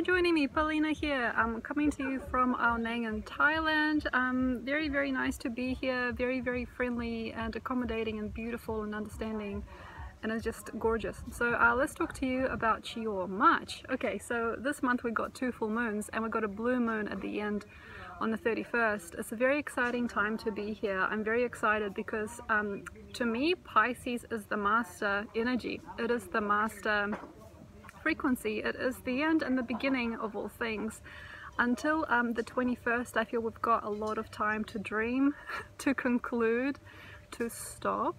joining me. Paulina here. I'm coming to you from Ao Nang in Thailand. Very nice to be here. Very friendly and accommodating and beautiful and understanding, and it's just gorgeous. So let's talk to you about your March. Okay, so this month we got 2 full moons and we got a blue moon at the end on the 31st. It's a very exciting time to be here. I'm very excited because to me Pisces is the master energy. It is the master frequency. It is the end and the beginning of all things. Until the 21st, I feel we've got a lot of time to dream, to conclude, to stop,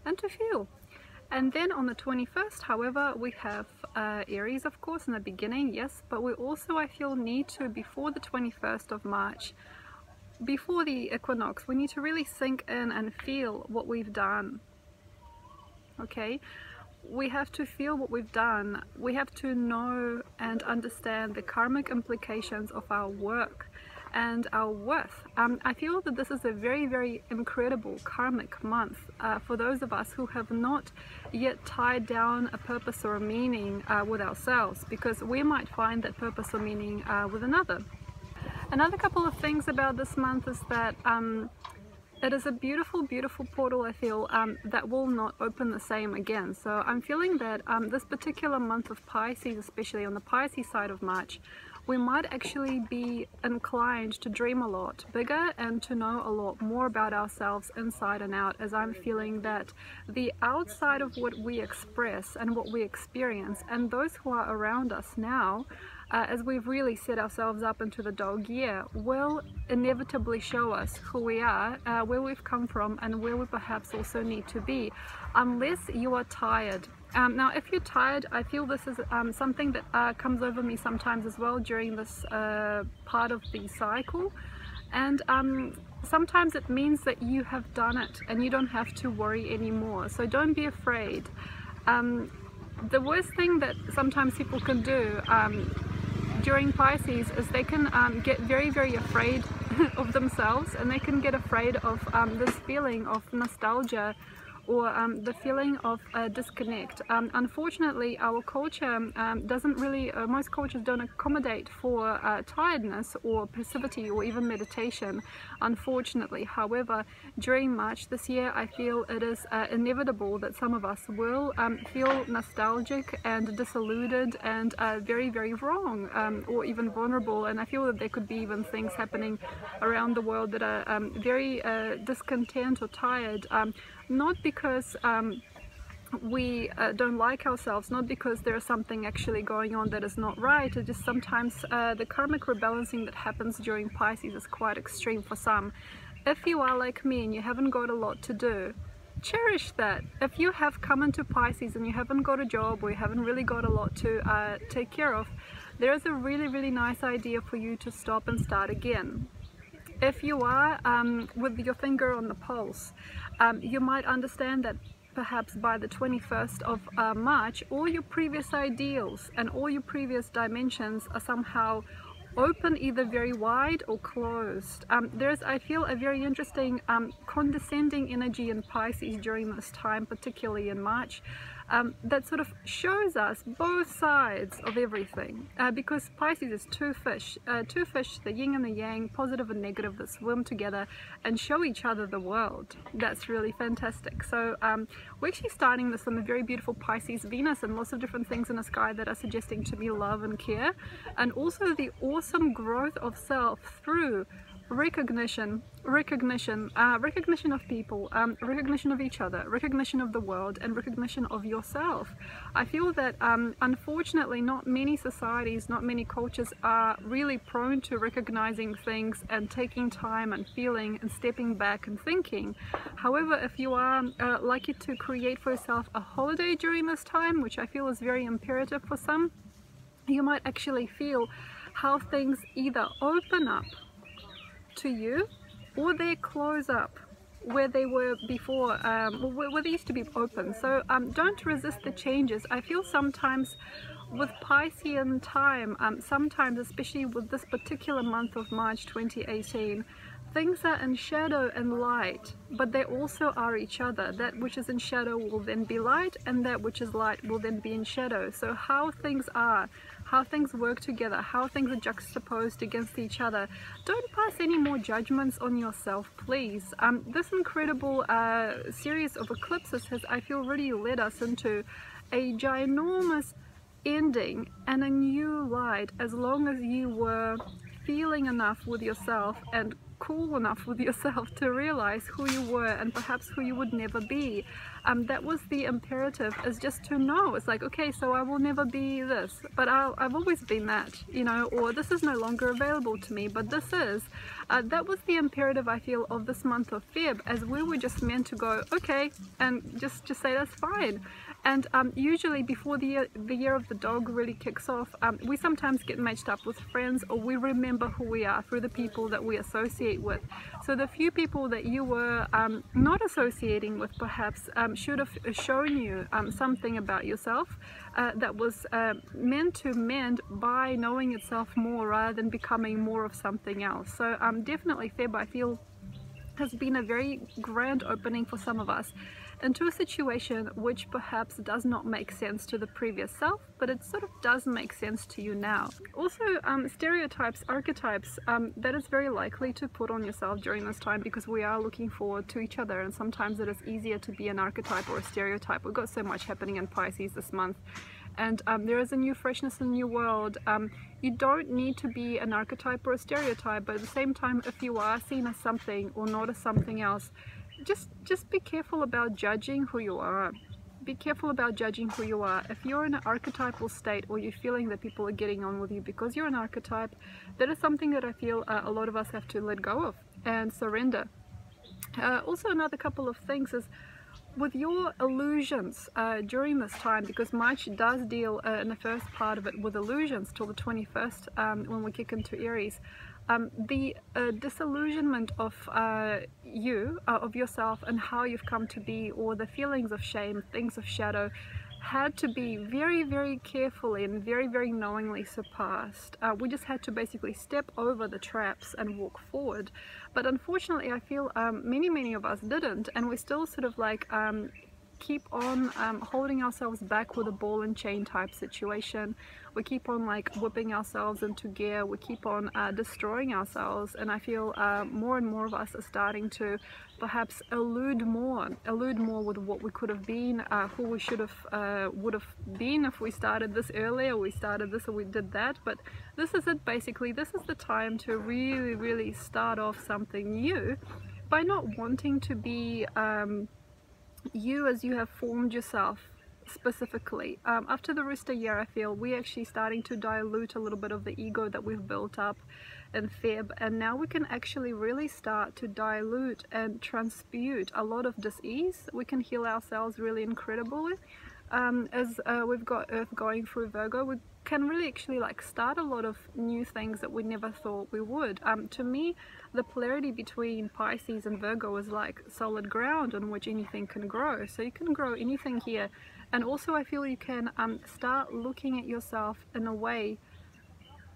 and to feel. And then on the 21st, however, we have Aries, of course, in the beginning, yes, but we also, I feel, need to, before the 21st of March, before the equinox, we need to really sink in and feel what we've done. Okay? We have to feel what we've done. We have to know and understand the karmic implications of our work and our worth. I feel that this is a very incredible karmic month for those of us who have not yet tied down a purpose or a meaning with ourselves, because we might find that purpose or meaning with another. Another couple of things about this month is that it is a beautiful portal, I feel, that will not open the same again. So I'm feeling that this particular month of Pisces, especially on the Pisces side of March, we might actually be inclined to dream a lot bigger and to know a lot more about ourselves inside and out, as I'm feeling that the outside of what we express and what we experience and those who are around us now, as we've really set ourselves up into the dog year, will inevitably show us who we are, where we've come from, and where we perhaps also need to be, unless you are tired. Now, if you're tired, I feel this is something that comes over me sometimes as well during this part of the cycle, and sometimes it means that you have done it and you don't have to worry anymore. So don't be afraid. The worst thing that sometimes people can do during Pisces is they can get very afraid of themselves, and they can get afraid of this feeling of nostalgia or the feeling of disconnect. Unfortunately, our culture doesn't really, most cultures don't accommodate for tiredness or passivity or even meditation, unfortunately. However, during March this year, I feel it is inevitable that some of us will feel nostalgic and disillusioned and very wrong or even vulnerable. And I feel that there could be even things happening around the world that are very discontent or tired, not because we don't like ourselves, not because there is something actually going on that is not right. It's just sometimes the karmic rebalancing that happens during Pisces is quite extreme for some. If you are like me and you haven't got a lot to do, cherish that. If you have come into Pisces and you haven't got a job or you haven't really got a lot to take care of, there is a really nice idea for you to stop and start again. If you are with your finger on the pulse, you might understand that perhaps by the 21st of March, all your previous ideals and all your previous dimensions are somehow open, either very wide or closed. There's, I feel, a very interesting condescending energy in Pisces during this time, particularly in March, that sort of shows us both sides of everything, because Pisces is two fish, the yin and the yang, positive and negative, that swim together and show each other the world. That's really fantastic. So we're actually starting this on a very beautiful Pisces Venus, and lots of different things in the sky that are suggesting to me love and care, and also the awesome growth of self through recognition of people, recognition of each other, recognition of the world, and recognition of yourself. I feel that unfortunately not many societies, not many cultures are really prone to recognizing things and taking time and feeling and stepping back and thinking. However, if you are lucky to create for yourself a holiday during this time, which I feel is very imperative for some, you might actually feel how things either open up to you or they close up where they were before, where they used to be open. So don't resist the changes. I feel sometimes with Piscean time, sometimes especially with this particular month of March 2018, things are in shadow and light, but they also are each other. That which is in shadow will then be light, and that which is light will then be in shadow. So how things are, how things work together, how things are juxtaposed against each other. Don't pass any more judgments on yourself, please. This incredible series of eclipses has, I feel, really led us into a ginormous ending and a new light, as long as you were feeling enough with yourself and cool enough with yourself to realize who you were and perhaps who you would never be. That was the imperative, is just to know. It's like, okay, so I will never be this, but I've always been that, you know, or this is no longer available to me, but this is. That was the imperative, I feel, of this month of Feb, as we were just meant to go, okay, and just say that's fine. And usually before the year of the dog really kicks off, we sometimes get matched up with friends, or we remember who we are through the people that we associate with. So the few people that you were not associating with perhaps should have shown you something about yourself that was meant to mend by knowing itself more rather than becoming more of something else. So definitely Feb, I feel, has been a very grand opening for some of us into a situation which perhaps does not make sense to the previous self, but it sort of does make sense to you now. Also, stereotypes, archetypes, that is very likely to put on yourself during this time, because we are looking forward to each other, and sometimes it is easier to be an archetype or a stereotype. We've got so much happening in Pisces this month, and there is a new freshness, a new world. You don't need to be an archetype or a stereotype, but at the same time, if you are seen as something or not as something else, just be careful about judging who you are. Be careful about judging who you are. If you're in an archetypal state, or you're feeling that people are getting on with you because you're an archetype, that is something that I feel a lot of us have to let go of and surrender. Also, another couple of things is with your illusions during this time, because March does deal in the first part of it with illusions till the 21st when we kick into Aries. The disillusionment of of yourself and how you've come to be, or the feelings of shame, things of shadow, had to be very, very carefully and very, very knowingly surpassed. We just had to basically step over the traps and walk forward. But unfortunately, I feel many of us didn't, and we still sort of like keep on holding ourselves back with a ball and chain type situation. We keep on like whipping ourselves into gear. We keep on destroying ourselves, and I feel more and more of us are starting to perhaps elude more with what we could have been, who we should have would have been if we started this earlier, we started this, or we did that. But this is it, basically. This is the time to really start off something new by not wanting to be you as you have formed yourself specifically. After the Rooster year, I feel we're actually starting to dilute a little bit of the ego that we've built up in Feb, and now we can actually really start to dilute and transmute a lot of dis-ease. We can heal ourselves really incredibly. As we've got Earth going through Virgo, we can really actually like start a lot of new things that we never thought we would. To me, the polarity between Pisces and Virgo is like solid ground on which anything can grow. So you can grow anything here. And also I feel you can start looking at yourself in a way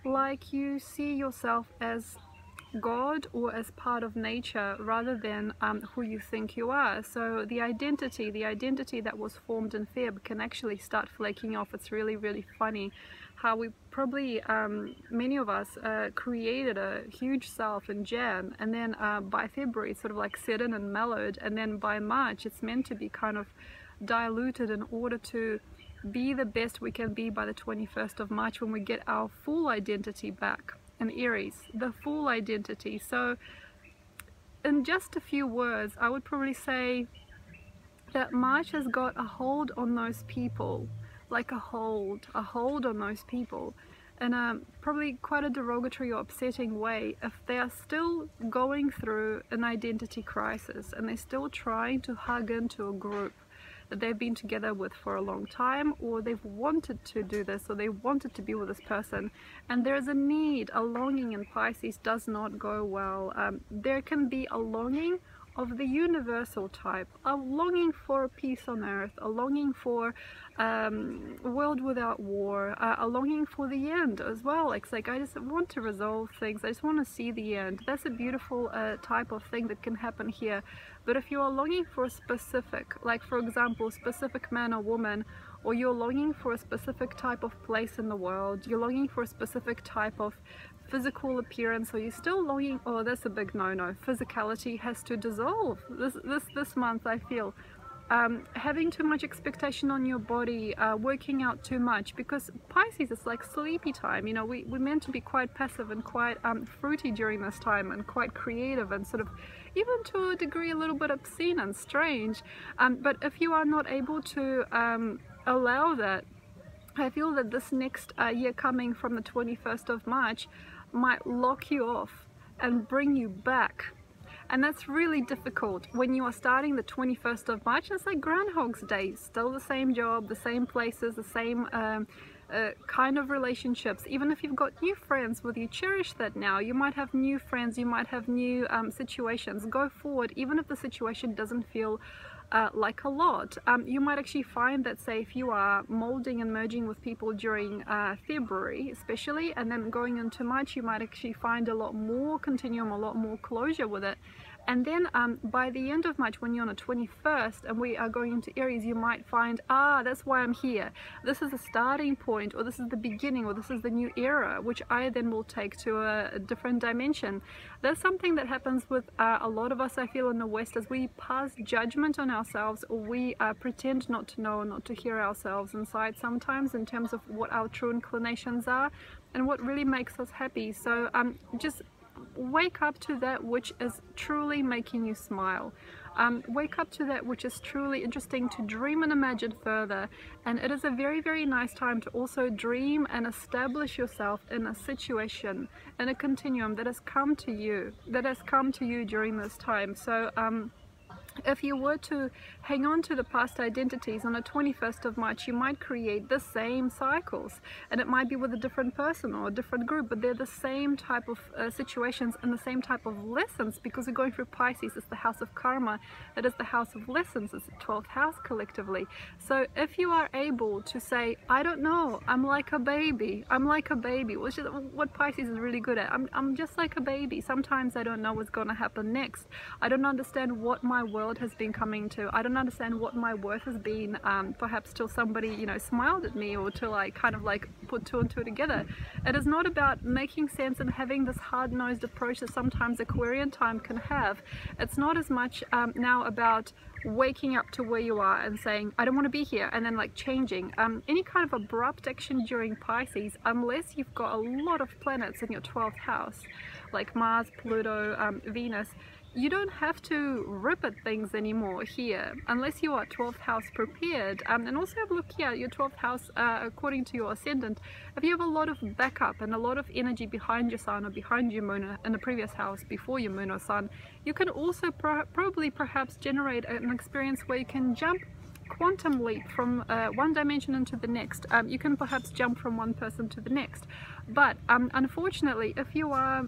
like you see yourself as God or as part of nature, rather than who you think you are. So the identity that was formed in Feb can actually start flaking off. It's really funny how we probably, many of us created a huge self in Jan, and then by February it's sort of like set in and mellowed, and then by March it's meant to be kind of diluted in order to be the best we can be by the 21st of March, when we get our full identity back in Aries, the full identity. So in just a few words, I would probably say that March has got a hold on those people, like a hold on those people, in a probably quite a derogatory or upsetting way, if they are still going through an identity crisis and they're still trying to hug into a group that they've been together with for a long time, or they've wanted to do this, or they wanted to be with this person, and there's a need, a longing in Pisces does not go well. There can be a longing of the universal type, a longing for peace on earth, a longing for a world without war, a longing for the end as well. It's like, I just want to resolve things, I just want to see the end. That's a beautiful type of thing that can happen here. But if you are longing for a specific, like for example, specific man or woman, or you're longing for a specific type of place in the world, you're longing for a specific type of physical appearance, or you're still longing, oh, that's a big no-no. Physicality has to dissolve this month, I feel. Having too much expectation on your body, working out too much, because Pisces is like sleepy time. You know, we're meant to be quite passive and quite fruity during this time, and quite creative, and sort of even to a degree a little bit obscene and strange. But if you are not able to allow that, I feel that this next year coming from the 21st of March might lock you off and bring you back. And that's really difficult when you are starting the 21st of March. It's like Groundhog's Day, still the same job, the same places, the same kind of relationships. Even if you've got new friends, will you cherish that now? You might have new friends, you might have new situations. Go forward, even if the situation doesn't feel like a lot. You might actually find that, say, if you are molding and merging with people during February especially, and then going into March, you might actually find a lot more continuum, a lot more closure with it. And then by the end of March, when you're on the 21st and we are going into Aries, you might find, that's why I'm here. This is the starting point, or this is the beginning, or this is the new era, which I then will take to a different dimension. That's something that happens with a lot of us, I feel, in the West, as we pass judgment on ourselves, or we pretend not to know, not to hear ourselves inside sometimes, in terms of what our true inclinations are and what really makes us happy. So just wake up to that which is truly making you smile. Wake up to that which is truly interesting to dream and imagine further. And it is a very, very nice time to also dream and establish yourself in a situation, in a continuum that has come to you, during this time. So if you were to hang on to the past identities on the 21st of March, you might create the same cycles, and it might be with a different person or a different group, but they're the same type of situations and the same type of lessons, because we're going through Pisces. It's the house of karma, it is the house of lessons, it's the 12th house collectively. So if you are able to say, I don't know, I'm like a baby, which is what Pisces is really good at. I'm just like a baby. Sometimes I don't know what's going to happen next. I don't understand what my world has been coming to. I don't understand what my worth has been, perhaps till somebody, you know, smiled at me, or till I kind of like put two and two together. It is not about making sense and having this hard-nosed approach that sometimes Aquarian time can have. It's not as much now about waking up to where you are and saying, I don't want to be here, and then like changing. Any kind of abrupt action during Pisces, unless you've got a lot of planets in your 12th house, like Mars, Pluto, Venus, you don't have to rip at things anymore here, unless you are 12th house prepared. And also have a look here, your 12th house, according to your Ascendant, if you have a lot of backup and a lot of energy behind your Sun or behind your Moon in the previous house before your Moon or Sun, you can also probably perhaps generate an experience where you can jump quantum leap from one dimension into the next. You can perhaps jump from one person to the next. But unfortunately, if you are,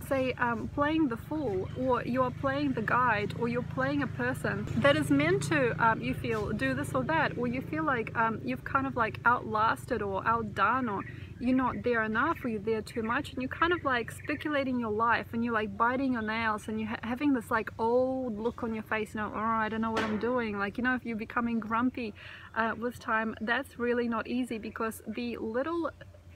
say, playing the fool, or you're playing the guide, or you're playing a person that is meant to, you feel, do this or that, or you feel like you've kind of like outlasted or outdone, or you're not there enough, or you're there too much, and you're kind of like speculating your life, and you're like biting your nails, and you're having this like old look on your face, you know, oh, I don't know what I'm doing, like, you know, if you're becoming grumpy with time, that's really not easy, because the little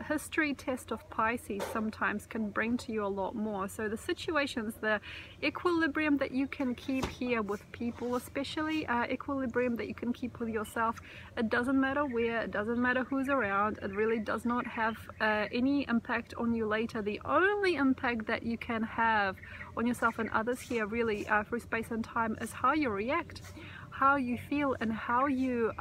history test of Pisces sometimes can bring to you a lot more. So the situations, the equilibrium that you can keep here with people, especially equilibrium that you can keep with yourself, it doesn't matter where, it doesn't matter who's around, it really does not have any impact on you later. The only impact that you can have on yourself and others here really through space and time is how you react, how you feel, and how you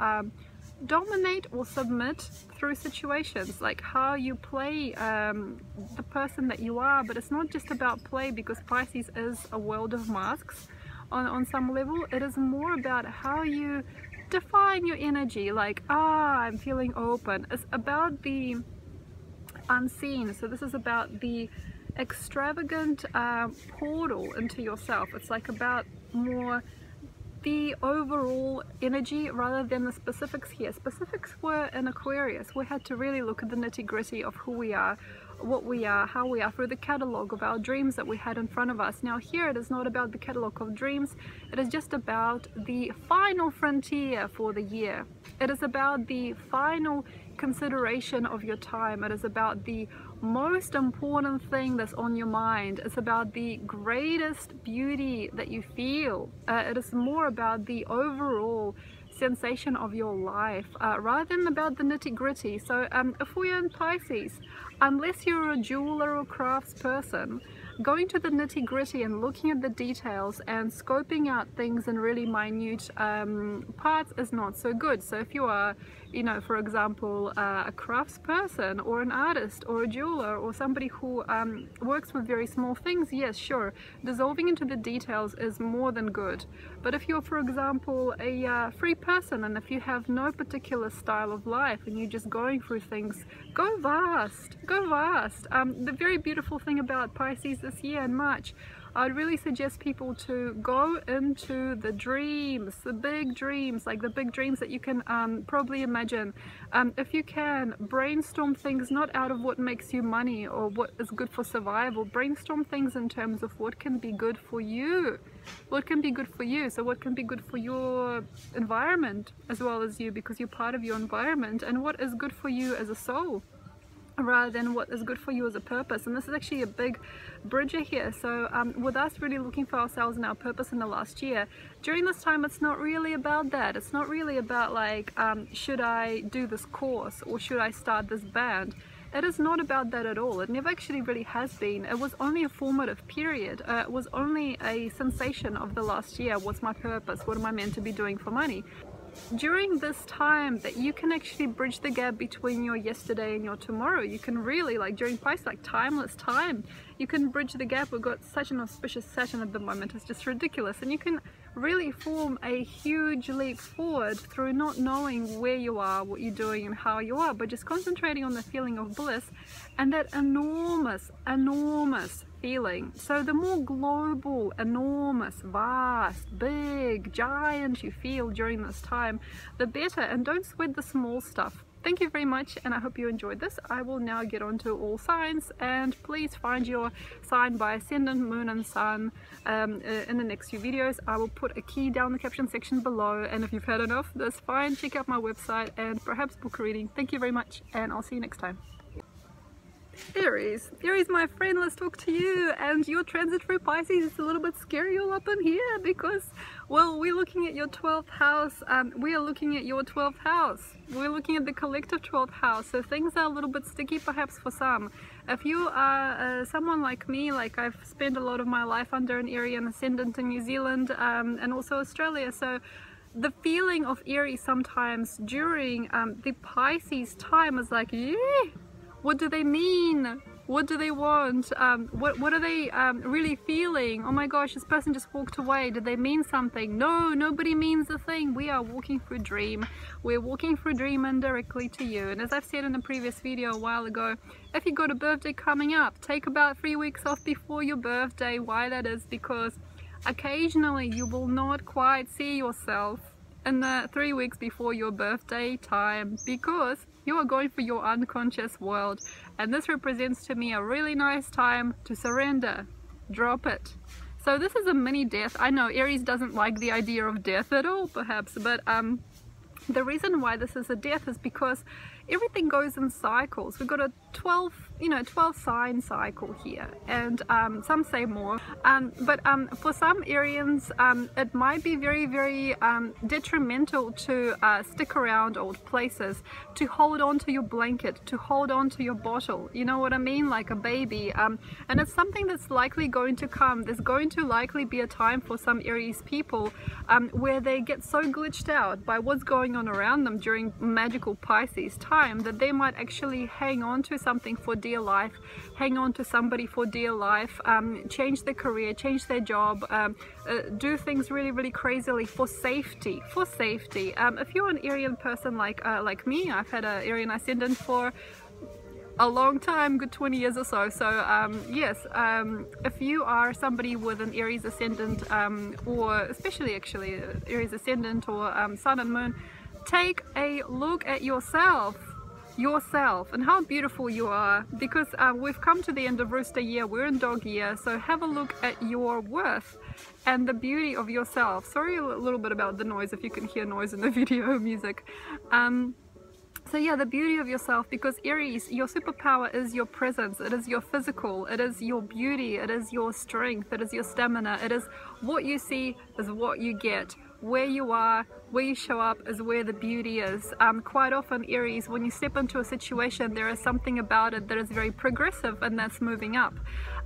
dominate or submit through situations, like how you play the person that you are. But it's not just about play, because Pisces is a world of masks on some level. It is more about how you define your energy, like, I'm feeling open. It's about the unseen. So this is about the extravagant portal into yourself. It's like about more the overall energy rather than the specifics here. Specifics were in Aquarius. We had to really look at the nitty-gritty of who we are, what we are, how we are, through the catalogue of our dreams that we had in front of us. Now here it is not about the catalogue of dreams, it is just about the final frontier for the year. It is about the final consideration of your time. It is about the most important thing that's on your mind. It's about the greatest beauty that you feel. It is more about the overall sensation of your life rather than about the nitty-gritty. So if we're in Pisces, unless you're a jeweler or crafts person, going to the nitty-gritty and looking at the details and scoping out things in really minute parts is not so good. So if you are, you know, for example, a crafts person or an artist or a jeweler or somebody who works with very small things, yes, sure, dissolving into the details is more than good. But if you're, for example, a free person, and if you have no particular style of life and you're just going through things, go vast, go vast. The very beautiful thing about Pisces this year in March, I'd really suggest people to go into the dreams, the big dreams, like the big dreams that you can probably imagine. If you can, brainstorm things not out of what makes you money or what is good for survival. Brainstorm things in terms of what can be good for you. What can be good for you? So what can be good for your environment as well as you, because you're part of your environment, and what is good for you as a soul, rather than what is good for you as a purpose. And this is actually a big bridger here. So with us really looking for ourselves and our purpose in the last year, during this time it's not really about that. It's not really about like should I do this course or should I start this band. It is not about that at all. It never actually really has been. It was only a formative period. It was only a sensation of the last year. What's my purpose? What am I meant to be doing for money? During this time that you can actually bridge the gap between your yesterday and your tomorrow. You can really, like during Pisces, like timeless time, you can bridge the gap. We've got such an auspicious Saturn at the moment, it's just ridiculous, and you can really form a huge leap forward through not knowing where you are, what you're doing and how you are, but just concentrating on the feeling of bliss and that enormous feeling. So the more global, enormous, vast, big, giant you feel during this time, the better. And don't sweat the small stuff. Thank you very much, and I hope you enjoyed this. I will now get on to all signs, and please find your sign by Ascendant, Moon and Sun in the next few videos. I will put a key down in the caption section below, and if you've had enough, that's fine. Check out my website and perhaps book a reading. Thank you very much, and I'll see you next time. Aries, my friend, let's talk to you. And your transit through Pisces is a little bit scary all up in here because, well, we're looking at your 12th house. We are looking at your 12th house. We're looking at the collective 12th house. So things are a little bit sticky perhaps for some. If you are someone like me, like I've spent a lot of my life under an Aryan ascendant in New Zealand and also Australia. So the feeling of Aries sometimes during the Pisces time is like, yeah, what do they mean? What do they want? What are they really feeling? Oh my gosh, this person just walked away. Did they mean something? No, nobody means a thing. We are walking through dream. We're walking through dream indirectly to you. And as I've said in a previous video a while ago, if you've got a birthday coming up, take about 3 weeks off before your birthday. Why that is? Because occasionally you will not quite see yourself in the 3 weeks before your birthday time, because you are going for your unconscious world, and this represents to me a really nice time to surrender, drop it. So this is a mini death. I know Aries doesn't like the idea of death at all perhaps, but the reason why this is a death is because everything goes in cycles. We've got a 12 sign cycle here, and some say more, but for some Arians it might be very detrimental to stick around old places, to hold on to your blanket, to hold on to your bottle, you know what I mean, like a baby, and it's something that's likely going to come. There's going to likely be a time for some Aries people where they get so glitched out by what's going on around them during magical Pisces time that they might actually hang on to something for dear life, hang on to somebody for dear life, change their career, change their job, do things really crazily for safety. If you're an Aryan person like me, I've had an Aryan ascendant for a long time, good 20 years or so. So yes, if you are somebody with an Aries ascendant, or especially actually Aries ascendant or Sun and Moon, take a look at yourself. yourself and how beautiful you are, because we've come to the end of rooster year, we're in dog year, so have a look at your worth and the beauty of yourself. Sorry a little bit about the noise, if you can hear noise in the video music. So yeah, the beauty of yourself, because Aries, your superpower is your presence, it is your physical, it is your beauty, it is your strength, it is your stamina, it is what you see is what you get. Where you are, where you show up is where the beauty is. Quite often, Aries, when you step into a situation, there is something about it that is very progressive and that's moving up.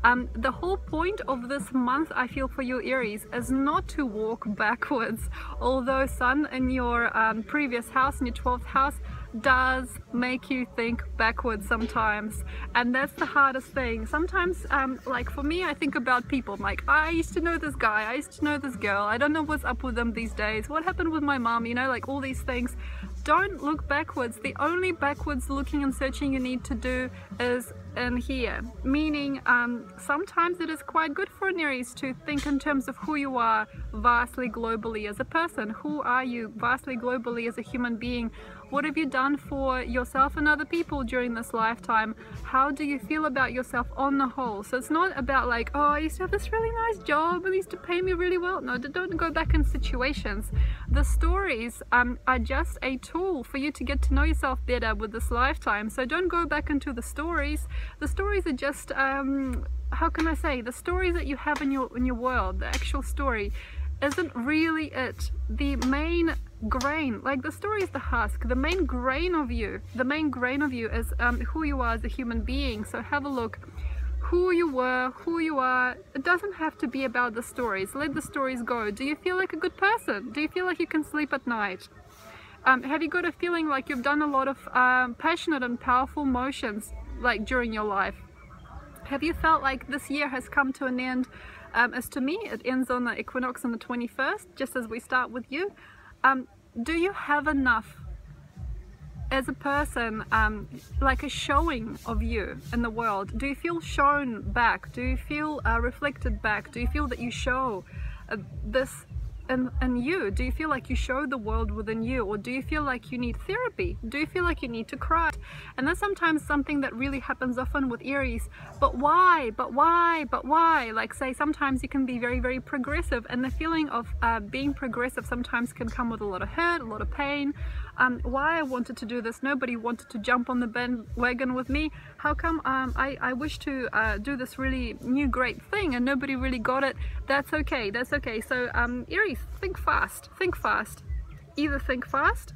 The whole point of this month, I feel, for you Aries, is not to walk backwards. Although Sun in your previous house, in your 12th house, does make you think backwards sometimes, and that's the hardest thing. Sometimes like for me, I think about people, I'm like, I used to know this guy, I used to know this girl, I don't know what's up with them these days, what happened with my mom, you know, like all these things. Don't look backwards. The only backwards looking and searching you need to do is in here, meaning sometimes it is quite good for an Aries to think in terms of who you are vastly globally as a person. Who are you vastly globally as a human being? What have you done for yourself and other people during this lifetime? How do you feel about yourself on the whole? So it's not about like, oh, I used to have this really nice job and they used to pay me really well. No, don't go back in situations. The stories are just a tool for you to get to know yourself better with this lifetime. So don't go back into the stories. The stories are just, how can I say, the stories that you have in your world, the actual story isn't really it. The main grain, like the story is the husk, the main grain of you is who you are as a human being. So have a look, who you were, who you are. It doesn't have to be about the stories. Let the stories go. Do you feel like a good person? Do you feel like you can sleep at night? Have you got a feeling like you've done a lot of passionate and powerful motions like during your life? Have you felt like this year has come to an end? As to me, it ends on the equinox on the 21st, just as we start with you. Do you have enough as a person, like a showing of you in the world? Do you feel shown back? Do you feel reflected back? Do you feel that you show this in you? Do you feel like you show the world within you? Or do you feel like you need therapy? Do you feel like you need to cry? And that's sometimes something that really happens often with Aries. But why? But why? But why? Like, say, sometimes you can be very, very progressive, and the feeling of being progressive sometimes can come with a lot of hurt, a lot of pain. Why I wanted to do this, nobody wanted to jump on the bandwagon with me. How come I wish to do this really new great thing and nobody really got it? That's okay, that's okay. So Aries, think fast, think fast. Either think fast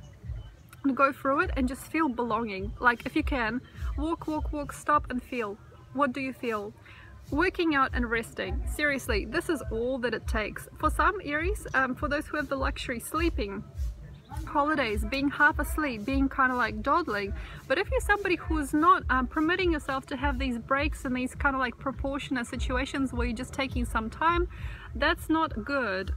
and go through it and just feel belonging. Like, if you can, walk, walk, walk, stop and feel. What do you feel? Working out and resting. Seriously, this is all that it takes. For some Aries, for those who have the luxury, sleeping, holidays, being half asleep, being kind of like dawdling. But if you're somebody who's not permitting yourself to have these breaks and these kind of like proportionate situations where you're just taking some time, that's not good.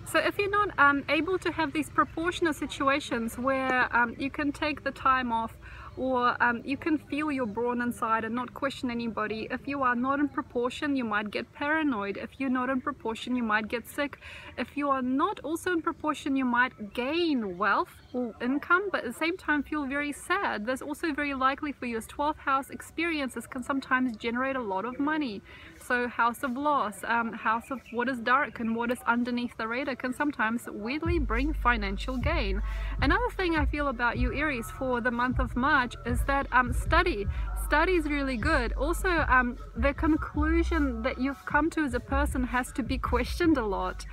So if you're not able to have these proportionate situations where you can take the time off, or you can feel your brawn inside and not question anybody. If you are not in proportion, you might get paranoid. If you're not in proportion, you might get sick. If you are not also in proportion, you might gain wealth or income, but at the same time feel very sad. That's also very likely for you, as 12th house experiences can sometimes generate a lot of money. So house of loss, house of what is dark and what is underneath the radar can sometimes weirdly bring financial gain. Another thing I feel about you Aries for the month of March is that study is really good. Also the conclusion that you've come to as a person has to be questioned a lot.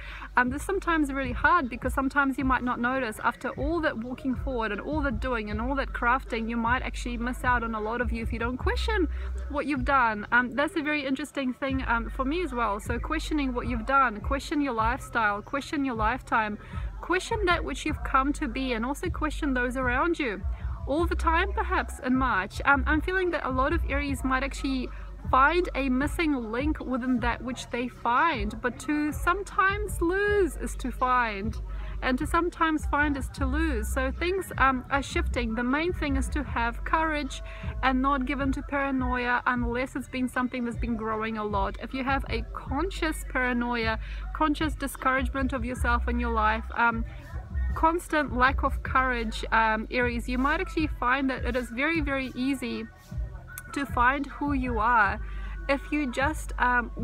This is sometimes really hard, because sometimes you might not notice after all that walking forward and all that doing and all that crafting, you might actually miss out on a lot of you if you don't question what you've done. That's a very interesting thing for me as well. So questioning what you've done, question your lifestyle, question your lifetime, question that which you've come to be, and also question those around you. All the time, perhaps in March, I'm feeling that a lot of Aries might actually find a missing link within that which they find. But to sometimes lose is to find, and to sometimes find is to lose. So things are shifting. The main thing is to have courage and not give in to paranoia unless it's been something that's been growing a lot. If you have a conscious paranoia, conscious discouragement of yourself and your life, constant lack of courage, Aries, you might actually find that it is very, very easy to find who you are if you just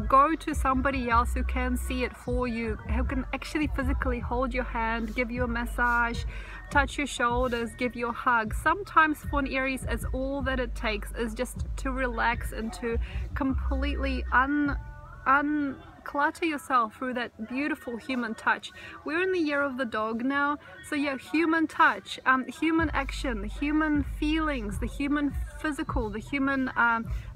go to somebody else who can see it for you, who can actually physically hold your hand, give you a massage, touch your shoulders, give you a hug. Sometimes for an Aries, it's all that it takes is just to relax and to completely unclutter yourself through that beautiful human touch. We're in the year of the dog now, so yeah, human touch, human action, human feelings, the human physical, the human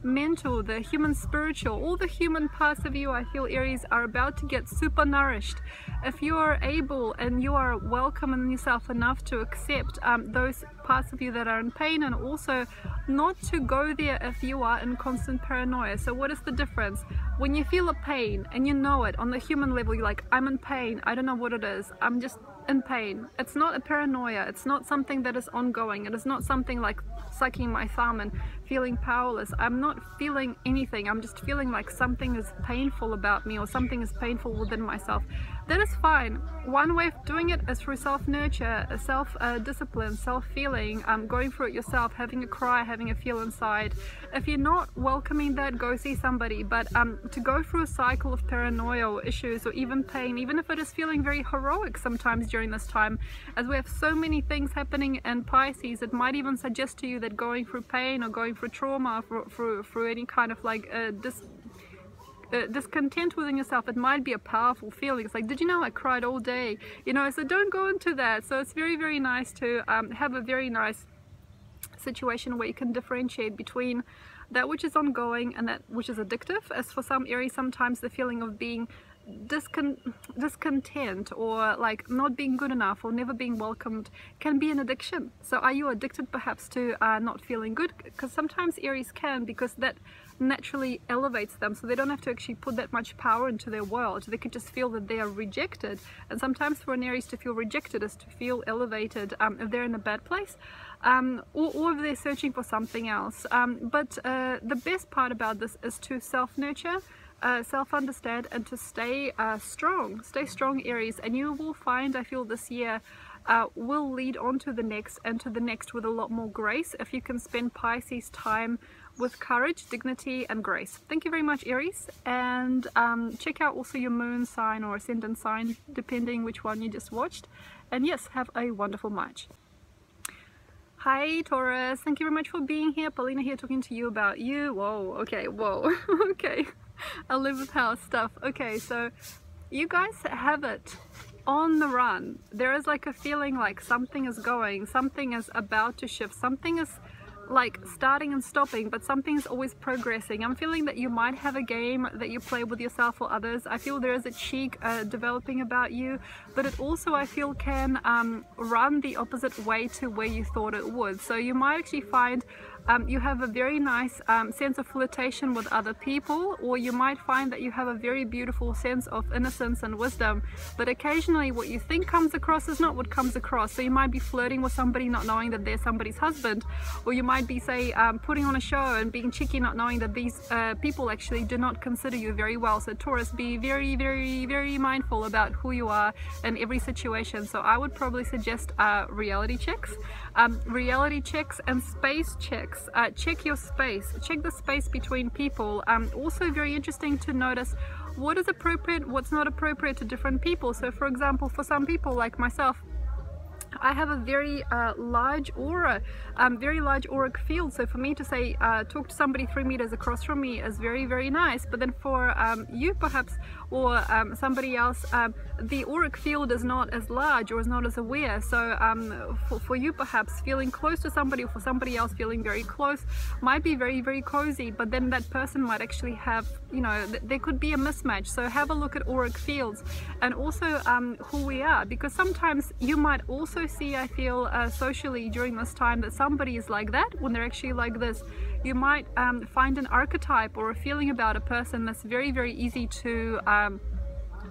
mental, the human spiritual, all the human parts of you, I feel, Aries, are about to get super nourished. If you are able and you are welcome in yourself enough to accept those parts of you that are in pain, and also not to go there if you are in constant paranoia. So what is the difference? When you feel a pain and you know it on the human level, you're like, I'm in pain, I don't know what it is, I'm just in pain. It's not a paranoia, it's not something that is ongoing, it is not something like sucking my thumb and feeling powerless. I'm not feeling anything, I'm just feeling like something is painful about me or something is painful within myself. That is fine. One way of doing it is through self-nurture, self-discipline, self-feeling, going through it yourself, having a cry, having a feel inside. If you're not welcoming that, go see somebody. But to go through a cycle of paranoia or issues or even pain, even if it is feeling very heroic sometimes during this time, as we have so many things happening in Pisces, it might even suggest to you that going through pain or going through trauma, through any kind of like discontent within yourself, it might be a powerful feeling. It's like, did you know I cried all day? You know, so don't go into that. So it's very, very nice to have a very nice situation where you can differentiate between that which is ongoing and that which is addictive. As for some Aries, sometimes the feeling of being discontent or like not being good enough or never being welcomed can be an addiction. So are you addicted perhaps to not feeling good? Because sometimes Aries can, because that naturally elevates them, so they don't have to actually put that much power into their world. They could just feel that they are rejected, and sometimes for an Aries to feel rejected is to feel elevated if they're in a bad place, or if they're searching for something else. But the best part about this is to self-nurture, self-understand, and to stay strong. Stay strong, Aries, and you will find, I feel, this year will lead on to the next and to the next with a lot more grace if you can spend Pisces time with courage, dignity, and grace. Thank you very much, Aries, and check out also your moon sign or ascendant sign, depending which one you just watched. And yes, have a wonderful March. Hi Taurus, thank you very much for being here. Paulina here, talking to you about you. Whoa, okay, whoa, okay. I live with house stuff. Okay, so you guys have it on the run. There is like a feeling like something is going, something is about to shift, something is like starting and stopping, but something's always progressing. I'm feeling that you might have a game that you play with yourself or others. I feel there is a cheek developing about you, but it also, I feel, can run the opposite way to where you thought it would. So you might actually find you have a very nice sense of flirtation with other people, or you might find that you have a very beautiful sense of innocence and wisdom, but occasionally what you think comes across is not what comes across. So you might be flirting with somebody not knowing that they're somebody's husband, or you might be, say, putting on a show and being cheeky not knowing that these people actually do not consider you very well. So Taurus, be very, very, very mindful about who you are in every situation. So I would probably suggest reality checks and space checks. Check your space, check the space between people. Also very interesting to notice what is appropriate, what's not appropriate to different people. So for example, for some people like myself, I have a very large aura, very large auric field. So for me to say talk to somebody 3 meters across from me is very, very nice. But then for you perhaps, or somebody else, the auric field is not as large or is not as aware. So for you perhaps feeling close to somebody, or for somebody else feeling very close, might be very, very cozy, but then that person might actually have, you know, there could be a mismatch. So have a look at auric fields, and also who we are, because sometimes you might also see, I feel, socially during this time, that somebody is like that when they're actually like this. You might find an archetype or a feeling about a person that's very, very easy to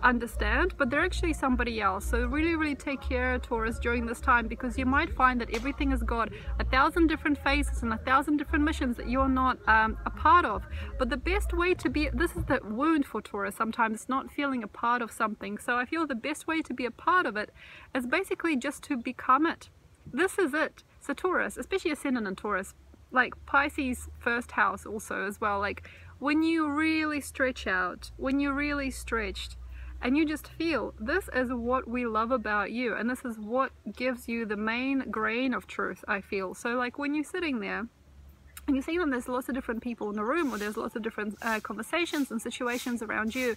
understand, but they're actually somebody else. So really take care, Taurus, during this time, because you might find that everything has got 1,000 different phases and 1,000 different missions that you're not a part of. But the best way to be, this is the wound for Taurus sometimes, not feeling a part of something. So I feel the best way to be a part of it is basically just to become it. This is it. So Taurus, especially Ascendant in Taurus, like Pisces first house also as well, like when you really stretch out, when you're really stretched, and you just feel this is what we love about you, and this is what gives you the main grain of truth, I feel. So like when you're sitting there and you see them, there's lots of different people in the room, or there's lots of different conversations and situations around you,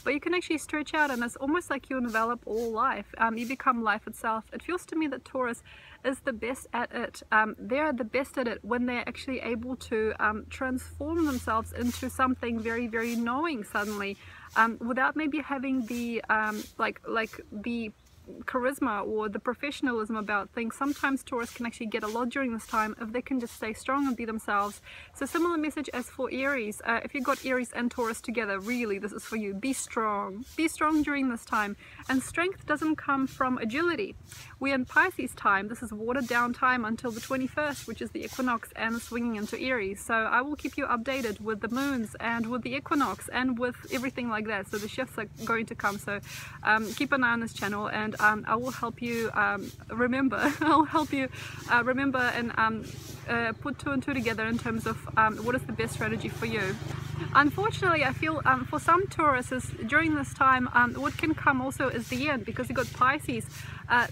but you can actually stretch out, and it's almost like you envelop all life. You become life itself. It feels to me that Taurus is the best at it. They're the best at it when they're actually able to transform themselves into something very knowing suddenly, without maybe having the like the charisma or the professionalism about things. Sometimes Taurus can actually get a lot during this time if they can just stay strong and be themselves. So similar message as for Aries. If you've got Aries and Taurus together, really this is for you. Be strong during this time. And strength doesn't come from agility. We're in Pisces time. This is watered down time until the 21st, which is the equinox and swinging into Aries. So I will keep you updated with the moons and with the equinox and with everything like that. So the shifts are going to come. So keep an eye on this channel, and I will help you remember. I'll help you remember and put two and two together in terms of what is the best strategy for you. Unfortunately, I feel for some Tauruses during this time, what can come also is the end, because you've got Pisces,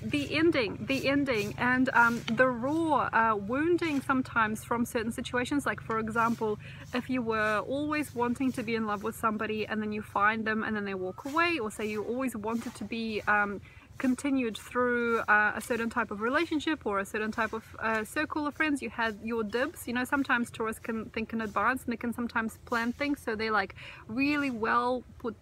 the ending, and the raw wounding sometimes from certain situations. Like for example, if you were always wanting to be in love with somebody and then you find them and then they walk away, or say you always wanted to be continued through a certain type of relationship or a certain type of circle of friends, you had your dibs. You know, sometimes Taurus can think in advance, and they can sometimes plan things, so they like really well put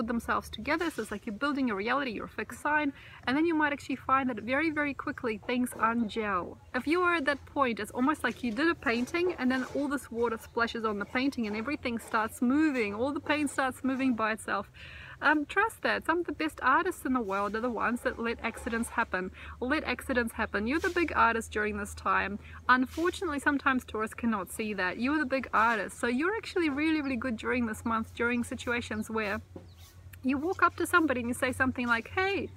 themselves together. So it's like you're building a reality, you're a fixed sign, and then you might actually find that very quickly things ungel. If you are at that point, it's almost like you did a painting and then all this water splashes on the painting and everything starts moving, all the paint starts moving by itself. Trust that. Some of the best artists in the world are the ones that let accidents happen. Let accidents happen. You're the big artist during this time. Unfortunately, sometimes Taurus cannot see that. You're the big artist. So you're actually really good during this month, during situations where you walk up to somebody and you say something like, hey,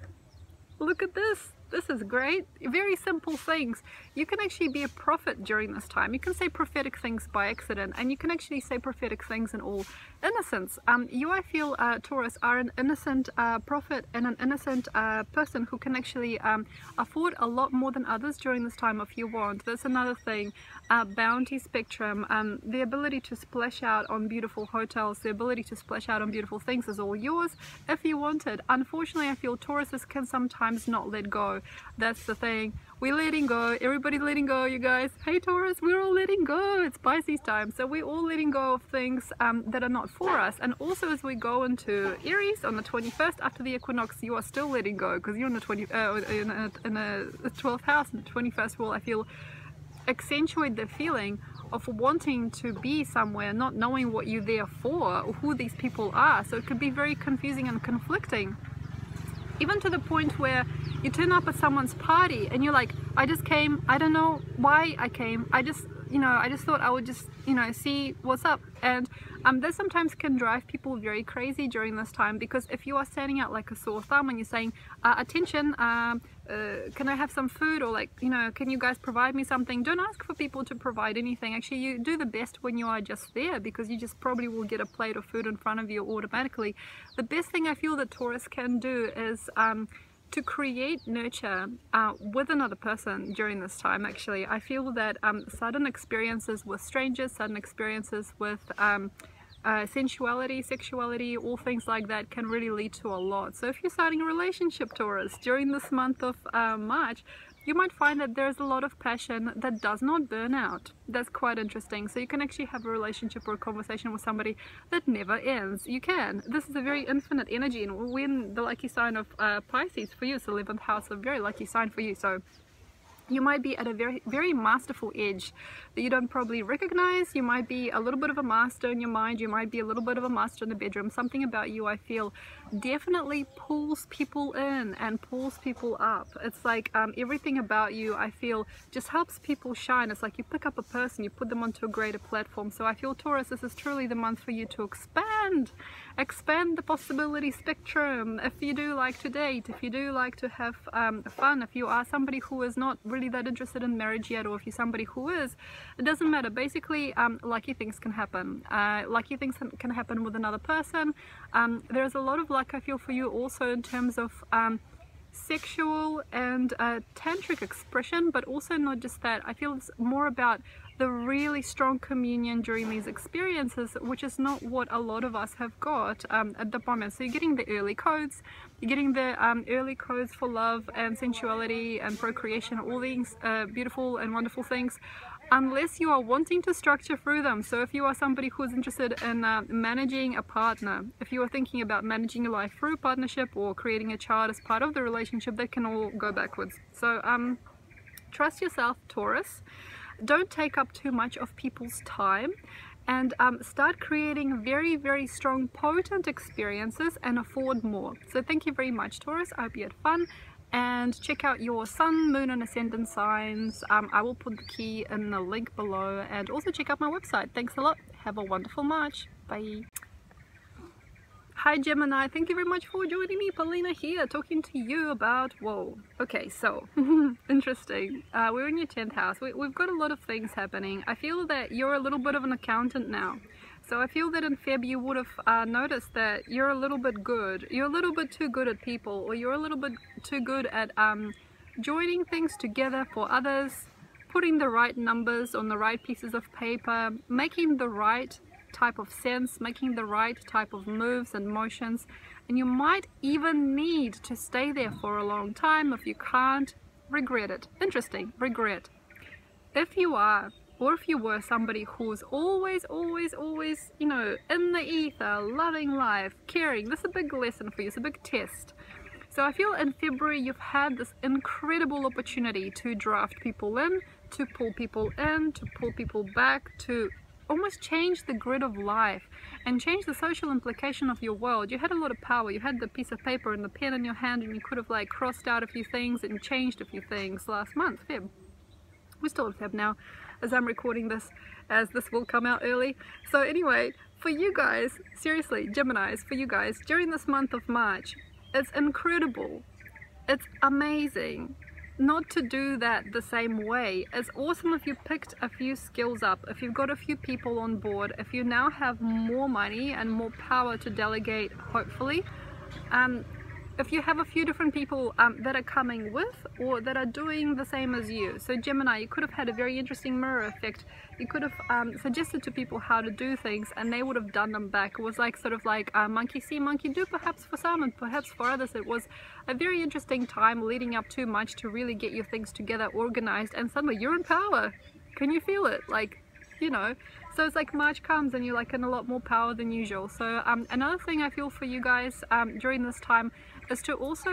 look at this. This is great. Very simple things. You can actually be a prophet during this time. You can say prophetic things by accident, and you can actually say prophetic things in all innocence. You, I feel, Taurus, are an innocent prophet and an innocent person who can actually afford a lot more than others during this time if you want. That's another thing. Bounty spectrum, the ability to splash out on beautiful hotels, the ability to splash out on beautiful things is all yours if you want it. Unfortunately, I feel Tauruses can sometimes not let go. That's the thing. We're letting go. Everybody's letting go, you guys. Hey Taurus, we're all letting go. It's Pisces time, so we're all letting go of things that are not for us. And also, as we go into Aries on the 21st after the equinox, you are still letting go, because you're in the in a 12th house, and the 21st will, I feel, accentuate the feeling of wanting to be somewhere, not knowing what you're there for or who these people are. So it could be very confusing and conflicting, even to the point where you turn up at someone's party and you're like, I just came, I don't know why I came, I just thought I would just, see what's up. And that sometimes can drive people very crazy during this time, because if you are standing out like a sore thumb and you're saying, attention, can I have some food, or like, can you guys provide me something? Don't ask for people to provide anything. Actually, you do the best when you are just there, because you just probably will get a plate of food in front of you automatically. The best thing I feel that Taurus can do is to create nurture with another person during this time. Actually, I feel that sudden experiences with strangers, sudden experiences with sensuality, sexuality, all things like that can really lead to a lot. So if you're starting a relationship, Taurus, during this month of March, you might find that there's a lot of passion that does not burn out. That's quite interesting. So you can actually have a relationship or a conversation with somebody that never ends. You can. This is a very infinite energy, and when the lucky sign of Pisces for you, it's the 11th house, a very lucky sign for you. So You might be at a very masterful edge that you don't probably recognize. You might be a little bit of a master in your mind. You might be a little bit of a master in the bedroom. Something about you, I feel, definitely pulls people in and pulls people up. It's like everything about you, I feel, just helps people shine. It's like you pick up a person, you put them onto a greater platform. So I feel, Taurus, this is truly the month for you to expand the possibility spectrum. If you do like to date, if you do like to have fun, if you are somebody who is not really that interested in marriage yet, or if you're somebody who is, it doesn't matter. Basically, lucky things can happen. Lucky things can happen with another person. There's a lot of luck, I feel, for you also in terms of sexual and tantric expression, but also not just that. I feel it's more about the really strong communion during these experiences, which is not what a lot of us have got at the moment. So you're getting the early codes, you're getting the early codes for love and sensuality and procreation, all these beautiful and wonderful things, unless you are wanting to structure through them. So if you are somebody who's interested in managing a partner, if you are thinking about managing your life through partnership or creating a child as part of the relationship, that can all go backwards. So trust yourself, Taurus. Don't take up too much of people's time, and start creating very, very strong, potent experiences and afford more. So thank you very much, Taurus. I hope you had fun, and check out your sun, moon and ascendant signs. I will put the key in the link below, and also check out my website. Thanks a lot. Have a wonderful March. Bye. Hi Gemini, thank you very much for joining me. Paulina here, talking to you about, whoa, okay, so interesting. We're in your 10th house. We've got a lot of things happening. I feel that you're a little bit of an accountant now. So I feel that in Feb you would have noticed that you're a little bit good. You're a little bit too good at people, or you're a little bit too good at joining things together for others, putting the right numbers on the right pieces of paper, making the right type of sense, making the right type of moves and motions, and you might even need to stay there for a long time. If you can't, regret it. Interesting, regret. If you are, or if you were somebody who's always, you know, in the ether, loving life, caring, this is a big lesson for you, it's a big test. So I feel in February you've had this incredible opportunity to draft people in, to pull people in, to pull people back, to almost change the grid of life and change the social implication of your world. You had a lot of power. You had the piece of paper and the pen in your hand, and you could have like crossed out a few things and changed a few things last month, Feb. We're still in Feb now as I'm recording this, as this will come out early. So anyway, for you guys, seriously, Geminis, for you guys, during this month of March, it's incredible. It's amazing not to do that the same way. It's awesome if you picked a few skills up, if you've got a few people on board, if you now have more money and more power to delegate, hopefully. If you have a few different people that are coming with, or that are doing the same as you. So Gemini, you could have had a very interesting mirror effect. You could have suggested to people how to do things, and they would have done them back. It was like sort of like monkey see, monkey do, perhaps for some, and perhaps for others. It was a very interesting time leading up to March to really get your things together, organized, and suddenly you're in power. Can you feel it? Like, you know, so it's like March comes and you're like in a lot more power than usual. So another thing I feel for you guys during this time is to also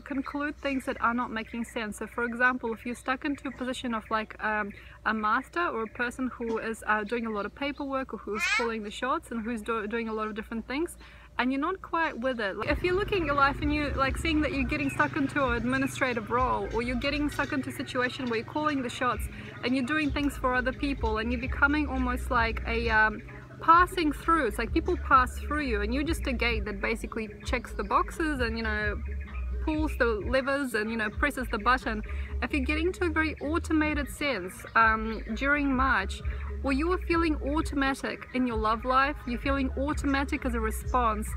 conclude things that are not making sense. So for example, if you're stuck into a position of like a master, or a person who is doing a lot of paperwork, or who's calling the shots, and who's doing a lot of different things, and you're not quite with it. Like, if you're looking at your life and you're like seeing that you're getting stuck into an administrative role, or you're getting stuck into a situation where you're calling the shots and you're doing things for other people, and you're becoming almost like a passing through. It's like people pass through you, and you're just a gate that basically checks the boxes and, you know, pulls the levers and, you know, presses the button. If you're getting to a very automated sense during March, or you are feeling automatic in your love life, you're feeling automatic as a response,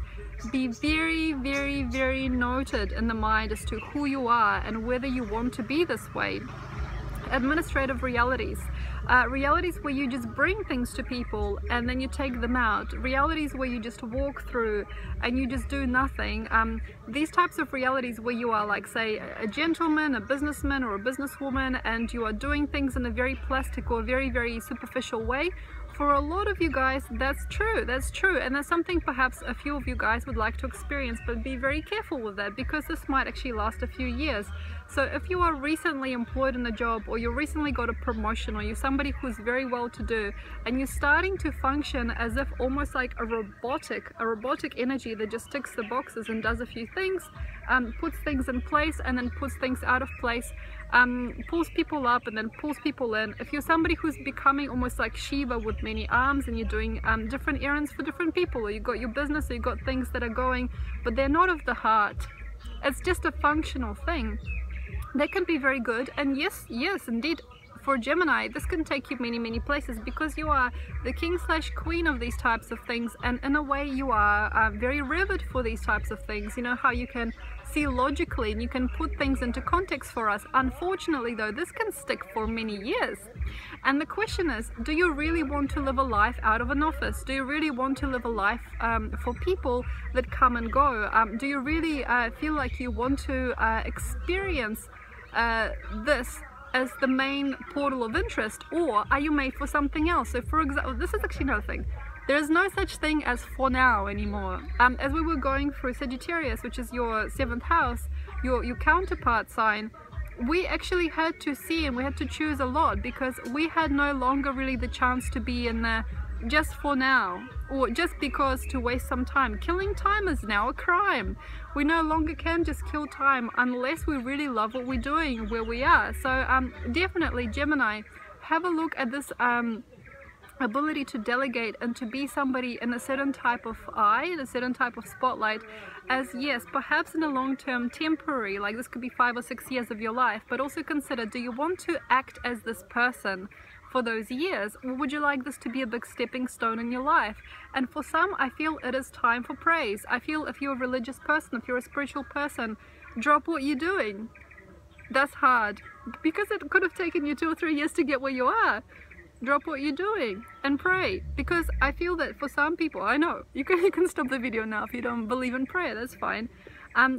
be very, very, very noted in the mind as to who you are and whether you want to be this way. Administrative realities. Realities where you just bring things to people and then you take them out. Realities where you just walk through and you just do nothing. These types of realities where you are like, say, a gentleman, a businessman or a businesswoman, and you are doing things in a very plastic or very, very superficial way. For a lot of you guys, that's true, and that's something perhaps a few of you guys would like to experience, but be very careful with that, because this might actually last a few years. So if you are recently employed in a job, or you recently got a promotion, or you're somebody who's very well to do, and you're starting to function as if almost like a robotic energy that just ticks the boxes and does a few things, puts things in place and then puts things out of place, pulls people up and then pulls people in. If you're somebody who's becoming almost like Shiva with many arms, and you're doing different errands for different people, or you've got your business, or you've got things that are going, but they're not of the heart, it's just a functional thing, they can be very good. And yes, indeed, for Gemini, this can take you many places, because you are the king/queen of these types of things, and in a way you are very revered for these types of things. You know how you can see logically and you can put things into context for us. Unfortunately though, this can stick for many years, and the question is, do you really want to live a life out of an office? Do you really want to live a life for people that come and go? Do you really feel like you want to experience this as the main portal of interest, or are you made for something else? So for example, this is actually another thing, there is no such thing as for now anymore. As we were going through Sagittarius, which is your 7th house, your counterpart sign, we actually had to see, and we had to choose a lot, because we had no longer really the chance to be in the just for now, or just because to waste some time. Killing time is now a crime. We no longer can just kill time unless we really love what we're doing where we are. So definitely Gemini, have a look at this ability to delegate and to be somebody in a certain type of eye, in a certain type of spotlight, as yes, perhaps in a long-term temporary, like this could be 5 or 6 years of your life, but also consider, do you want to act as this person for those years, or would you like this to be a big stepping stone in your life? And for some, I feel it is time for praise. I feel if you're a religious person, if you're a spiritual person, drop what you're doing. That's hard, because it could have taken you 2 or 3 years to get where you are. Drop what you're doing and pray, because I feel that for some people, I know you can stop the video now if you don't believe in prayer, that's fine.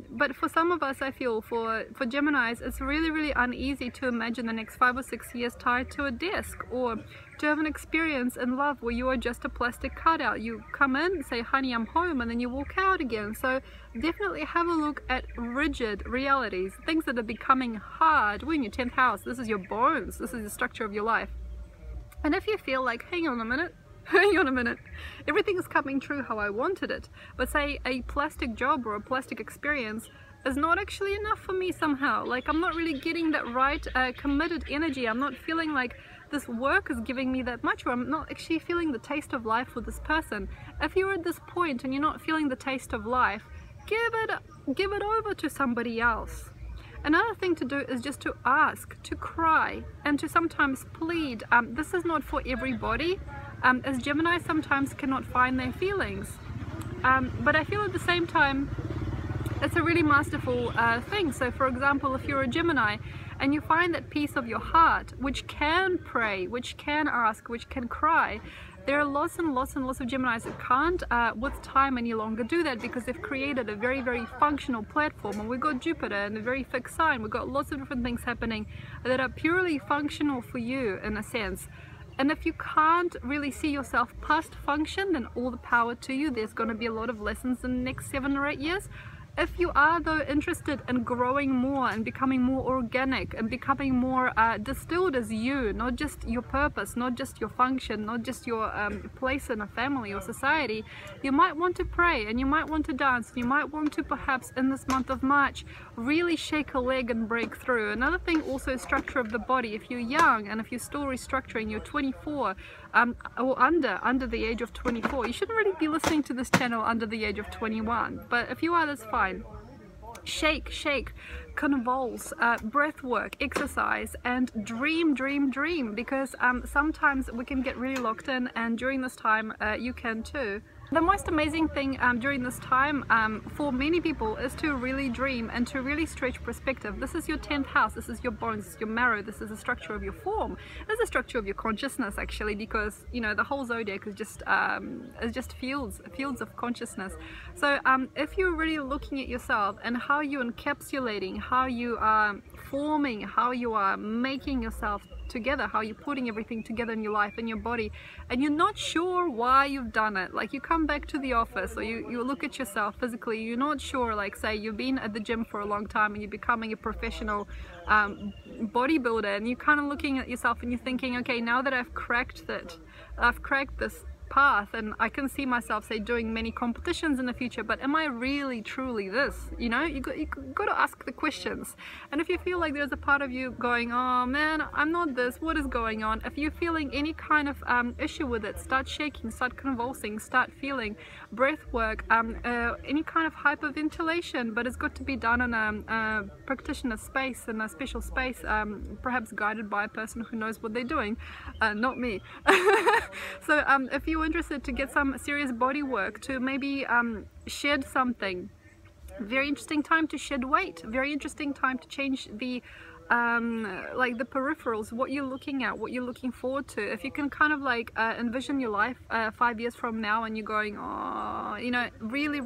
But for some of us, I feel for Geminis, it's really uneasy to imagine the next 5 or 6 years tied to a desk, or to have an experience in love where you are just a plastic cutout. You come in, say honey I'm home, and then you walk out again. So definitely have a look at rigid realities, things that are becoming hard. We're in your 10th house, this is your bones, this is the structure of your life. And if you feel like, hang on a minute, everything is coming true how I wanted it, but say a plastic job or a plastic experience is not actually enough for me somehow, like I'm not really getting that right committed energy, I'm not feeling like this work is giving me that much, or I'm not actually feeling the taste of life with this person. If you're at this point and you're not feeling the taste of life, give it over to somebody else. Another thing to do is just to ask, to cry, and to sometimes plead. This is not for everybody, as Gemini sometimes cannot find their feelings. But I feel at the same time, it's a really masterful thing. So for example, if you're a Gemini and you find that piece of your heart, which can pray, which can ask, which can cry, there are lots and lots of Geminis that can't with time any longer do that, because they've created a very functional platform, and we've got Jupiter and a very fixed sign. We've got lots of different things happening that are purely functional for you in a sense. And if you can't really see yourself past function, then all the power to you. There's going to be a lot of lessons in the next 7 or 8 years. If you are though interested in growing more and becoming more organic and becoming more distilled as you, not just your purpose, not just your function, not just your place in a family or society, you might want to pray, and you might want to dance, and you might want to perhaps in this month of March really shake a leg and break through. Another thing also is structure of the body. If you're young and if you're still restructuring, you're 24 or under the age of 24, you shouldn't really be listening to this channel under the age of 21, but if you are, that's fine. Shake, convulse, breath work, exercise, and dream, because sometimes we can get really locked in, and during this time you can too. The most amazing thing during this time for many people is to really dream and to really stretch perspective. This is your 10th house, this is your bones, this is your marrow, this is the structure of your form, this is the structure of your consciousness actually, because you know the whole zodiac is just fields of consciousness. So if you're really looking at yourself and how you're encapsulating, how you are forming, how you are making yourself together, how you're putting everything together in your life, in your body, and you're not sure why you've done it. Like you come back to the office, or you look at yourself physically, you're not sure, like say you've been at the gym for a long time and you're becoming a professional bodybuilder, and you're kind of looking at yourself and you're thinking, okay, now that I've cracked this path and I can see myself, say, doing many competitions in the future, but am I really truly this? You know, you got to ask the questions. And if you feel like there's a part of you going, oh man, I'm not this, what is going on? If you're feeling any kind of issue with it, start shaking, start convulsing, start feeling breath work, any kind of hyperventilation, but it's got to be done in a practitioner space, in a special space, perhaps guided by a person who knows what they're doing, not me. So if you're interested to get some serious body work, to maybe shed something, very interesting time to shed weight, very interesting time to change the like the peripherals, what you're looking at, what you're looking forward to. If you can kind of like envision your life 5 years from now and you're going, oh, you know, really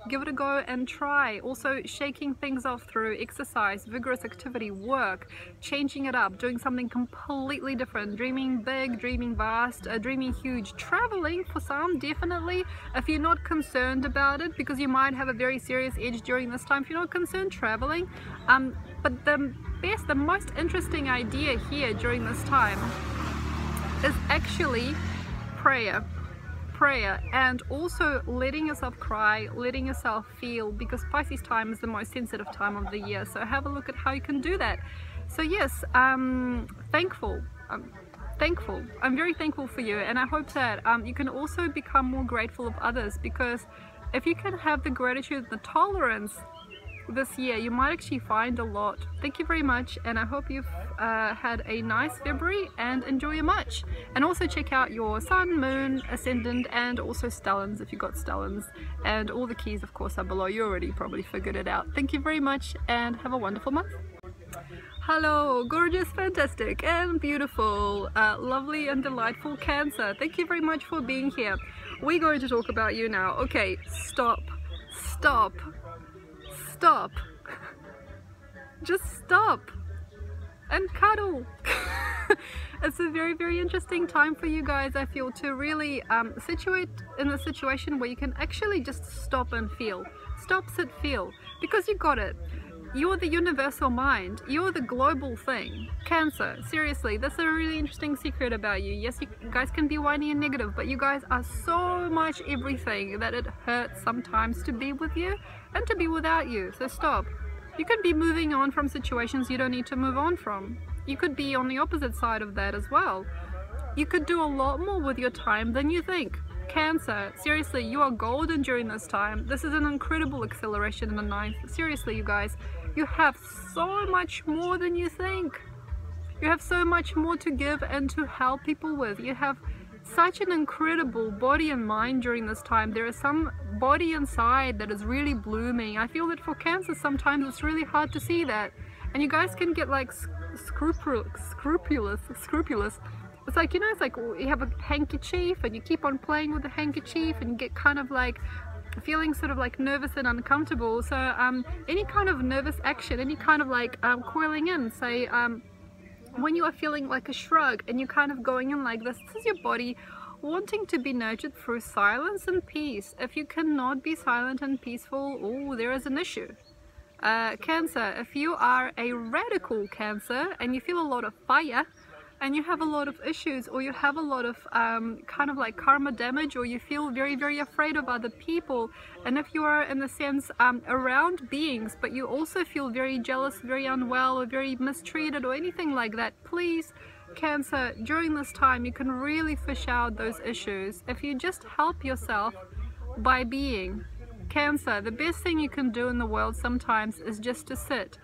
give it a go and try. Also shaking things off through exercise, vigorous activity, work, changing it up, doing something completely different, dreaming big, dreaming vast, dreaming huge, traveling for some, definitely. If you're not concerned about it, because you might have a very serious edge during this time, if you're not concerned, traveling. But the most interesting idea here during this time is actually prayer, and also letting yourself cry, letting yourself feel, because Pisces time is the most sensitive time of the year. So have a look at how you can do that. So yes, thankful. I'm very thankful for you, and I hope that you can also become more grateful of others, because if you can have the gratitude and the tolerance this year, you might actually find a lot. Thank you very much, and I hope you've had a nice February and enjoy your March. And also check out your Sun, Moon, Ascendant, and also Stellans if you got Stellans, and all the keys of course are below. You already probably figured it out. Thank you very much and have a wonderful month. Hello, gorgeous, fantastic and beautiful, lovely and delightful Cancer. Thank you very much for being here. We're going to talk about you now. Okay, stop. Just stop and cuddle. It's a very interesting time for you guys, I feel, to really situate in a situation where you can actually just stop and feel. Stop, sit, feel, because you got it. You're the universal mind. You're the global thing. Cancer, seriously, that's a really interesting secret about you. Yes, you guys can be whiny and negative, but you guys are so much everything that it hurts sometimes to be with you and to be without you. So stop. You could be moving on from situations you don't need to move on from. You could be on the opposite side of that as well. You could do a lot more with your time than you think. Cancer, seriously, you are golden during this time. This is an incredible acceleration in the 9th. Seriously, you guys, you have so much more than you think. You have so much more to give and to help people with. You have such an incredible body and mind during this time. There is some body inside that is really blooming. I feel that for Cancer sometimes it's really hard to see that, and you guys can get like scrupulous. It's like, you know, it's like you have a handkerchief and you keep on playing with the handkerchief and you get kind of like feeling sort of like nervous and uncomfortable. So any kind of nervous action, any kind of like coiling in, say when you are feeling like a shrug and you're kind of going in like this is your body wanting to be nurtured through silence and peace. If you cannot be silent and peaceful, oh, there is an issue. Cancer, if you are a radical Cancer and you feel a lot of fire and you have a lot of issues, or you have a lot of kind of like karma damage, or you feel very afraid of other people, and if you are in the sense around beings but you also feel very jealous, very unwell, or very mistreated or anything like that, please, Cancer, during this time you can really fish out those issues if you just help yourself by being. Cancer, the best thing you can do in the world sometimes is just to sit,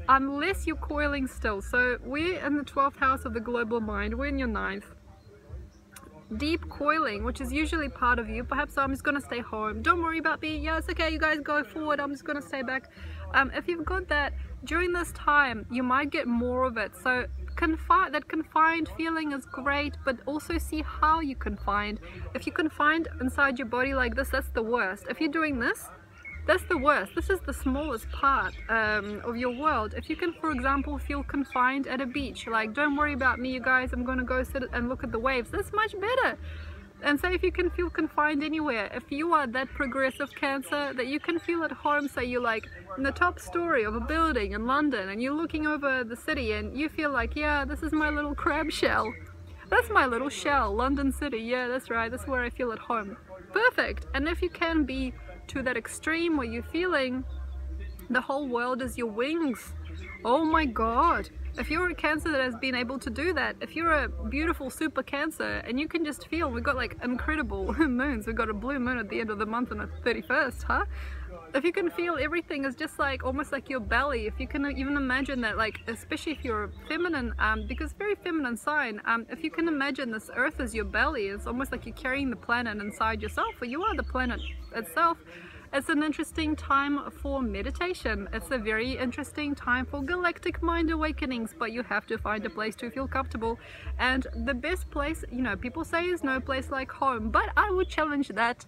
unless you're coiling still. So we're in the 12th house of the global mind, we're in your 9th. Deep coiling, which is usually part of you. Perhaps I'm just going to stay home, don't worry about me, yeah, it's okay, you guys go forward, I'm just going to stay back. If you've got that during this time, you might get more of it. So that confined feeling is great, but also see how you confine. If you confine inside your body like this, that's the worst. If you're doing this, That's the worst. This is the smallest part of your world. If you can, for example, feel confined at a beach, like, don't worry about me, you guys, I'm gonna go sit and look at the waves, that's much better. And say if you can feel confined anywhere, if you are that progressive Cancer that you can feel at home, say you're like in the top story of a building in London and you're looking over the city and you feel like, yeah, this is my little crab shell. That's my little shell, London City, yeah, that's right, that's where I feel at home. Perfect. And if you can be to that extreme where you're feeling the whole world is your wings, oh my god. If you're a Cancer that has been able to do that, if you're a beautiful super Cancer and you can just feel, we've got like incredible moons, we've got a blue moon at the end of the month on the 31st, huh? If you can feel everything is just like almost like your belly, if you can even imagine that, like, especially if you're a feminine, because very feminine sign, if you can imagine this earth as your belly, it's almost like you're carrying the planet inside yourself, or you are the planet itself. It's an interesting time for meditation. It's a very interesting time for galactic mind awakenings, but you have to find a place to feel comfortable. And the best place, you know, people say is no place like home, but I would challenge that.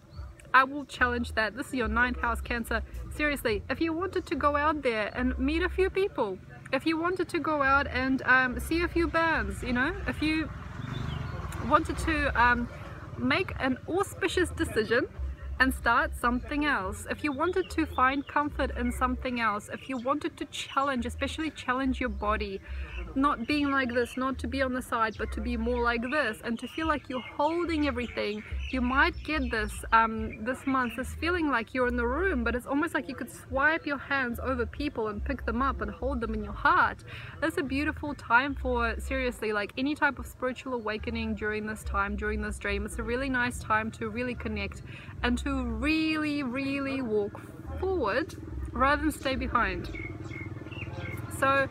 I will challenge that. This is your 9th house, Cancer. Seriously, if you wanted to go out there and meet a few people, if you wanted to go out and see a few bands, you know, if you wanted to make an auspicious decision and start something else, if you wanted to find comfort in something else, if you wanted to challenge, especially challenge your body, not being like this, not to be on the side, but to be more like this, and to feel like you're holding everything, you might get this this month, this feeling like you're in the room, but it's almost like you could swipe your hands over people and pick them up and hold them in your heart. That's a beautiful time for, seriously, like any type of spiritual awakening during this time, during this dream. It's a really nice time to really connect and to really, really walk forward rather than stay behind. So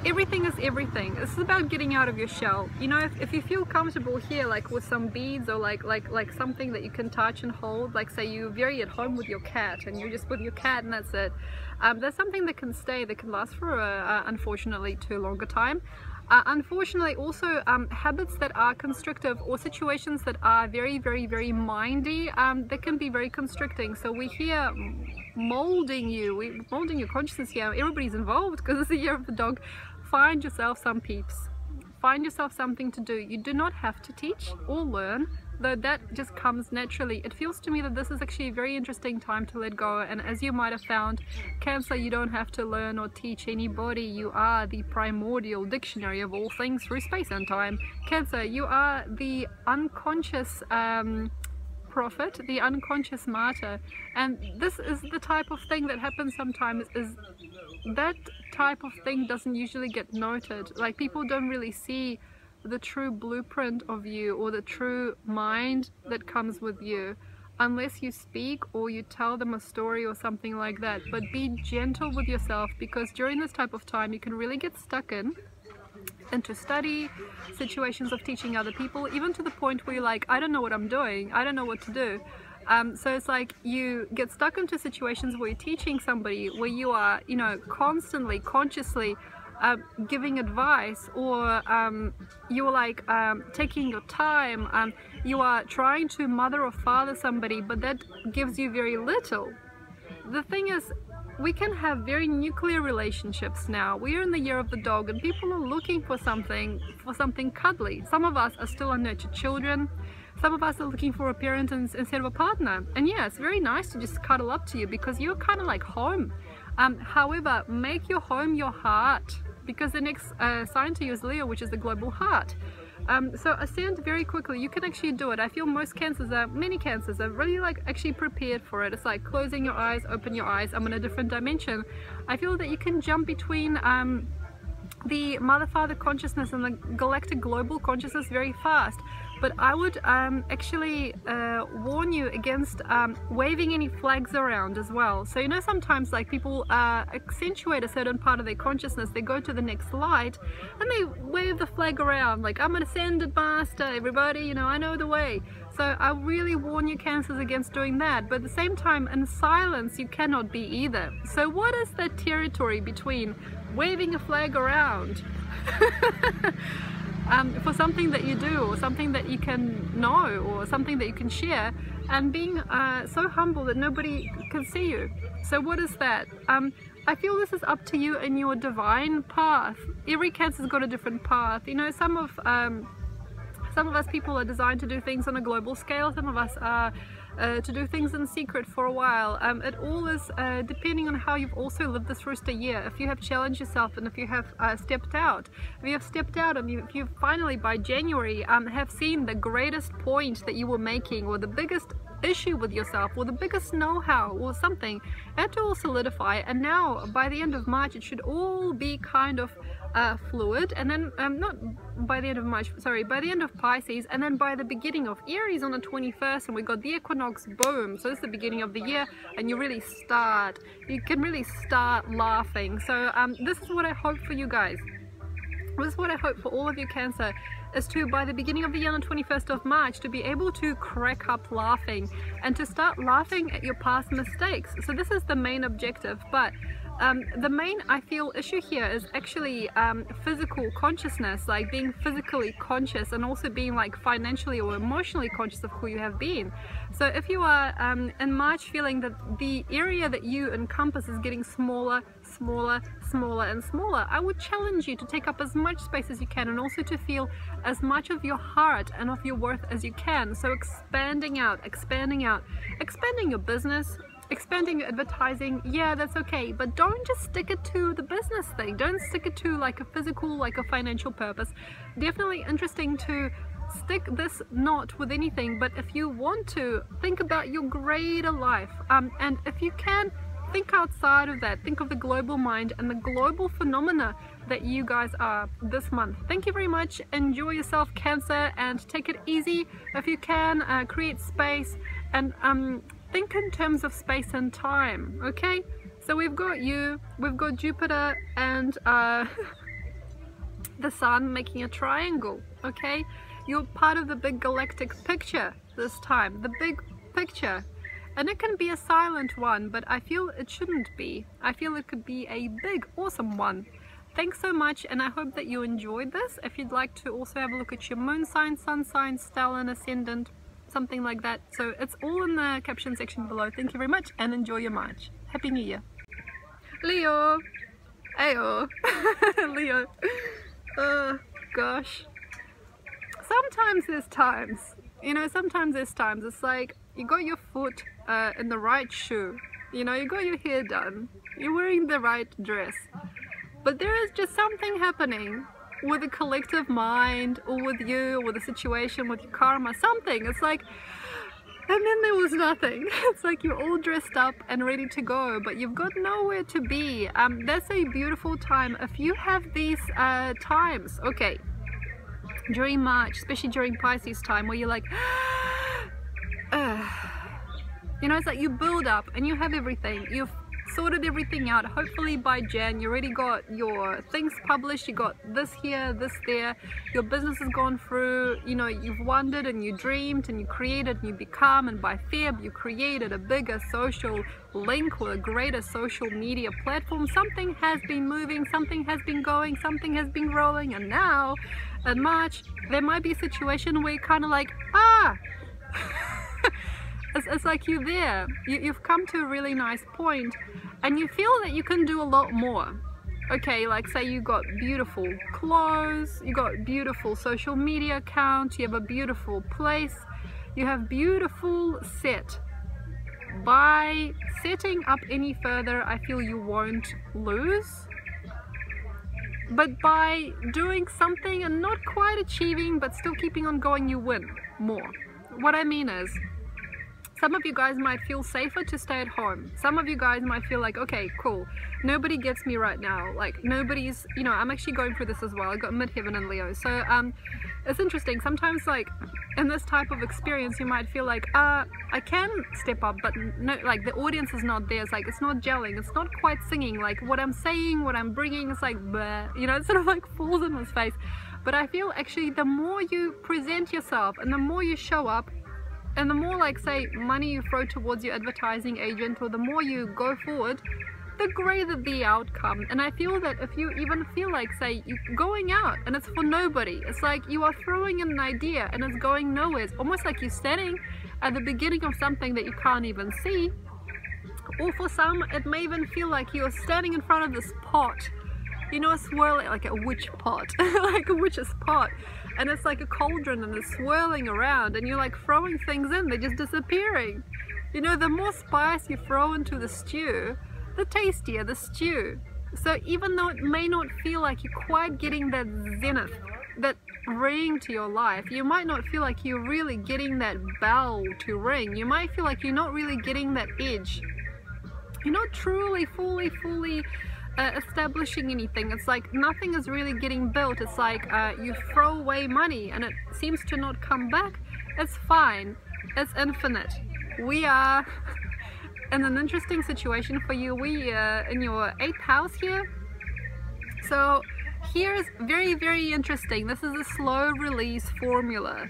everything is everything. This is about getting out of your shell. You know, if you feel comfortable here, like with some beads or like something that you can touch and hold, like say you're very at home with your cat and you're just with your cat and that's it. There's something that can stay, that can last for unfortunately too long a time. Unfortunately also habits that are constrictive or situations that are very, very, very mindy, they can be very constricting. So we're here molding you, we're molding your consciousness here. Everybody's involved because it's the year of the dog. Find yourself some peeps. Find yourself something to do. You do not have to teach or learn, though that just comes naturally. It feels to me that this is actually a very interesting time to let go, and as you might have found, Cancer, you don't have to learn or teach anybody. You are the primordial dictionary of all things through space and time. Cancer, you are the unconscious prophet, the unconscious martyr, and this is the type of thing that happens sometimes, is that type of thing doesn't usually get noted. Like, people don't really see the true blueprint of you or the true mind that comes with you unless you speak or you tell them a story or something like that. But be gentle with yourself, because during this type of time you can really get stuck into study, situations of teaching other people, even to the point where you're like, I don't know what I'm doing, I don't know what to do. So it's like you get stuck into situations where you're teaching somebody, where you are, you know, constantly, consciously giving advice, or you're like taking your time, you are trying to mother or father somebody, but that gives you very little. The thing is, we can have very nuclear relationships now. We're in the year of the dog and people are looking for something cuddly. Some of us are still unnurtured children. Some of us are looking for a parent instead of a partner. And yeah, it's very nice to just cuddle up to you because you're kind of like home. However, make your home your heart, because the next sign to you is Leo, which is the global heart. So Ascend very quickly, you can actually do it. I feel most cancers, many cancers are really like actually prepared for it. It's like closing your eyes, open your eyes, I'm in a different dimension. I feel that you can jump between the mother father consciousness and the galactic global consciousness very fast. But I would actually warn you against waving any flags around as well. So you know, sometimes like people accentuate a certain part of their consciousness, they go to the next light and they wave the flag around like, I'm an ascended master, everybody, you know, I know the way. So I really warn you, Cancers, against doing that. But at the same time, in silence you cannot be either. So what is that territory between waving a flag around for something that you do, or something that you can know, or something that you can share, and being so humble that nobody can see you. So what is that? I feel this is up to you in your divine path. Every Cancer's got a different path. You know, some of us people are designed to do things on a global scale. Some of us are to do things in secret for a while. It all is depending on how you've also lived this first a year. If you have challenged yourself, and if you have stepped out, and if you finally by January have seen the greatest point that you were making, or the biggest issue with yourself, or the biggest know-how, or something, had to all solidify, and now by the end of March it should all be kind of fluid, and then not by the end of March, sorry, by the end of Pisces, and then by the beginning of Aries on the 21st, and we got the equinox, boom. So it's the beginning of the year, and you can really start laughing. So this is what I hope for you guys. This is what I hope for all of you Cancer, is to, by the beginning of the year on the 21st of March, to be able to crack up laughing and to start laughing at your past mistakes. So this is the main objective, but the main, I feel, issue here is actually physical consciousness, like being physically conscious, and also being like financially or emotionally conscious of who you have been. So if you are in March feeling that the area that you encompass is getting smaller, smaller, smaller and smaller, I would challenge you to take up as much space as you can, and also to feel as much of your heart and of your worth as you can. So expanding out, expanding your business, expanding your advertising, yeah, that's okay, but don't just stick it to the business thing. Don't stick it to like a physical, like a financial purpose. Definitely interesting to stick this not with anything, but if you want to, think about your greater life, and if you can, think outside of that. Think of the global mind and the global phenomena that you guys are this month. Thank you very much. Enjoy yourself, Cancer, and take it easy if you can. Create space, and think in terms of space and time, okay? So we've got you, we've got Jupiter and the Sun making a triangle, okay? You're part of the big galactic picture this time, the big picture. And it can be a silent one, but I feel it shouldn't be. I feel it could be a big, awesome one. Thanks so much, and I hope that you enjoyed this. If you'd like to also have a look at your moon sign, sun sign, stellar, ascendant, something like that. So it's all in the caption section below. Thank you very much, and enjoy your March. Happy New Year. Leo. Ayo. Leo. Oh, gosh. Sometimes there's times, you know, sometimes there's times it's like you got your foot in the right shoe, you know, you got your hair done, you're wearing the right dress, but there is just something happening with the collective mind, or with you, or with the situation, with your karma, something. It's like, and then there was nothing. It's like you're all dressed up and ready to go, but you've got nowhere to be. That's a beautiful time. If you have these times, okay, during March, especially during Pisces time, where you're like, you know, it's like you build up and you have everything, you've sorted everything out. Hopefully by Jan you already got your things published, you got this here, this there, your business has gone through, you know, you've wondered and you dreamed and you created and you become, and by Feb you created a bigger social link or a greater social media platform. Something has been moving, something has been going, something has been rolling, and now in March there might be a situation where you're kind of like, it's like you're there, you've come to a really nice point and you feel that you can do a lot more. Okay, like say you got beautiful clothes, you got beautiful social media account, you have a beautiful place, you have beautiful set. By setting up any further, I feel you won't lose. But by doing something and not quite achieving but still keeping on going, you win more. What I mean is, some of you guys might feel safer to stay at home. Some of you guys might feel like, okay, cool, nobody gets me right now. Like nobody's, you know, I'm actually going through this as well. I got midheaven and Leo. So it's interesting. Sometimes like in this type of experience, you might feel like, I can step up, but no, like the audience is not there. It's like, it's not gelling. It's not quite singing. Like what I'm saying, what I'm bringing, it's like, bleh, you know, it sort of like falls in his face. But I feel actually the more you present yourself and the more you show up, and the more, like, say, money you throw towards your advertising agent, or the more you go forward, the greater the outcome. And I feel that if you even feel like, say, you're going out and it's for nobody, it's like you are throwing in an idea and it's going nowhere. It's almost like you're standing at the beginning of something that you can't even see. Or for some, it may even feel like you're standing in front of this pot, you know, swirling like a witch pot, like a witch's pot, and it's like a cauldron and it's swirling around, and you're like throwing things in, they're just disappearing. You know, the more spice you throw into the stew, the tastier the stew. So even though it may not feel like you're quite getting that zenith, that ring to your life, you might not feel like you're really getting that bell to ring. You might feel like you're not really getting that edge. You're not truly, fully establishing anything. It's like nothing is really getting built. It's like you throw away money and it seems to not come back. It's fine. It's infinite. We are in an interesting situation for you. We in your 8th house here. So here's very, very interesting. This is a slow release formula.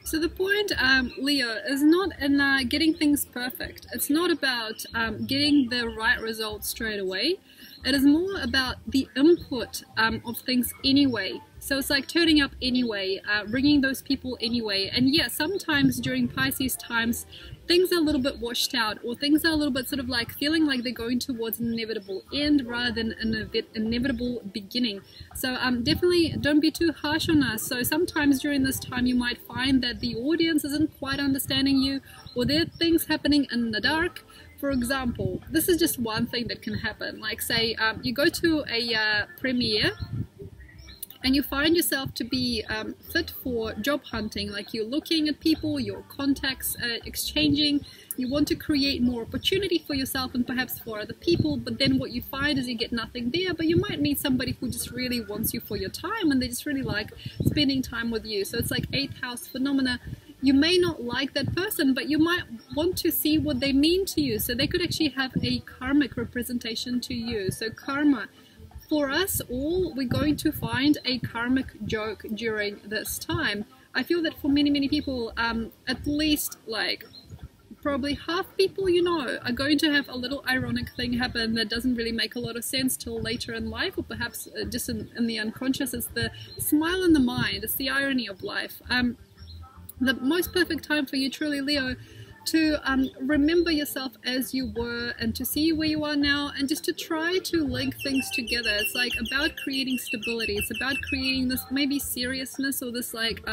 So the point, Leo, is not in getting things perfect. It's not about getting the right results straight away. It is more about the input of things anyway. So it's like turning up anyway, bringing those people anyway. And yeah, sometimes during Pisces times, things are a little bit washed out, or things are a little bit sort of like feeling like they're going towards an inevitable end rather than an inevitable beginning. So definitely don't be too harsh on us. So sometimes during this time you might find that the audience isn't quite understanding you, or there are things happening in the dark. For example, this is just one thing that can happen. Like say you go to a premiere and you find yourself to be fit for job hunting, like you're looking at people, your contacts exchanging, you want to create more opportunity for yourself and perhaps for other people, but then what you find is you get nothing there, but you might meet somebody who just really wants you for your time and they just really like spending time with you. So it's like 8th house phenomena. You may not like that person, but you might want to see what they mean to you. So they could actually have a karmic representation to you. So karma. For us all, we're going to find a karmic joke during this time. I feel that for many, many people, at least like probably half people you know are going to have a little ironic thing happen that doesn't really make a lot of sense till later in life, or perhaps just in the unconscious. It's the smile in the mind. It's the irony of life. The most perfect time for you, truly, Leo, to remember yourself as you were and to see where you are now and just to try to link things together. It's like about creating stability. It's about creating this maybe seriousness or this like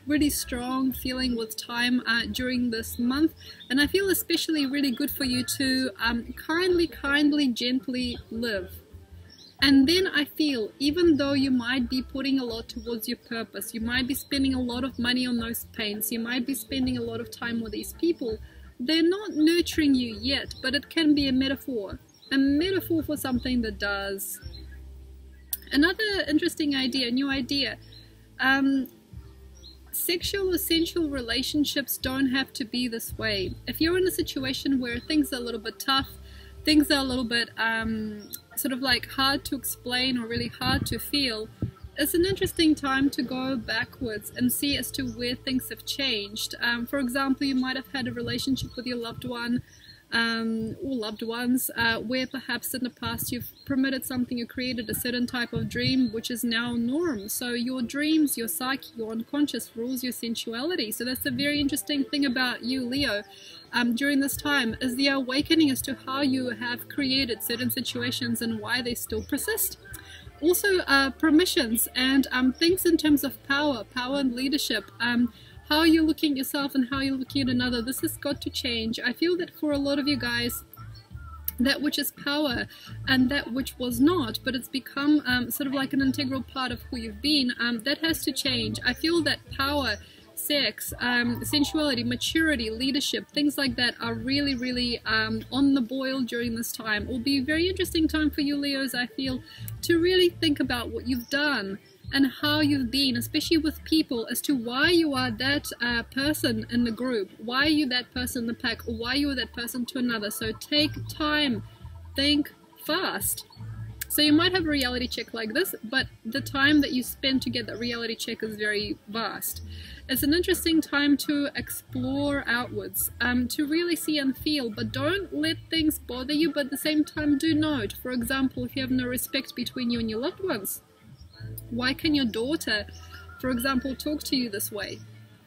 really strong feeling with time during this month. And I feel especially really good for you to kindly, gently live. And then I feel, even though you might be putting a lot towards your purpose, you might be spending a lot of money on those paints, you might be spending a lot of time with these people, they're not nurturing you yet, but it can be a metaphor for something that does. Another interesting idea, new idea, sexual or sensual relationships don't have to be this way. If you're in a situation where things are a little bit tough, things are a little bit sort of like hard to explain or really hard to feel, it's an interesting time to go backwards and see as to where things have changed. For example, you might have had a relationship with your loved one or loved ones where perhaps in the past you've permitted something, you created a certain type of dream which is now norm. So your dreams, your psyche, your unconscious rules your sensuality. So that's a very interesting thing about you, Leo. During this time is the awakening as to how you have created certain situations and why they still persist. Also permissions and things in terms of power and leadership, how you're looking at yourself and how you're looking at another. This has got to change. I feel that for a lot of you guys, that which is power and that which was not, but it's become sort of like an integral part of who you've been, that has to change. I feel that power, sex, sensuality, maturity, leadership, things like that are really, really on the boil during this time. It will be a very interesting time for you, Leos, I feel, to really think about what you've done and how you've been, especially with people, as to why you are that person in the group, why are you that person in the pack, or why you are that person to another. So take time, think fast. So you might have a reality check like this, but the time that you spend to get that reality check is very vast. It's an interesting time to explore outwards, to really see and feel, but don't let things bother you, but at the same time do note. For example, if you have no respect between you and your loved ones, why can your daughter, for example, talk to you this way?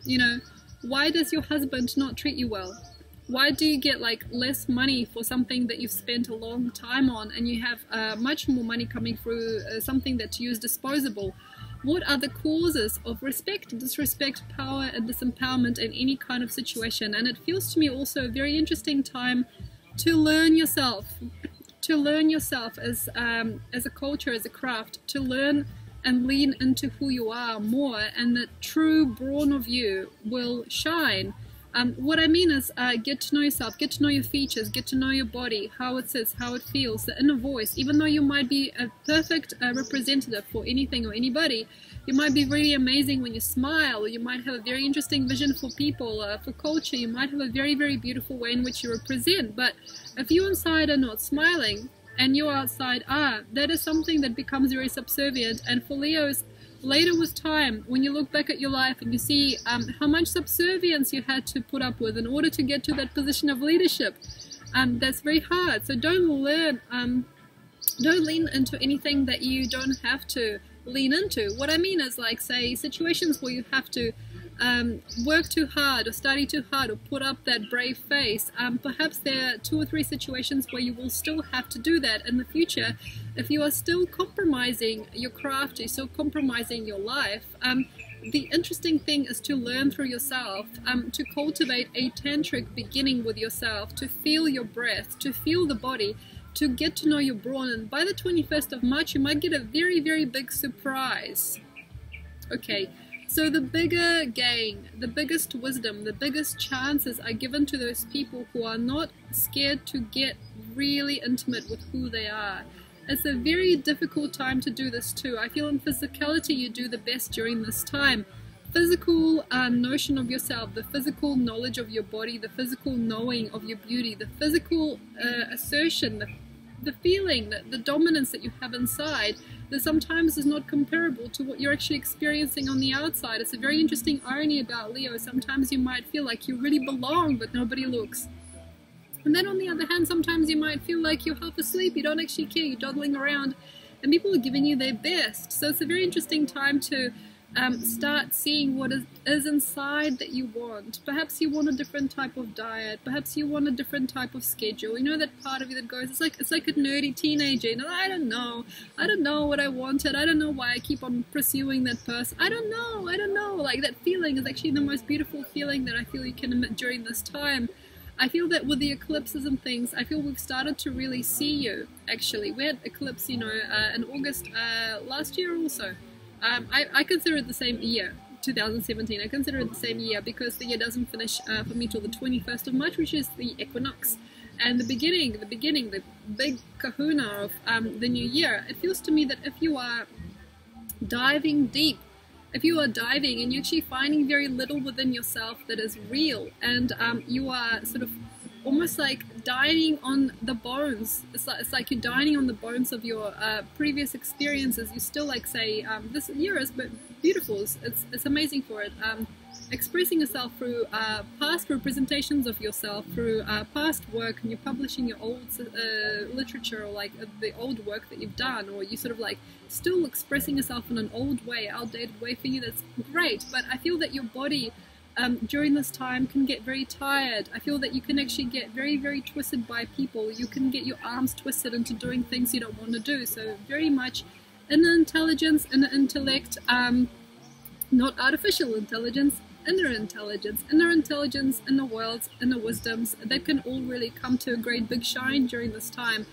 You know, why does your husband not treat you well? Why do you get like less money for something that you've spent a long time on, and you have much more money coming through something that to you is disposable? What are the causes of respect, disrespect, power, and disempowerment in any kind of situation? And it feels to me also a very interesting time to learn yourself as a culture, as a craft, to learn and lean into who you are more, and the true brawn of you will shine. What I mean is get to know yourself, get to know your features, get to know your body, how it sits, how it feels, the inner voice. Even though you might be a perfect representative for anything or anybody, you might be really amazing when you smile, or you might have a very interesting vision for people, for culture. You might have a very, very beautiful way in which you represent. But if you inside are not smiling and you outside are, that is something that becomes very subservient. And for Leos, later with time, when you look back at your life and you see how much subservience you had to put up with in order to get to that position of leadership, that's very hard. So don't lean into anything that you don't have to lean into. What I mean is, like, say, situations where you have to work too hard or study too hard or put up that brave face. Perhaps there are 2 or 3 situations where you will still have to do that in the future. If you are still compromising your craft, you're still compromising your life, the interesting thing is to learn through yourself, to cultivate a tantric beginning with yourself, to feel your breath, to feel the body, to get to know your brawn. And by the 21st of March, you might get a very, very big surprise. Okay. So the bigger gain, the biggest wisdom, the biggest chances are given to those people who are not scared to get really intimate with who they are. It's a very difficult time to do this too. I feel in physicality you do the best during this time. Physical notion of yourself, the physical knowledge of your body, the physical knowing of your beauty, the physical assertion, the feeling, the dominance that you have inside, that sometimes is not comparable to what you're actually experiencing on the outside. It's a very interesting irony about Leo. Sometimes you might feel like you really belong, but nobody looks. And then on the other hand, sometimes you might feel like you're half asleep, you don't actually care, you're dawdling around, and people are giving you their best. So it's a very interesting time to start seeing what is inside that you want. Perhaps you want a different type of diet. Perhaps you want a different type of schedule. You know, that part of you that goes, it's like a nerdy teenager. You know, I don't know what I wanted. I don't know why I keep on pursuing that person. I don't know. Like, that feeling is actually the most beautiful feeling that I feel you can emit during this time. I feel that with the eclipses and things, I feel we've started to really see you, actually. We had eclipse, you know, in August last year also. I consider it the same year, 2017. I consider it the same year because the year doesn't finish for me till the 21st of March, which is the equinox. And the beginning, the big kahuna of the new year. It feels to me that if you are diving deep, if you are diving and you're actually finding very little within yourself that is real, and you are sort of almost like dining on the bones. It's like you're dining on the bones of your previous experiences. You still, like, say, this year is beautiful. It's amazing for it. Expressing yourself through past representations of yourself, through past work, and you're publishing your old literature, or like the old work that you've done, or you sort of like still expressing yourself in an old way, outdated way for you. That's great. But I feel that your body during this time can get very tired. I feel that you can actually get very, very twisted by people. You can get your arms twisted into doing things you don't want to do. So very much inner intelligence, inner intellect, not artificial intelligence, inner intelligence, inner worlds, inner wisdoms, that can all really come to a great big shine during this time.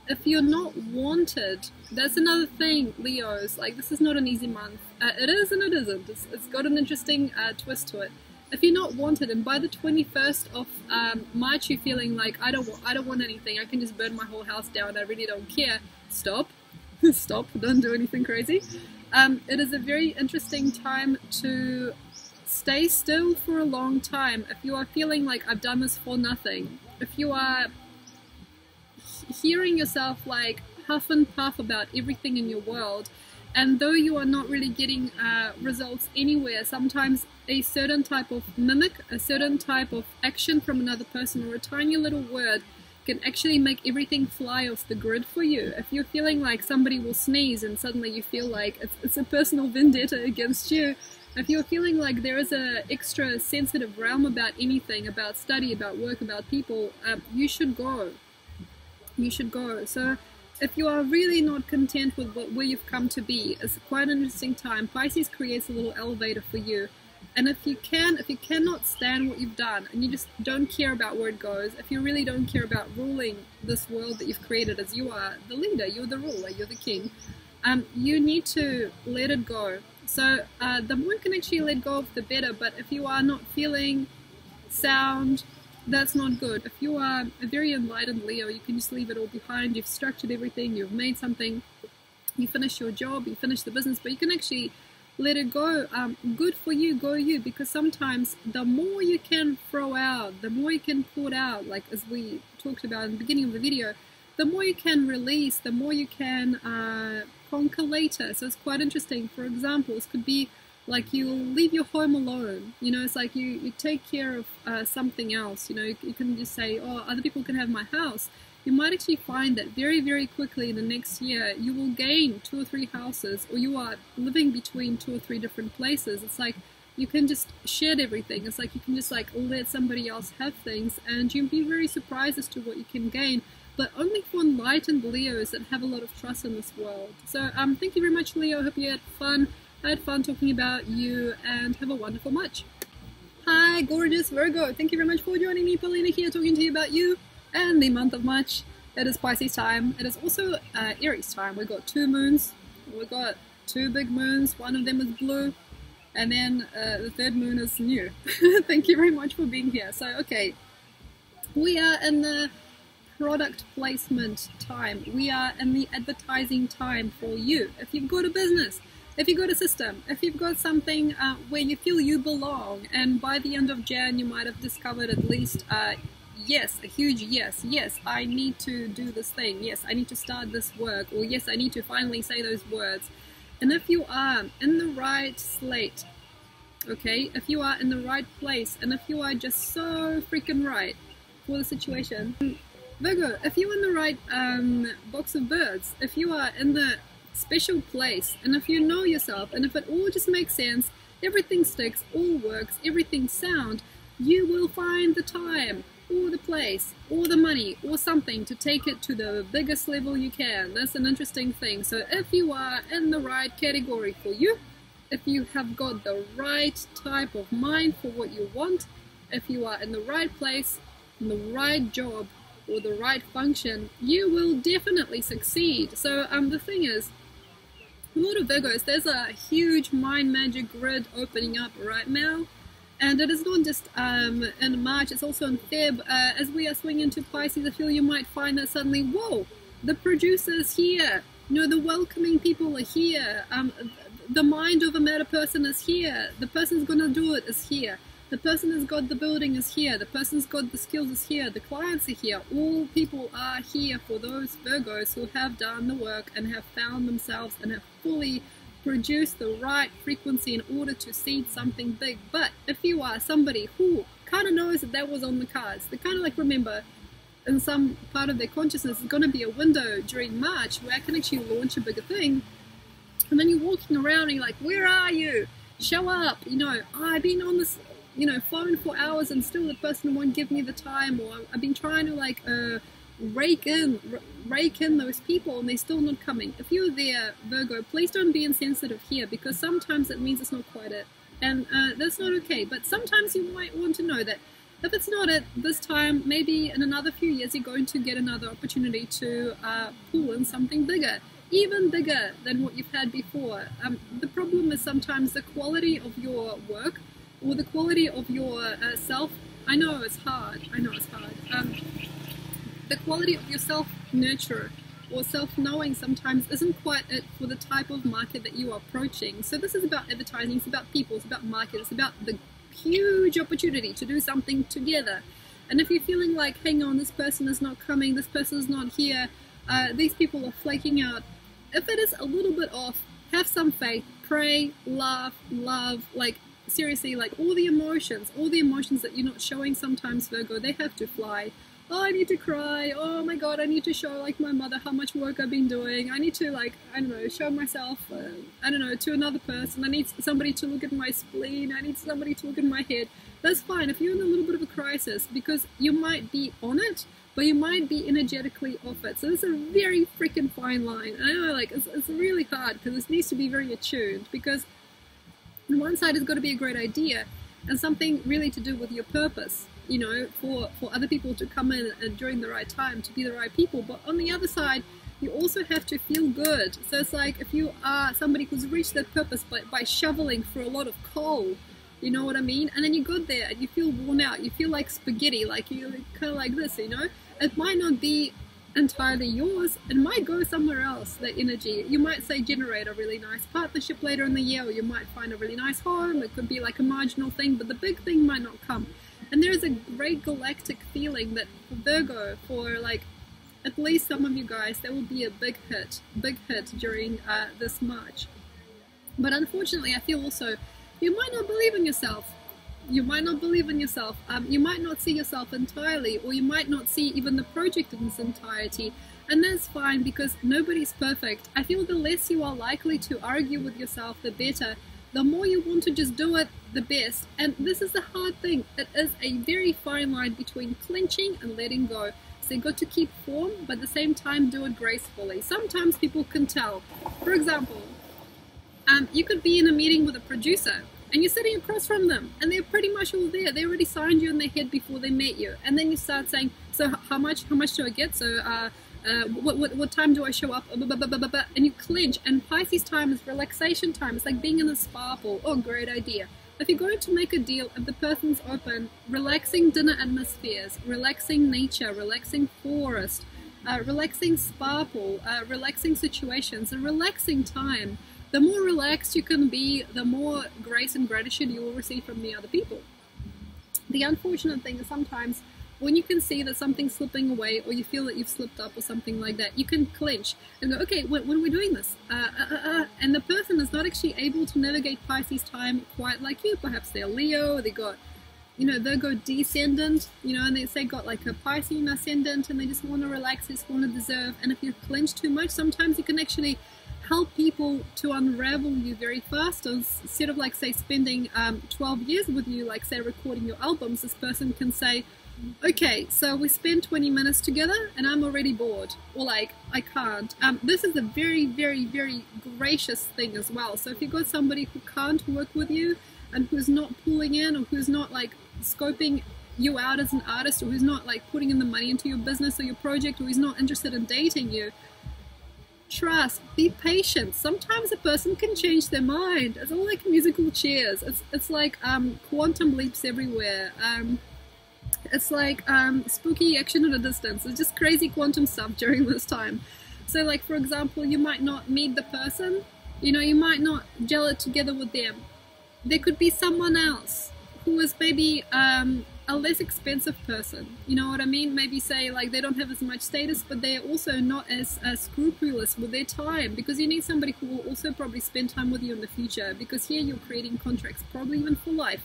If you're not wanted, that's another thing, Leos. Like, this is not an easy month. It is and it isn't. It's got an interesting twist to it. If you're not wanted, and by the 21st of March you're feeling like, I don't want anything, I can just burn my whole house down, I really don't care, stop. Stop, don't do anything crazy. It is a very interesting time to stay still for a long time. If you are feeling like, I've done this for nothing, if you are hearing yourself like, huff and puff about everything in your world. And though you are not really getting results anywhere, sometimes a certain type of mimic, a certain type of action from another person, or a tiny little word can actually make everything fly off the grid for you. If you're feeling like somebody will sneeze and suddenly you feel like it's a personal vendetta against you, if you're feeling like there is a extra sensitive realm about anything, about study, about work, about people, you should go. You should go. So if you are really not content with where you've come to be, it's quite an interesting time. Pisces creates a little elevator for you. And if you cannot stand what you've done, and you just don't care about where it goes, if you really don't care about ruling this world that you've created, as you are the leader, you're the ruler, you're the king, you need to let it go. So the more you can actually let go of, the better. But if you are not feeling sound, that's not good. If you are a very enlightened Leo, you can just leave it all behind. You've structured everything, you've made something, you finish your job, you finish the business, but you can actually let it go. Good for you, go you, because sometimes the more you can throw out, the more you can put out, like as we talked about in the beginning of the video, the more you can release, the more you can conquer later. So it's quite interesting. For example, this could be like you leave your home alone, you know, it's like you take care of something else, you know, you can just say, oh, other people can have my house. You might actually find that very, very quickly in the next year, you will gain 2 or 3 houses, or you are living between 2 or 3 different places. It's like you can just shed everything. It's like you can just like let somebody else have things, and you'll be very surprised as to what you can gain, but only for enlightened Leos that have a lot of trust in this world. So thank you very much, Leo. I hope you had fun. I had fun talking about you, and have a wonderful March. Hi, gorgeous Virgo. Thank you very much for joining me. Paulina here, talking to you about you and the month of March. It is Pisces time. It is also Aries time. We've got 2 moons. We've got 2 big moons. One of them is blue, and then the 3rd moon is new. Thank you very much for being here. So, okay, we are in the product placement time. We are in the advertising time for you. If you've got a business, if you've got a system, if you've got something where you feel you belong, and by the end of Jan you might have discovered at least yes, a huge yes, yes, I need to do this thing, yes, I need to start this work, or yes, I need to finally say those words. And if you are in the right slate, okay, if you are in the right place, and if you are just so freaking right for the situation, Virgo, if you're in the right box of birds, if you are in the special place, and if you know yourself, and if it all just makes sense, everything sticks, all works, everything's sound, you will find the time, or the place, or the money, or something to take it to the biggest level you can. That's an interesting thing. So if you are in the right category for you, if you have got the right type of mind for what you want, if you are in the right place, in the right job, or the right function, you will definitely succeed. So the thing is, a lot of Virgos, there's a huge mind magic grid opening up right now, and it is not just in March, it's also in Feb. As we are swinging into Pisces, I feel you might find that suddenly, whoa, the producer's here, you know, the welcoming people are here, the mind of a matter person is here, the person's gonna do it is here, the person who's got the building is here, the person's got the skills is here, the clients are here, all people are here for those Virgos who have done the work and have found themselves and have fully produced the right frequency in order to seed something big. But if you are somebody who kind of knows that was on the cards, they kind of like remember in some part of their consciousness is going to be a window during March where I can actually launch a bigger thing, and then you're walking around and you're like, where are you? Show up, you know, I've been on this, you know, phone for hours and still the person won't give me the time, or I've been trying to like rake in those people and they're still not coming. If you're there, Virgo, please don't be insensitive here, because sometimes it means it's not quite it, and that's not okay. But sometimes you might want to know that if it's not it this time, maybe in another few years you're going to get another opportunity to pull in something bigger, even bigger than what you've had before. The problem is sometimes the quality of your work, or the quality of your self. I know it's hard. The quality of your self-nurture or self-knowing sometimes isn't quite it for the type of market that you are approaching. So this is about advertising, it's about people, it's about market, it's about the huge opportunity to do something together. And if you're feeling like, hang on, this person is not coming, this person is not here, These people are flaking out. If it is a little bit off, have some faith, pray, laugh, love, like seriously, like all the emotions that you're not showing sometimes, Virgo, they have to fly. Oh, I need to cry. Oh my God, I need to show like my mother how much work I've been doing. I need to like, I don't know, show myself, I don't know, to another person. I need somebody to look at my spleen. I need somebody to look at my head. That's fine if you're in a little bit of a crisis, because you might be on it, but you might be energetically off it. So it's a very freaking fine line. And I know, like, it's really hard because this needs to be very attuned, because on one side it's got to be a great idea and something really to do with your purpose, you know, for other people to come in and during the right time to be the right people. But on the other side, you also have to feel good. So it's like if you are somebody who's reached that purpose by shoveling for a lot of coal, you know what I mean? And then you go there and you feel worn out, you feel like spaghetti, like you're kind of like this, you know? It might not be entirely yours, it might go somewhere else, that energy. You might say generate a really nice partnership later in the year, or you might find a really nice home. It could be like a marginal thing, but the big thing might not come. And there's a great galactic feeling that for Virgo, for like at least some of you guys, there will be a big hit during this March. But unfortunately, I feel also you might not believe in yourself. You might not believe in yourself. You might not see yourself entirely, or you might not see even the project in its entirety. And that's fine, because nobody's perfect. I feel the less you are likely to argue with yourself, the better. The more you want to just do it, the best. And this is the hard thing. It is a very fine line between clinching and letting go. So you got to keep form, but at the same time do it gracefully. Sometimes people can tell. For example, you could be in a meeting with a producer, and you're sitting across from them, and they're pretty much all there. They already signed you in their head before they met you. And then you start saying, so how much do I get? So what time do I show up? And you clinch. And Pisces time is relaxation time. It's like being in a spa pool. Oh, great idea. If you're going to make a deal, if the person's open, relaxing dinner atmospheres, relaxing nature, relaxing forest, relaxing spa pool, relaxing situations, a relaxing time. The more relaxed you can be, the more grace and gratitude you will receive from the other people. The unfortunate thing is sometimes when you can see that something's slipping away, or you feel that you've slipped up or something like that, you can clinch and go, okay, when are we doing this? And the person is not actually able to navigate Pisces time quite like you. Perhaps they're Leo, they got, you know, Virgo descendant, you know, and they got like a Piscean ascendant, and they just want to relax, they just want to deserve. And if you clinch too much, sometimes you can actually help people to unravel you very fast. Instead of like say spending 12 years with you, like say recording your albums, this person can say, okay, so we spent 20 minutes together and I'm already bored, or like I can't. This is a very, very, very gracious thing as well. So if you've got somebody who can't work with you and who's not pulling in, or who's not like scoping you out as an artist, or who's not like putting in the money into your business or your project, or who's not interested in dating you, trust, be patient. Sometimes a person can change their mind. It's all like musical chairs. It's like quantum leaps everywhere. It's like spooky action at a distance. It's just crazy quantum stuff during this time. So like, for example, you might not meet the person, you know, you might not gel it together with them. There could be someone else who is maybe a less expensive person, you know what I mean? Maybe say like they don't have as much status, but they're also not as scrupulous with their time, because you need somebody who will also probably spend time with you in the future, because here you're creating contracts, probably even for life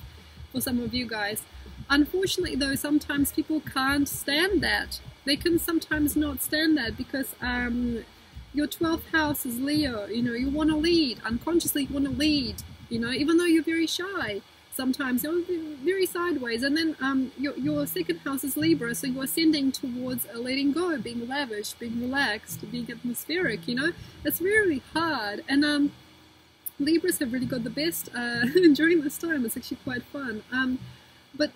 for some of you guys. Unfortunately though, sometimes people can't stand that. They can sometimes not stand that, because your 12th house is Leo, you know, you want to lead, unconsciously you want to lead, you know, even though you're very shy. Sometimes you're very sideways, and then your second house is Libra, so you're ascending towards letting go, being lavish, being relaxed, being atmospheric, you know. It's really hard, and Libras have really got the best during this time. It's actually quite fun. But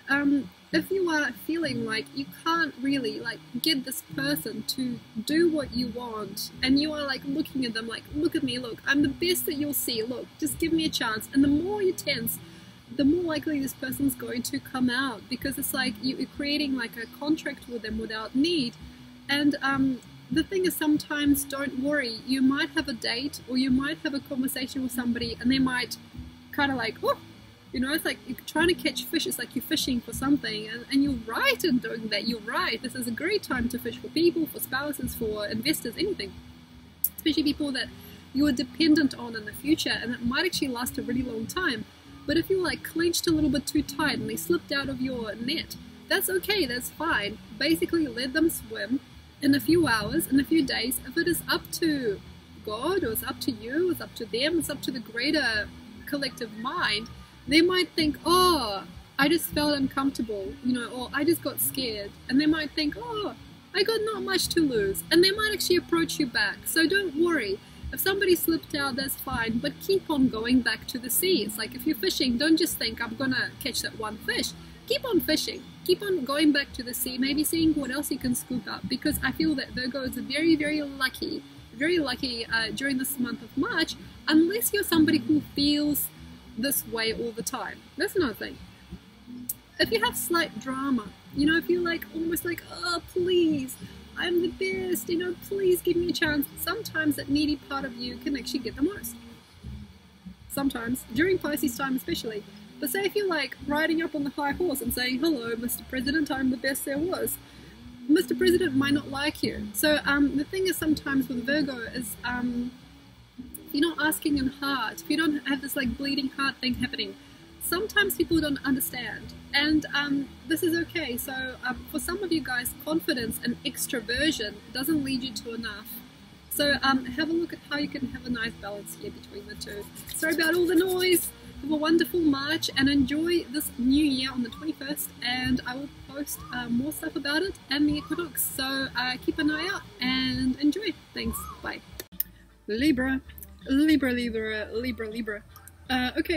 if you are feeling like you can't really like get this person to do what you want, and you are like looking at them like, look at me, look, I'm the best that you'll see, look, just give me a chance, and the more you tense, the more likely this person's going to come out, because it's like you're creating like a contract with them without need. And the thing is, sometimes don't worry, you might have a date, or you might have a conversation with somebody, and they might kind of like, oh, You know, it's like you're trying to catch fish. It's like you're fishing for something, and you're right in doing that. You're right. This is a great time to fish for people, for spouses, for investors, anything. Especially people that you are dependent on in the future, and it might actually last a really long time. But if you're like clenched a little bit too tight and they slipped out of your net, that's okay, that's fine. Basically, let them swim in a few hours, in a few days. If it is up to God, or it's up to you, it's up to them, it's up to the greater collective mind, they might think, oh, I just felt uncomfortable, you know, or I just got scared. And they might think, oh, I got not much to lose. And they might actually approach you back. So don't worry. If somebody slipped out, that's fine. But keep on going back to the sea. It's like if you're fishing, don't just think, I'm going to catch that one fish. Keep on fishing. Keep on going back to the sea, maybe seeing what else you can scoop up. Because I feel that Virgo is very, very lucky during this month of March, unless you're somebody who feels this way all the time. That's another thing. If you have slight drama, you know, if you're like almost like, oh please, I'm the best, you know, please give me a chance, sometimes that needy part of you can actually get the most. Sometimes, during Pisces time especially. But say if you're like riding up on the high horse and saying, hello Mr. President, I'm the best there was, Mr. President might not like you. So the thing is sometimes with Virgo is if you're not asking in heart, if you don't have this like bleeding heart thing happening, sometimes people don't understand, and this is okay. So for some of you guys, confidence and extroversion doesn't lead you to enough. So have a look at how you can have a nice balance here between the two. Sorry about all the noise. Have a wonderful March and enjoy this new year on the 21st, and I will post more stuff about it and the equinox. So keep an eye out and enjoy. Thanks. Bye. Libra. Okay,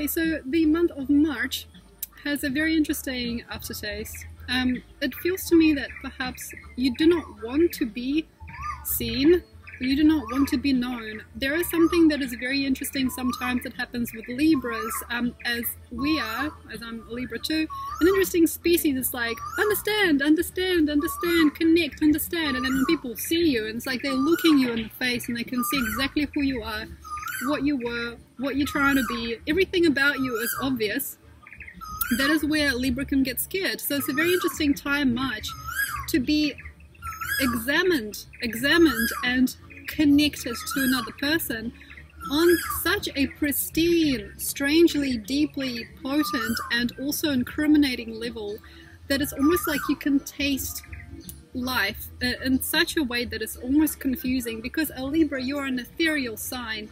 so the month of March has a very interesting aftertaste. It feels to me that perhaps you do not want to be seen, you do not want to be known. There is something that is very interesting sometimes that happens with Libras, as we are, as I'm a Libra too, an interesting species. It's like, understand, connect, understand, and then when people see you, and it's like they're looking you in the face and they can see exactly who you are, what you were, what you're trying to be, everything about you is obvious. That is where Libra can get scared. So it's a very interesting time, March, to be examined and connected to another person on such a pristine, strangely, deeply potent and also incriminating level that it's almost like you can taste life in such a way that it's almost confusing, because a Libra, you're an ethereal sign.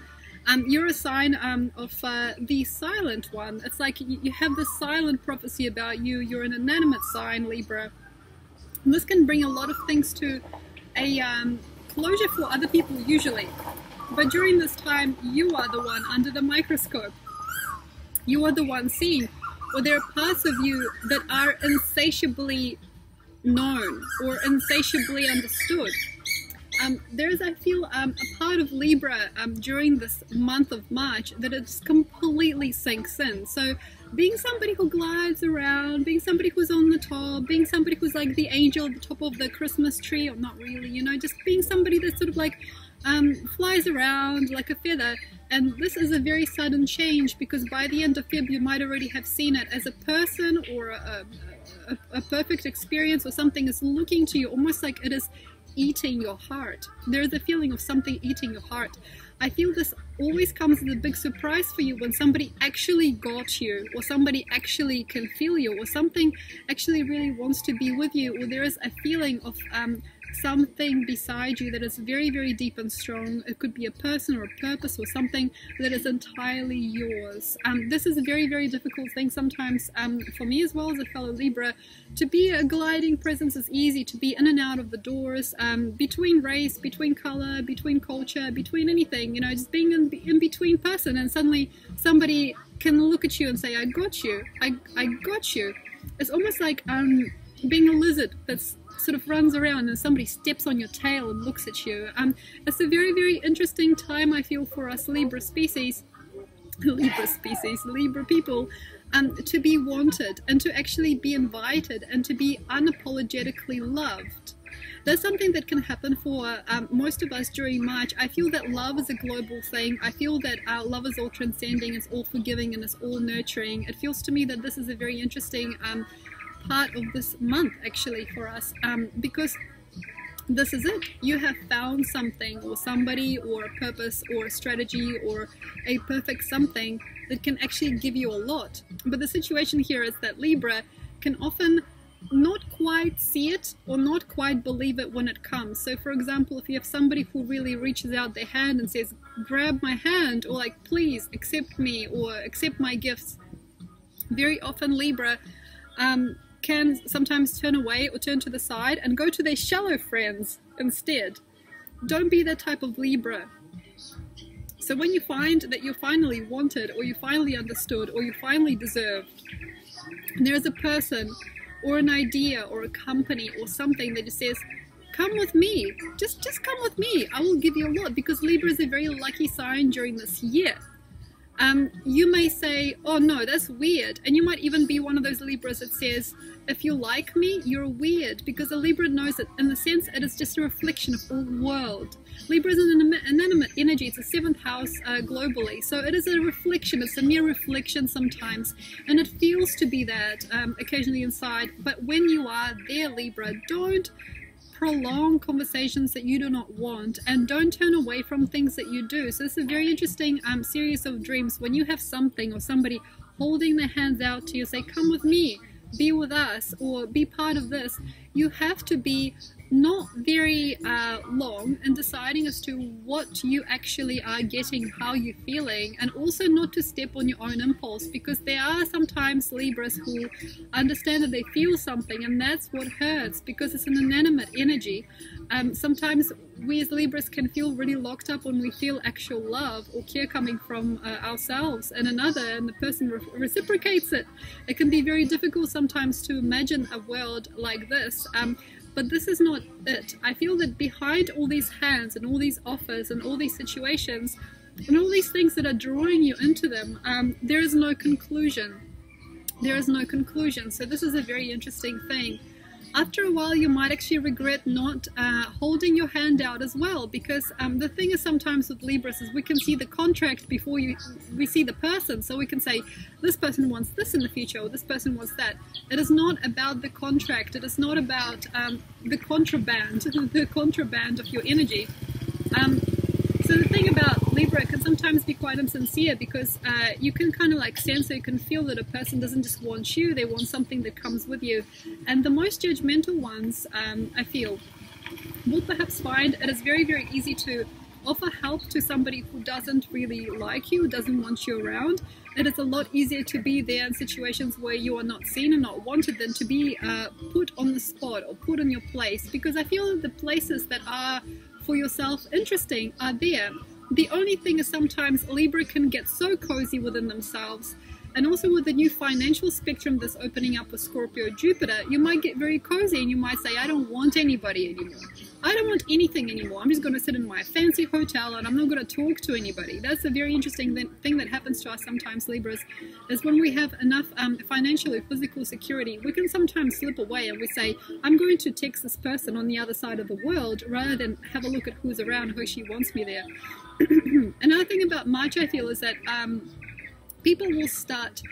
You're a sign of the silent one. It's like you have this silent prophecy about you. You're an inanimate sign, Libra. And this can bring a lot of things to a closure for other people usually. But during this time, you are the one under the microscope. You are the one seen. Or there are parts of you that are insatiably known or insatiably understood. There's, I feel, a part of Libra during this month of March that it completely sinks in. So being somebody who glides around, being somebody who's on the top, being somebody who's like the angel at the top of the Christmas tree, or not really, you know, just being somebody that sort of like flies around like a feather. And this is a very sudden change, because by the end of Feb you might already have seen it as a person or a perfect experience, or something is looking to you almost like it is eating your heart. There's a feeling of something eating your heart. I feel this always comes as a big surprise for you when somebody actually got you, or somebody actually can feel you, or something actually really wants to be with you, or there is a feeling of something beside you that is very, very deep and strong. It could be a person or a purpose or something that is entirely yours. This is a very, very difficult thing sometimes for me as well as a fellow Libra. To be a gliding presence is easy, to be in and out of the doors, between race, between color, between culture, between anything, you know, just being in between person, and suddenly somebody can look at you and say, I got you, I got you. It's almost like being a lizard that's sort of runs around and somebody steps on your tail and looks at you. It's a very, very interesting time, I feel, for us Libra people, to be wanted and to actually be invited and to be unapologetically loved. That's something that can happen for most of us during March. I feel that love is a global thing. I feel that our love is all transcending, it's all forgiving, and it's all nurturing. It feels to me that this is a very interesting part of this month actually for us, because this is it. You have found something or somebody or a purpose or a strategy or a perfect something that can actually give you a lot. But the situation here is that Libra can often not quite see it or not quite believe it when it comes. So for example, if you have somebody who really reaches out their hand and says, grab my hand, or like, please accept me or accept my gifts, very often Libra can sometimes turn away or turn to the side and go to their shallow friends instead. Don't be that type of Libra. So when you find that you're finally wanted, or you finally understood, or you finally deserved, there's a person or an idea or a company or something that just says, come with me, just come with me, I will give you a lot, because Libra is a very lucky sign during this year. You may say, oh no, that's weird, and you might even be one of those Libras that says, if you like me, you're weird, because a Libra knows that in the sense it is just a reflection of all world. Libra is an inanimate energy, it's a 7th house globally, so it is a reflection, it's a mere reflection sometimes, and it feels to be that occasionally inside. But when you are there, Libra, don't prolong conversations that you do not want, and don't turn away from things that you do. So this is a very interesting series of dreams. When you have something or somebody holding their hands out to you, say, come with me, be with us, or be part of this, you have to be not very long in deciding as to what you actually are getting, how you're feeling, and also not to step on your own impulse, because there are sometimes Libras who understand that they feel something, and that's what hurts, because it's an inanimate energy. Sometimes we as Libras can feel really locked up when we feel actual love or care coming from ourselves and another, and the person reciprocates it. It can be very difficult sometimes to imagine a world like this. But this is not it. I feel that behind all these hands and all these offers and all these situations and all these things that are drawing you into them, there is no conclusion. There is no conclusion. So this is a very interesting thing. After a while, you might actually regret not holding your hand out as well, because the thing is sometimes with Libras is we can see the contract before we see the person. So we can say, this person wants this in the future, or this person wants that. It is not about the contract. It is not about the contraband of your energy. So the thing about Libra can sometimes be quite insincere, because you can kind of like sense, or you can feel that a person doesn't just want you, they want something that comes with you. And the most judgmental ones, I feel, will perhaps find it is very, very easy to offer help to somebody who doesn't really like you, doesn't want you around. It is a lot easier to be there in situations where you are not seen and not wanted than to be put on the spot or put in your place, because I feel that the places that are for yourself interesting are there. The only thing is sometimes Libra can get so cozy within themselves, and also with the new financial spectrum that's opening up with Scorpio Jupiter, you might get very cozy and you might say, I don't want anybody anymore. I don't want anything anymore. I'm just going to sit in my fancy hotel and I'm not going to talk to anybody. That's a very interesting thing that happens to us sometimes, Libras, is when we have enough financial or physical security, we can sometimes slip away and we say, I'm going to text this person on the other side of the world rather than have a look at who's around, who she wants me there. Another thing about March, I feel, is that people will start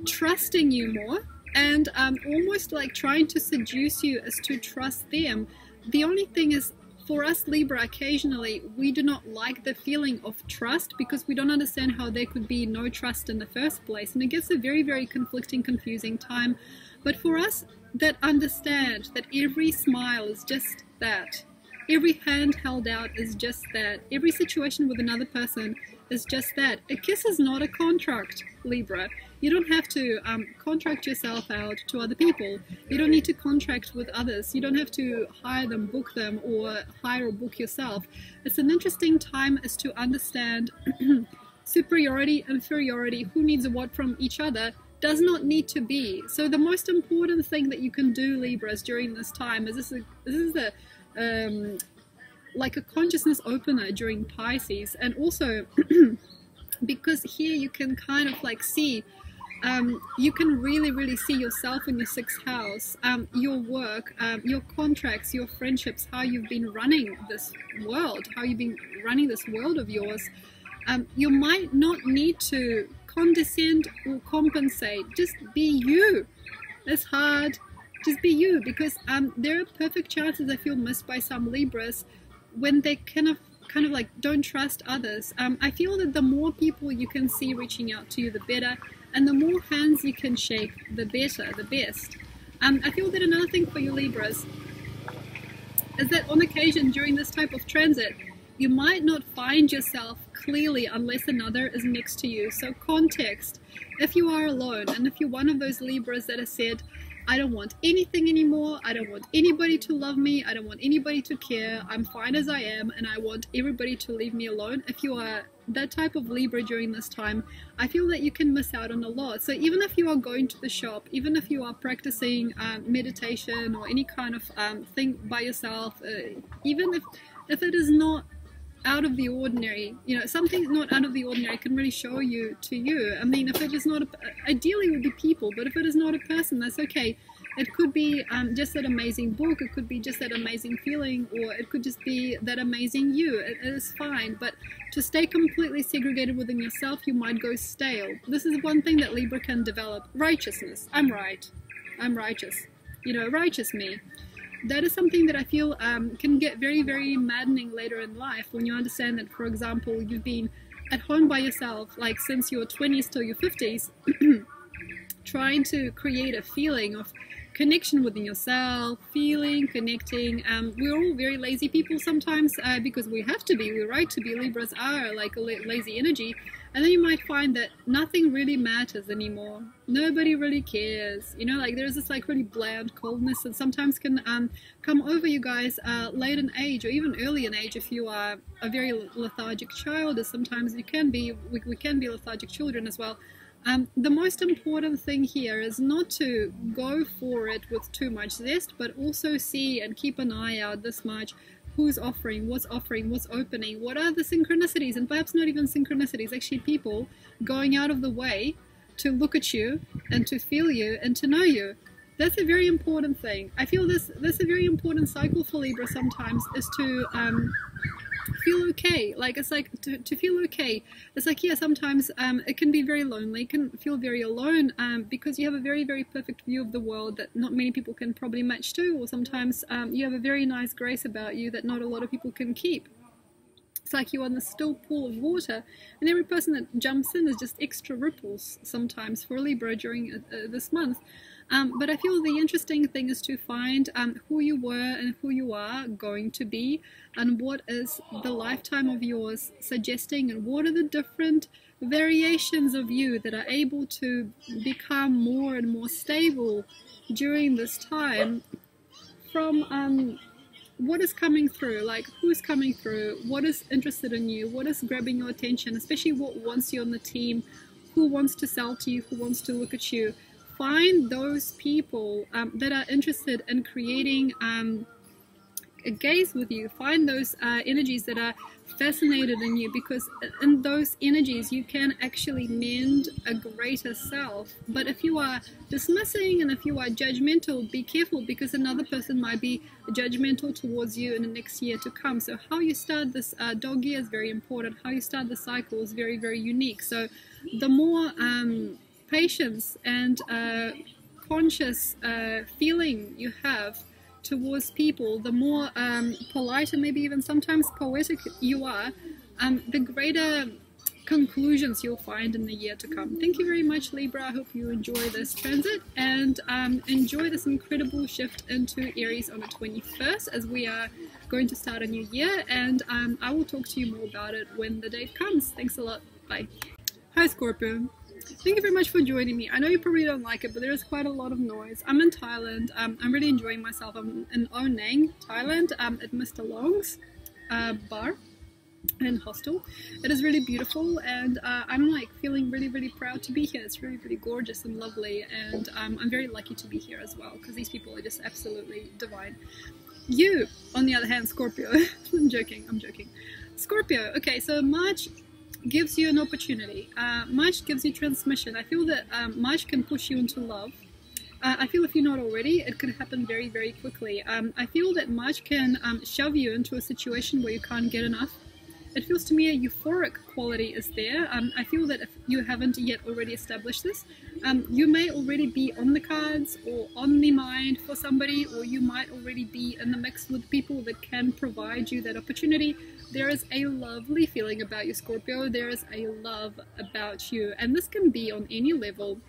trusting you more, and almost like trying to seduce you as to trust them. The only thing is, for us Libra, occasionally we do not like the feeling of trust, because we don't understand how there could be no trust in the first place, and it gets a very, very conflicting, confusing time. But for us that understand that every smile is just that, every hand held out is just that, every situation with another person is just that. A kiss is not a contract, Libra. You don't have to contract yourself out to other people. You don't need to contract with others. You don't have to hire them, book them, or hire or book yourself. It's an interesting time as to understand superiority, inferiority, who needs what from each other, does not need to be. So the most important thing that you can do, Libras, during this time is this is like a consciousness opener during Pisces, and also because here you can kind of like see you can really see yourself in your 6th house, your work, your contracts, your friendships, how you've been running this world, how you've been running this world of yours. You might not need to condescend or compensate. Just be you. It's hard. Just be you, because there are perfect chances I feel missed by some Libras when they kind of like don't trust others. I feel that the more people you can see reaching out to you, the better, and the more hands you can shake, the better, the best. I feel that another thing for you Libras is that on occasion during this type of transit, you might not find yourself clearly unless another is next to you. So context, if you are alone, and if you're one of those Libras that have said, I don't want anything anymore, I don't want anybody to love me, I don't want anybody to care, I'm fine as I am, and I want everybody to leave me alone. If you are that type of Libra during this time, I feel that you can miss out on a lot. So even if you are going to the shop, even if you are practicing meditation or any kind of thing by yourself, even if it is not out of the ordinary, you know, something not out of the ordinary can really show you to you. I mean, if it is not, ideally it would be people, but if it is not a person, that's okay. It could be just that amazing book, it could be just that amazing feeling, or it could just be that amazing you. It is fine, but to stay completely segregated within yourself, you might go stale. This is one thing that Libra can develop. Righteousness. I'm right. I'm righteous. You know, righteous me. That is something that I feel can get very maddening later in life, when you understand that, for example, you've been at home by yourself, like since your 20s till your 50s, trying to create a feeling of connection within yourself, feeling, connecting. We're all very lazy people sometimes because we have to be, we're right to be. Libras are like a lazy energy. And then you might find that nothing really matters anymore. Nobody really cares. You know, like there's this like really bland coldness that sometimes can come over you guys late in age, or even early in age if you are a very lethargic child, as sometimes you can be. We can be lethargic children as well. The most important thing here is not to go for it with too much zest, but also see and keep an eye out this much. Who's offering, what's opening, what are the synchronicities, and perhaps not even synchronicities, actually people going out of the way to look at you and to feel you and to know you. That's a very important thing. I feel this a very important cycle for Libra sometimes, is to feel okay. Like it's like to feel okay. It's like, yeah, sometimes it can be very lonely, it can feel very alone because you have a very perfect view of the world that not many people can probably match to, or sometimes you have a very nice grace about you that not a lot of people can keep. It's like you're in the still pool of water, and every person that jumps in is just extra ripples sometimes for Libra during this month. But I feel the interesting thing is to find who you were and who you are going to be, and what is the lifetime of yours suggesting, and what are the different variations of you that are able to become more and more stable during this time, from what is coming through, like who's coming through, what is interested in you, what is grabbing your attention, especially what wants you on the team, who wants to sell to you, who wants to look at you. Find those people that are interested in creating a gaze with you. Find those energies that are fascinated in you, because in those energies you can actually mend a greater self. But if you are dismissing and if you are judgmental, be careful, because another person might be judgmental towards you in the next year to come. So how you start this dog year is very important. How you start the cycle is very unique. So the more patience and conscious feeling you have towards people, the more polite and maybe even sometimes poetic you are, the greater conclusions you'll find in the year to come. Thank you very much, Libra. I hope you enjoy this transit and enjoy this incredible shift into Aries on the 21st, as we are going to start a new year, and I will talk to you more about it when the date comes. Thanks a lot. Bye. Hi, Scorpio. Thank you very much for joining me. I know you probably don't like it, but there is quite a lot of noise. I'm in Thailand. I'm really enjoying myself. I'm in O Nang, Thailand, at Mr. Long's bar and hostel. It is really beautiful, and I'm like feeling really proud to be here. It's really gorgeous and lovely, and I'm very lucky to be here as well, because these people are just absolutely divine. You, on the other hand, Scorpio, I'm joking. Scorpio, okay, so March gives you an opportunity. March gives you transmission. I feel that March can push you into love. I feel if you're not already, it could happen very, very quickly. I feel that March can shove you into a situation where you can't get enough. It feels to me a euphoric quality is there. I feel that if you haven't yet already established this, you may already be on the cards or on the mind for somebody, or you might already be in the mix with people that can provide you that opportunity. There is a lovely feeling about you, Scorpio. There is a love about you, and this can be on any level,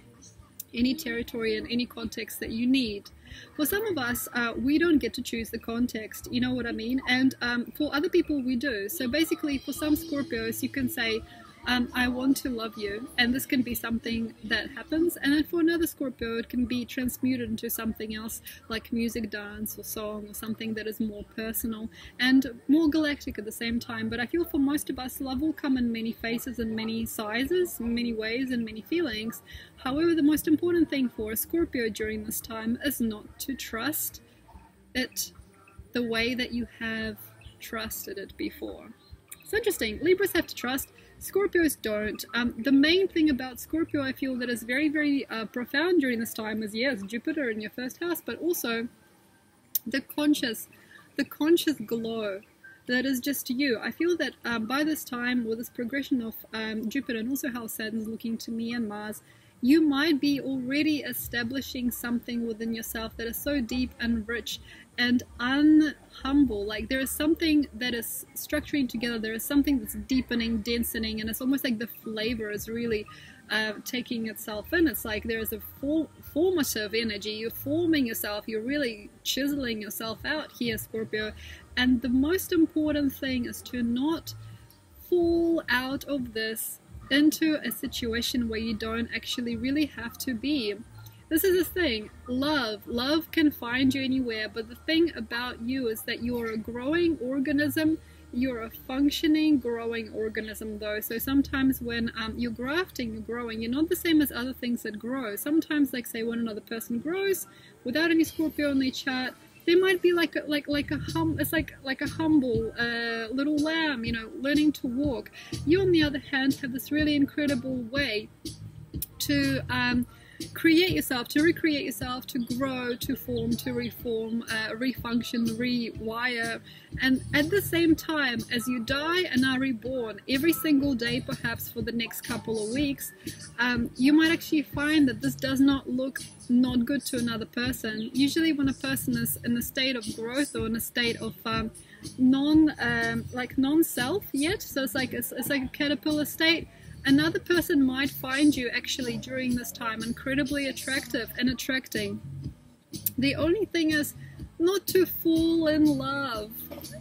any territory, and any context that you need. For some of us, we don't get to choose the context, you know what I mean? And for other people, we do. So basically, for some Scorpios, you can say, I want to love you, and this can be something that happens. And then for another Scorpio, it can be transmuted into something else, like music, dance, or song, or something that is more personal and more galactic at the same time. But I feel for most of us, love will come in many faces and many sizes, many ways and many feelings. However, the most important thing for a Scorpio during this time is not to trust it the way that you have trusted it before. It's interesting. Libras have to trust. Scorpios don't. The main thing about Scorpio, I feel, that is very, very profound during this time is, yes, Jupiter in your first house, but also the conscious glow that is just you. I feel that by this time, with this progression of Jupiter and also how Saturn's looking to me and Mars, you might be already establishing something within yourself that is so deep and rich and unhumble. Like there is something that is structuring together, there is something that's deepening, densening, and it's almost like the flavor is really taking itself in. It's like there is a formative energy. You're forming yourself, you're really chiseling yourself out here, Scorpio. And the most important thing is to not fall out of this into a situation where you don't actually really have to be. This is the thing, love can find you anywhere, but the thing about you is that you're a growing organism. You're a functioning, growing organism though. So sometimes when you're grafting, you're growing, you're not the same as other things that grow. Sometimes, like say when another person grows without any Scorpio in their chart, they might be like a humble little lamb, you know, learning to walk. You, on the other hand, have this really incredible way to create yourself, to recreate yourself, to grow, to form, to reform, refunction, rewire. And at the same time, as you die and are reborn every single day, perhaps for the next couple of weeks, you might actually find that this does not look not good to another person. Usually when a person is in a state of growth or in a state of non-self yet, so it's like a caterpillar state, another person might find you actually during this time incredibly attractive and attracting. The only thing is not to fall in love.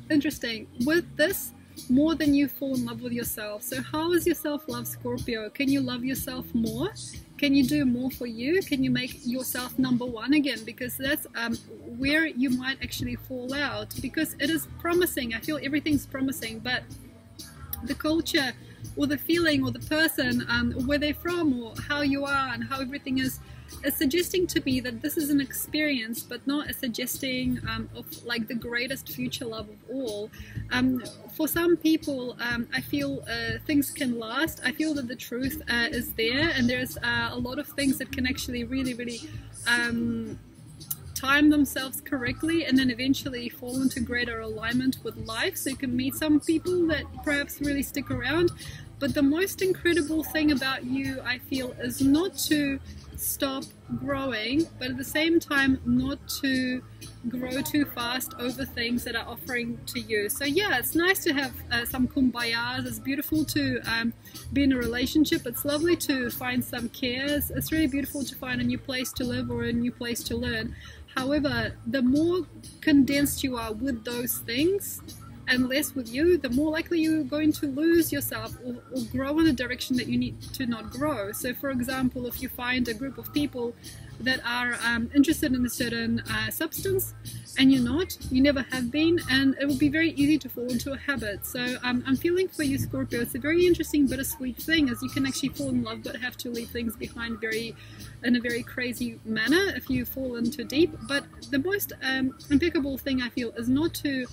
Interesting. With this, more than you fall in love with yourself. So how is your self-love, Scorpio? Can you love yourself more? Can you do more for you? Can you make yourself number one again? Because that's where you might actually fall out. Because it is promising. I feel everything's promising, but the culture or the feeling or the person, where they're from or how you are and how everything is suggesting to me that this is an experience, but not a suggesting of like the greatest future love of all. For some people, I feel things can last. I feel that the truth is there, and there's a lot of things that can actually really time themselves correctly and then eventually fall into greater alignment with life. So you can meet some people that perhaps really stick around. But the most incredible thing about you, I feel, is not to stop growing, but at the same time not to grow too fast over things that are offering to you. So yeah, it's nice to have some kumbayas. It's beautiful to be in a relationship. It's lovely to find some cares. It's really beautiful to find a new place to live or a new place to learn. However, the more condensed you are with those things and less with you, the more likely you're going to lose yourself or grow in a direction that you need to not grow. So for example, if you find a group of people that are interested in a certain substance and you're not, you never have been, and it will be very easy to fall into a habit. So I'm feeling for you, Scorpio, it's a very interesting bittersweet thing, as you can actually fall in love but have to leave things behind in a very crazy manner if you fall into deep. But the most impeccable thing I feel is not to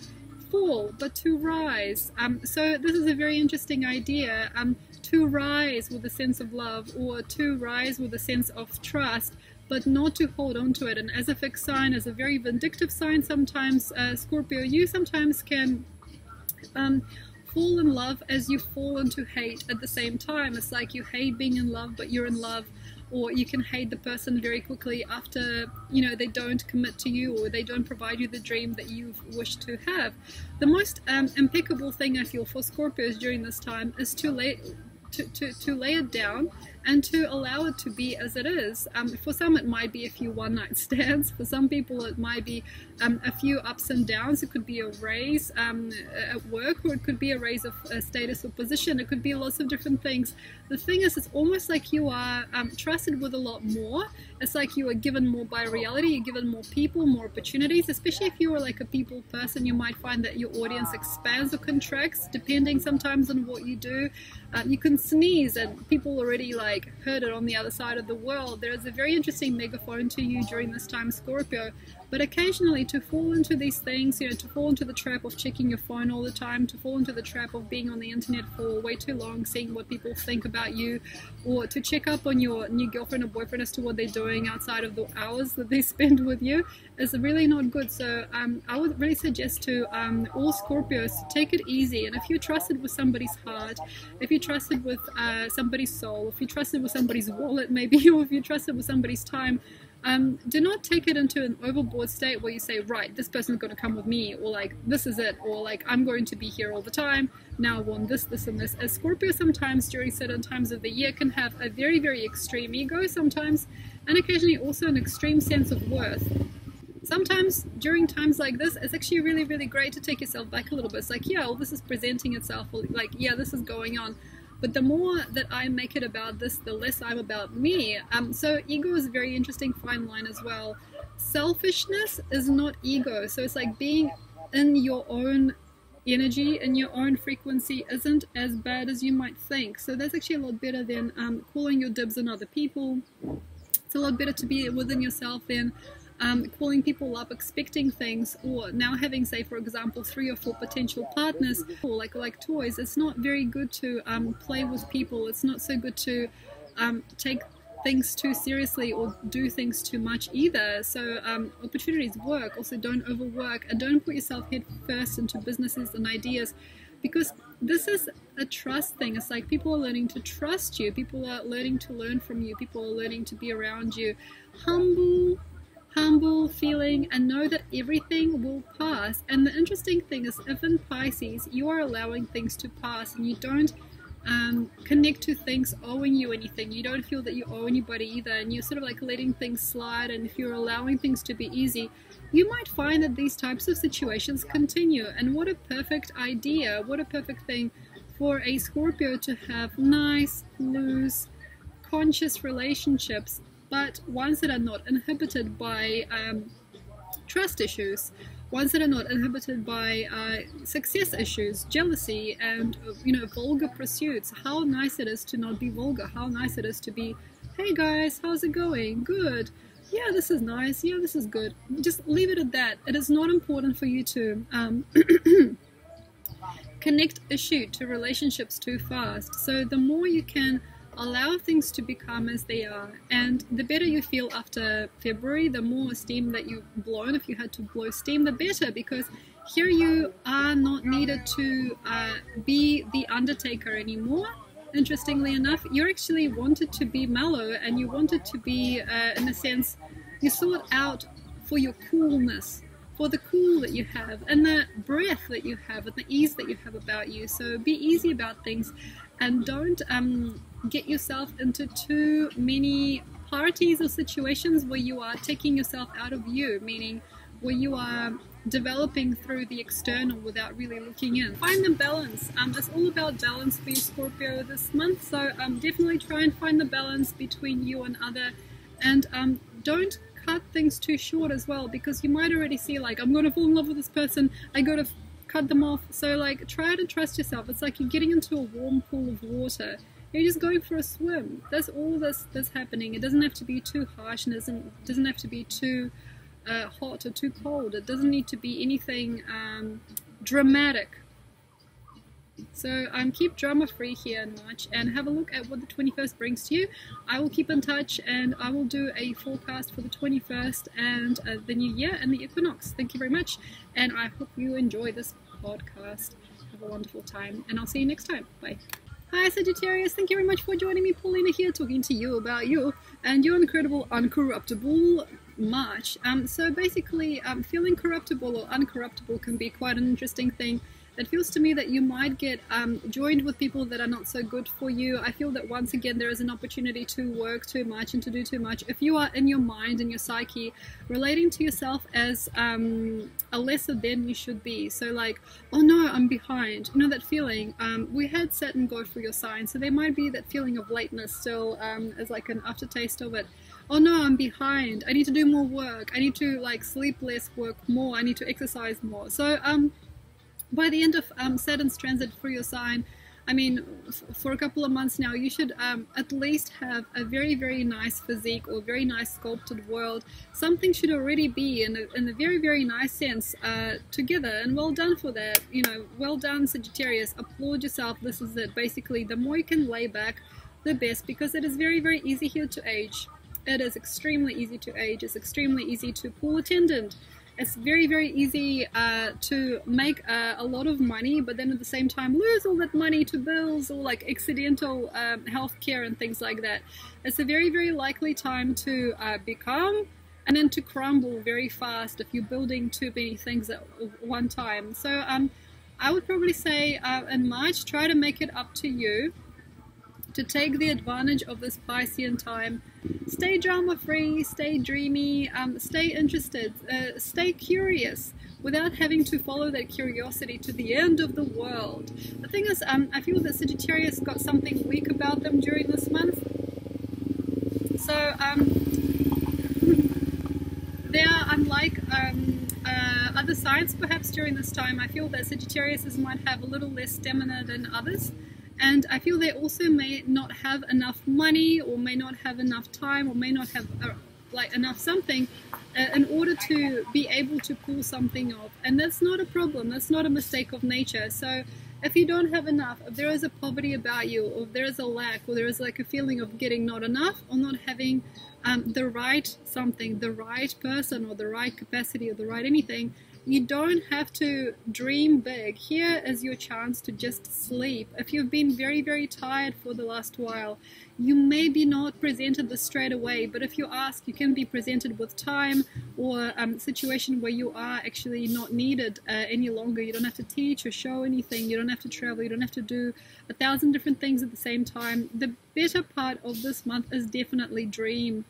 fall, but to rise. So this is a very interesting idea, to rise with a sense of love, or to rise with a sense of trust, but not to hold on to it. And as a fixed sign, as a very vindictive sign, sometimes, Scorpio, you sometimes can fall in love as you fall into hate at the same time. It's like you hate being in love, but you're in love. Or you can hate the person very quickly after, you know, they don't commit to you, or they don't provide you the dream that you've wished to have. The most impeccable thing I feel for Scorpios during this time is to lay it down and to allow it to be as it is. For some it might be a few one-night stands, for some people it might be a few ups and downs. It could be a raise at work, or it could be a raise of status or position. It could be lots of different things. The thing is, it's almost like you are trusted with a lot more. It's like you are given more by reality, you're given more people, more opportunities. Especially if you are like a people person, you might find that your audience expands or contracts depending sometimes on what you do. You can sneeze and people already like heard it on the other side of the world. There is a very interesting megaphone to you during this time, Scorpio. But occasionally to fall into these things, you know, to fall into the trap of checking your phone all the time, to fall into the trap of being on the internet for way too long, seeing what people think about you, or to check up on your new girlfriend or boyfriend as to what they're doing outside of the hours that they spend with you, is really not good. So I would really suggest to all Scorpios to take it easy. And if you're trusted with somebody's heart, if you're trusted with somebody's soul, if you're trusted with somebody's wallet maybe, or if you're trusted with somebody's time, do not take it into an overboard state where you say, right, this person's going to come with me, or like, this is it, or like, I'm going to be here all the time, now I want this, this, and this. As Scorpio sometimes during certain times of the year can have a very, very extreme ego sometimes, and occasionally also an extreme sense of worth. Sometimes during times like this, it's actually really, really great to take yourself back a little bit. It's like, yeah, well, this is presenting itself, or like, yeah, this is going on. But the more that I make it about this, the less I'm about me. So ego is a very interesting fine line as well. Selfishness is not ego. So it's like being in your own energy and your own frequency isn't as bad as you might think. So that's actually a lot better than calling your dibs on other people. It's a lot better to be within yourself than calling people up, expecting things, or now having, say, for example, 3 or 4 potential partners, or like toys. It's not very good to play with people. It's not so good to take things too seriously or do things too much either. So opportunities work. Also, don't overwork, and don't put yourself head first into businesses and ideas, because this is a trust thing. It's like people are learning to trust you. People are learning to learn from you. People are learning to be around you. Humble feeling, and know that everything will pass. And the interesting thing is, if in Pisces you are allowing things to pass and you don't connect to things owing you anything, you don't feel that you owe anybody either, and you're sort of like letting things slide, and if you're allowing things to be easy, you might find that these types of situations continue. And what a perfect idea, what a perfect thing for a Scorpio to have nice, loose, conscious relationships, but ones that are not inhibited by trust issues, ones that are not inhibited by success issues, jealousy, and vulgar pursuits. How nice it is to not be vulgar. How nice it is to be, hey guys, how's it going? Good. Yeah, this is nice. Yeah, this is good. Just leave it at that. It is not important for you to connect issue to relationships too fast. So the more you can allow things to become as they are, and the better you feel after February, the more steam that you've blown, if you had to blow steam, the better, because here you are not needed to be the Undertaker anymore. Interestingly enough, you're actually wanted to be mellow, and you wanted to be, in a sense, you sought out for your coolness, for the cool that you have, and the breath that you have, and the ease that you have about you. So be easy about things, and don't get yourself into too many parties or situations where you are taking yourself out of you, meaning where you are developing through the external without really looking in. Find the balance. It's all about balance for you, Scorpio, this month. So definitely try and find the balance between you and other, and don't cut things too short as well, because you might already see, like, I'm going to fall in love with this person, I got to cut them off. So like, try to trust yourself. It's like you're getting into a warm pool of water. You're just going for a swim. That's all that's happening. It doesn't have to be too harsh, and doesn't have to be too hot or too cold. It doesn't need to be anything dramatic. So keep drama free here in March, and have a look at what the 21st brings to you. I will keep in touch, and I will do a forecast for the 21st and the new year and the equinox. Thank you very much, and I hope you enjoy this podcast. Have a wonderful time, and I'll see you next time. Bye. Hi Sagittarius, thank you very much for joining me. Paulina here, talking to you about you and your incredible uncorruptible March. So basically, feeling corruptible or uncorruptible can be quite an interesting thing. It feels to me that you might get joined with people that are not so good for you. I feel that once again there is an opportunity to work too much and to do too much. If you are in your mind and your psyche relating to yourself as a lesser than you should be, so like, oh no, I'm behind, you know that feeling. We had Saturn go through your sign, so there might be that feeling of lateness still as like an aftertaste of it. Oh no, I'm behind, I need to do more work, I need to like sleep less, work more, I need to exercise more. So by the end of Saturn's transit through your sign, I mean, for a couple of months now, you should at least have a very, very nice physique or very nice sculpted world. Something should already be in a very, very nice sense together, and well done for that. You know, well done, Sagittarius. Applaud yourself. This is it. Basically, the more you can lay back, the best, because it is very, very easy here to age. It is extremely easy to age. It's extremely easy to pull a tendon. It's very, very easy to make a lot of money, but then at the same time lose all that money to bills or like accidental health care and things like that. It's a very, very likely time to become and then to crumble very fast if you're building too many things at one time. So I would probably say in March, try to make it up to you to take the advantage of this Piscean time. Stay drama free, stay dreamy, stay interested, stay curious without having to follow that curiosity to the end of the world. The thing is, I feel that Sagittarius got something weak about them during this month. So they are unlike other signs perhaps during this time. I feel that Sagittarius might have a little less stamina than others. And I feel they also may not have enough money, or may not have enough time, or may not have like enough something in order to be able to pull something off. And that's not a problem. That's not a mistake of nature. So if you don't have enough, if there is a poverty about you, or if there is a lack, or there is like a feeling of getting not enough, or not having the right something, the right person, or the right capacity, or the right anything, you don't have to dream big. Here is your chance to just sleep. If you've been very, very tired for the last while, you may be not presented this straight away, but if you ask, you can be presented with time, or a situation where you are actually not needed any longer. You don't have to teach or show anything. You don't have to travel. You don't have to do 1,000 different things at the same time. The better part of this month is definitely dream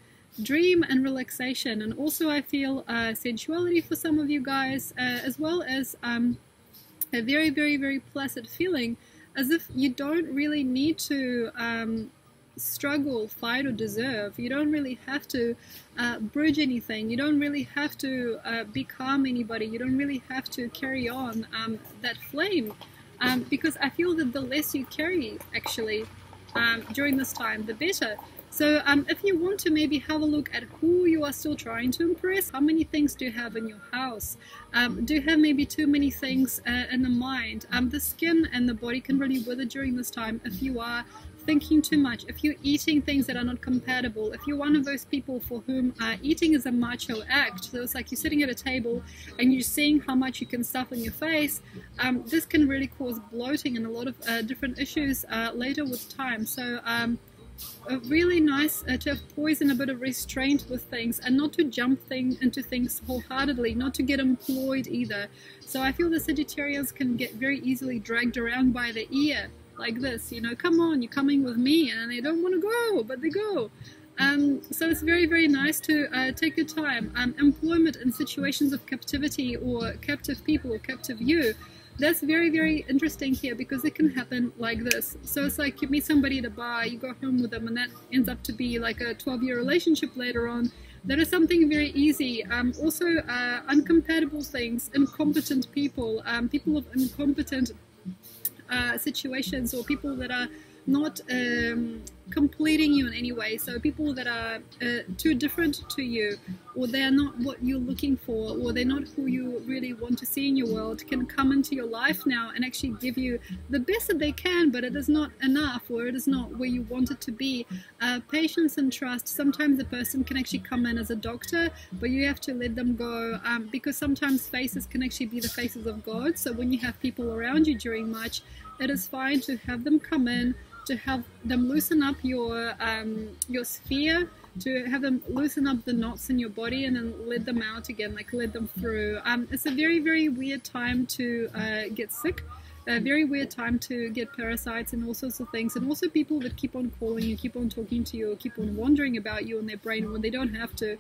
and relaxation, and also I feel sensuality for some of you guys, as well as a very, very, very placid feeling, as if you don't really need to struggle, fight, or deserve. You don't really have to bridge anything. You don't really have to become anybody. You don't really have to carry on that flame, because I feel that the less you carry actually during this time, the better. So if you want to maybe have a look at who you are still trying to impress, how many things do you have in your house? Do you have maybe too many things in the mind? The skin and the body can really wither during this time if you are thinking too much, if you're eating things that are not compatible, if you're one of those people for whom eating is a macho act. So it's like you're sitting at a table and you're seeing how much you can stuff in your face. This can really cause bloating and a lot of different issues later with time. So really nice to have poise and a bit of restraint with things, and not to jump into things wholeheartedly, not to get employed either. So I feel the Sagittarians can get very easily dragged around by the ear like this, you know, come on, you're coming with me, and they don't want to go, but they go. So it's very, very nice to take your time. Employment in situations of captivity or captive people or captive you, that's very, very interesting here, because it can happen like this. So it's like you meet somebody at a bar, you go home with them, and that ends up to be like a 12-year relationship later on. That is something very easy. Also uncompatible things, incompetent people, people of incompetent situations, or people that are not completing you in any way. So people that are too different to you, or they're not what you're looking for, or they're not who you really want to see in your world, can come into your life now and actually give you the best that they can, but it is not enough, or it is not where you want it to be. Patience and trust. Sometimes a person can actually come in as a doctor, but you have to let them go, because sometimes faces can actually be the faces of God. So when you have people around you during March, it is fine to have them come in, to have them loosen up your sphere, to have them loosen up the knots in your body, and then let them out again, like let them through. It's a very, very weird time to get sick, a very weird time to get parasites and all sorts of things, and also people that keep on calling you, keep on talking to you, or keep on wondering about you in their brain when they don't have to.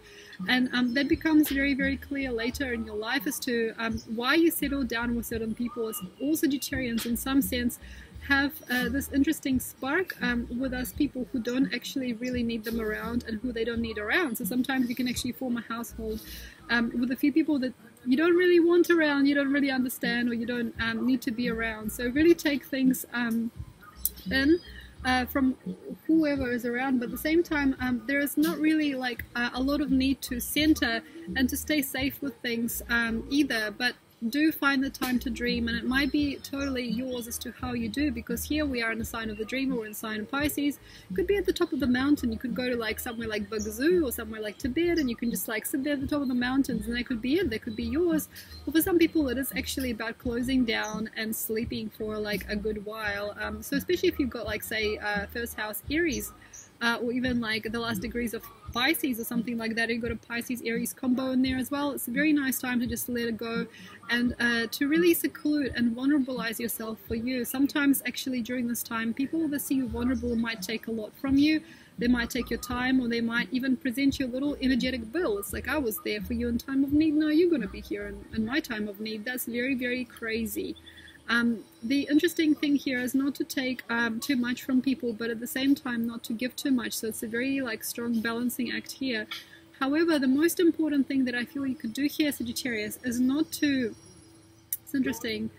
And that becomes very, very clear later in your life as to why you settle down with certain people. As all Sagittarians, in some sense, have this interesting spark with us people who don't actually really need them around, and who they don't need around. So sometimes you can actually form a household with a few people that you don't really want around, you don't really understand, or you don't need to be around. So really take things in from whoever is around, but at the same time there is not really like a lot of need to center and to stay safe with things either. But do find the time to dream, and it might be totally yours as to how you do, because here we are in the sign of the dreamer, or in the sign of Pisces. You could be at the top of the mountain, you could go to like somewhere like Bagazoo or somewhere like Tibet, and you can just like sit there at the top of the mountains, and that could be it, that could be yours. But for some people it is actually about closing down and sleeping for like a good while. So especially if you've got like say first house Aries, or even like the last degrees of Pisces or something like that, you've got a Pisces Aries combo in there as well. It's a very nice time to just let it go, and to really seclude and vulnerabilize yourself for you. Sometimes actually during this time, people that see you vulnerable might take a lot from you. They might take your time, or they might even present you a little energetic bill. It's like, I was there for you in time of need, now you're going to be here in my time of need. That's very, very crazy. The interesting thing here is not to take too much from people, but at the same time not to give too much. So it's a very like strong balancing act here. However, the most important thing that I feel you could do here, Sagittarius, is not to, it's interesting,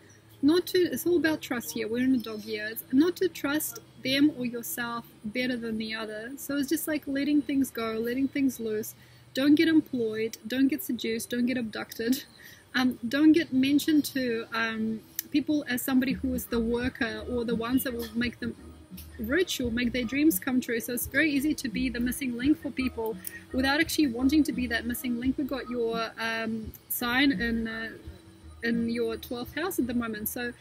not to, it's all about trust here, we're in a dog year, it's not to trust them or yourself better than the other. So it's just like letting things go, letting things loose. Don't get employed, don't get seduced, don't get abducted, don't get mentioned to people as somebody who is the worker, or the ones that will make them rich or make their dreams come true. So it's very easy to be the missing link for people without actually wanting to be that missing link. We've got your sign in your 12th house at the moment. So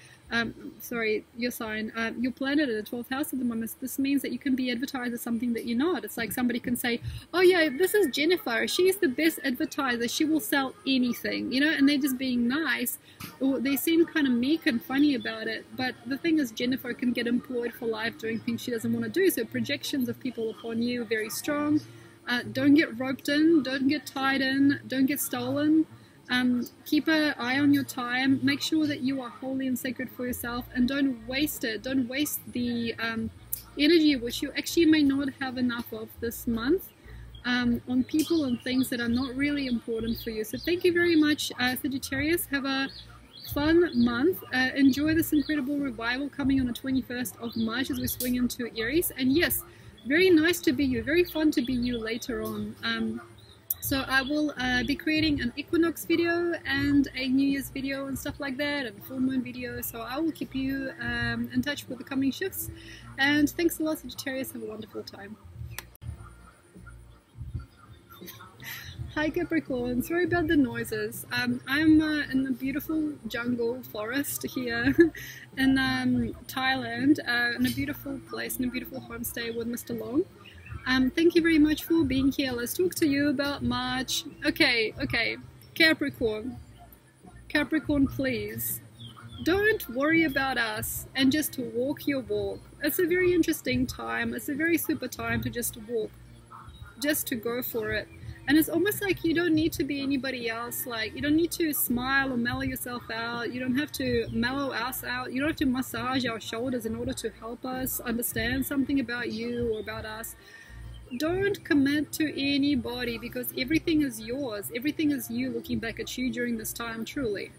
sorry, your sign, your planet in the 12th house at the moment. This means that you can be advertised as something that you're not. It's like somebody can say, oh yeah, this is Jennifer, she's the best advertiser, she will sell anything, you know, and they're just being nice, or they seem kind of meek and funny about it. But the thing is, Jennifer can get employed for life doing things she doesn't want to do. So projections of people upon you are very strong. Don't get roped in, don't get tied in, don't get stolen. Keep an eye on your time, make sure that you are holy and sacred for yourself, and don't waste it. Don't waste the energy which you actually may not have enough of this month on people and things that are not really important for you. So thank you very much, Sagittarius. Have a fun month. Enjoy this incredible revival coming on the 21st of March as we swing into Aries. And yes, very nice to be you, very fun to be you later on. So I will be creating an equinox video and a New Year's video and stuff like that, and full moon video. So I will keep you in touch with the coming shifts. And thanks a lot, Sagittarius. Have a wonderful time. Hi Capricorn, sorry about the noises. I'm in the beautiful jungle forest here in Thailand, in a beautiful place, in a beautiful homestay with Mr. Long. Thank you very much for being here. Let's talk to you about March. Okay, Capricorn, please don't worry about us and just walk your walk. It's a very interesting time. It's a very super time to just walk, just to go for it. And it's almost like you don't need to be anybody else. Like, you don't need to smile or mellow yourself out. You don't have to mellow us out. You don't have to massage our shoulders in order to help us understand something about you or about us. Don't commit to anybody, because everything is yours. Everything is you looking back at you during this time, truly.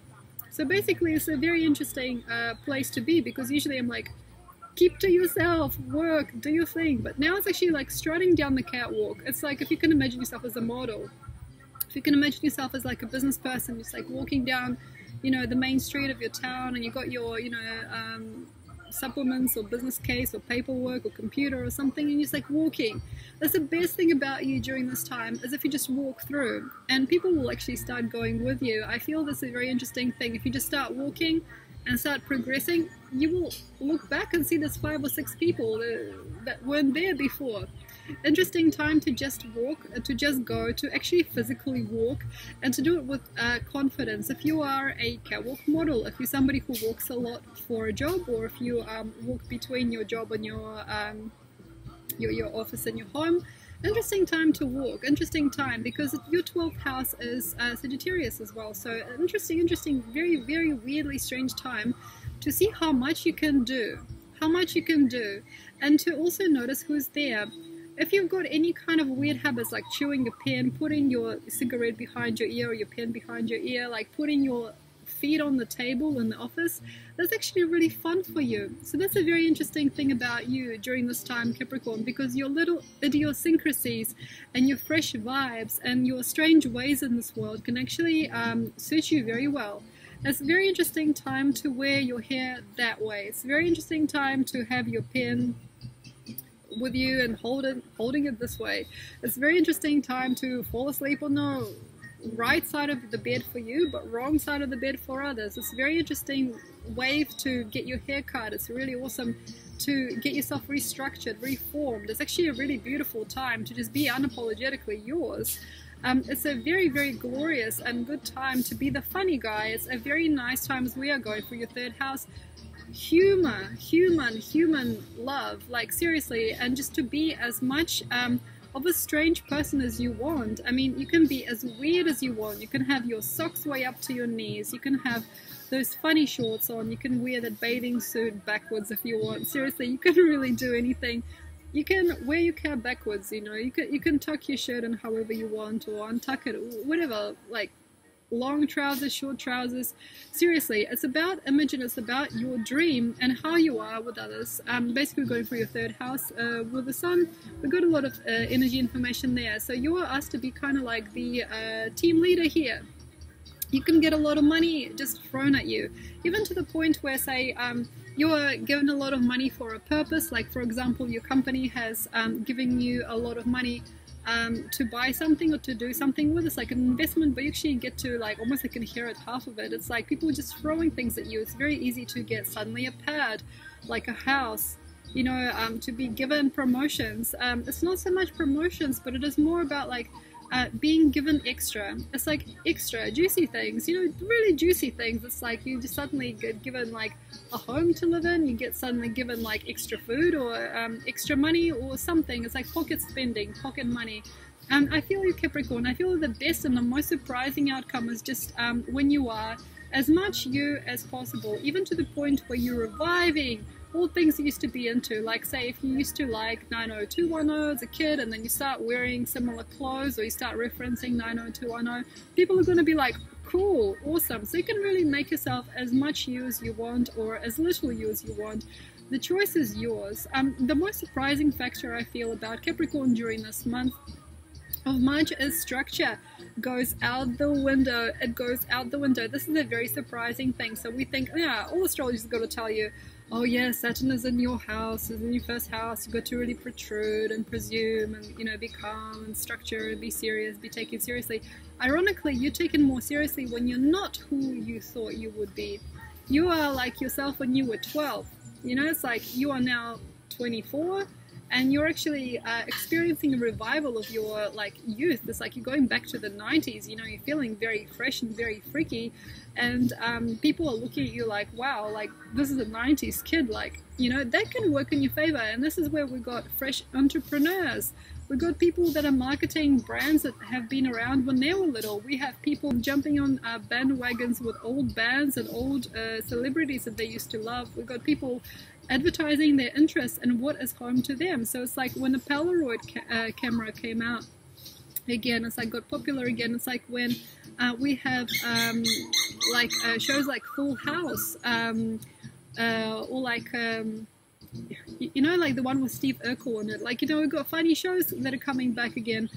So basically, it's a very interesting place to be, because usually I'm like, keep to yourself, work, do your thing. But now it's actually like strutting down the catwalk. It's like if you can imagine yourself as a model, if you can imagine yourself as like a business person, just like walking down, you know, the main street of your town, and you got your, you know, supplements or business case or paperwork or computer or something, and you're just like walking. That's the best thing about you during this time, is if you just walk through, and people will actually start going with you. I feel this is a very interesting thing. If you just start walking and start progressing, you will look back and see there's 5 or 6 people that weren't there before. Interesting time to just walk, to just go, to actually physically walk, and to do it with confidence. If you are a catwalk model, if you're somebody who walks a lot for a job, or if you walk between your job and your office and your home, interesting time to walk, interesting time, because your 12th house is Sagittarius as well. So interesting, very, very weirdly strange time to see how much you can do, and to also notice who's there. If you've got any kind of weird habits like chewing your pen, putting your cigarette behind your ear or your pen behind your ear, like putting your feet on the table in the office, that's actually really fun for you. So that's a very interesting thing about you during this time, Capricorn, because your little idiosyncrasies and your fresh vibes and your strange ways in this world can actually suit you very well. It's a very interesting time to wear your hair that way. It's a very interesting time to have your pen with you and holding it this way. It's a very interesting time to fall asleep on the right side of the bed for you, but wrong side of the bed for others. It's a very interesting wave to get your hair cut. It's really awesome to get yourself restructured, reformed. It's actually a really beautiful time to just be unapologetically yours. It's a very, very glorious and good time to be the funny guy. It's a very nice time, as we are going for your 3rd house. Humor, human love, like seriously, and just to be as much of a strange person as you want. I mean, you can be as weird as you want. You can have your socks way up to your knees. You can have those funny shorts on. You can wear that bathing suit backwards if you want. Seriously, you can really do anything. You can wear your cap backwards, you know. You can tuck your shirt in however you want, or untuck it, whatever, like long trousers, short trousers. Seriously, it's about image, and it's about your dream and how you are with others. Basically going for your 3rd house with the sun. We've got a lot of energy information there, so you are asked to be kind of like the team leader here. You can get a lot of money just thrown at you, even to the point where, say, you are given a lot of money for a purpose. Like, for example, your company has given you a lot of money to buy something or to do something with. It's like an investment, but you actually get to like almost like inherit half of it. It's like people just throwing things at you. It's very easy to get suddenly a pad, like a house, you know, to be given promotions. It's not so much promotions, but it is more about like being given extra. It's like extra juicy things, you know, really juicy things. It's like you just suddenly get given like a home to live in. You get suddenly given like extra food or extra money or something. It's like pocket spending, pocket money. I feel you, Capricorn. I feel the best and the most surprising outcome is just when you are as much you as possible, even to the point where you're reviving all things you used to be into. Like, say, if you used to like 90210 as a kid, and then you start wearing similar clothes, or you start referencing 90210, people are going to be like, cool, awesome. So you can really make yourself as much you as you want, or as little you as you want. The choice is yours. The most surprising factor I feel about Capricorn during this month of March is structure. Goes out the window. It goes out the window. This is a very surprising thing. So we think, yeah, all astrologers got to tell you, oh yeah, Saturn is in your house, is in your 1st house. You've got to really protrude and presume, and, you know, be calm and structure and be serious, be taken seriously. Ironically, you're taken more seriously when you're not who you thought you would be. You are like yourself when you were 12. You know, it's like you are now 24, and you're actually experiencing a revival of your like youth. It's like you're going back to the 90s. You know, you're feeling very fresh and very freaky, and people are looking at you like, wow, like this is a 90s kid. Like, you know, that can work in your favor. And this is where we got fresh entrepreneurs. We've got people that are marketing brands that have been around when they were little. We have people jumping on bandwagons with old bands and old celebrities that they used to love. We've got people advertising their interests and what is home to them. So it's like when the Polaroid camera came out again, it's like got popular again. It's like when we have like shows like Full House, or like you know, like the one with Steve Urkel in it. Like, you know, we've got funny shows that are coming back again.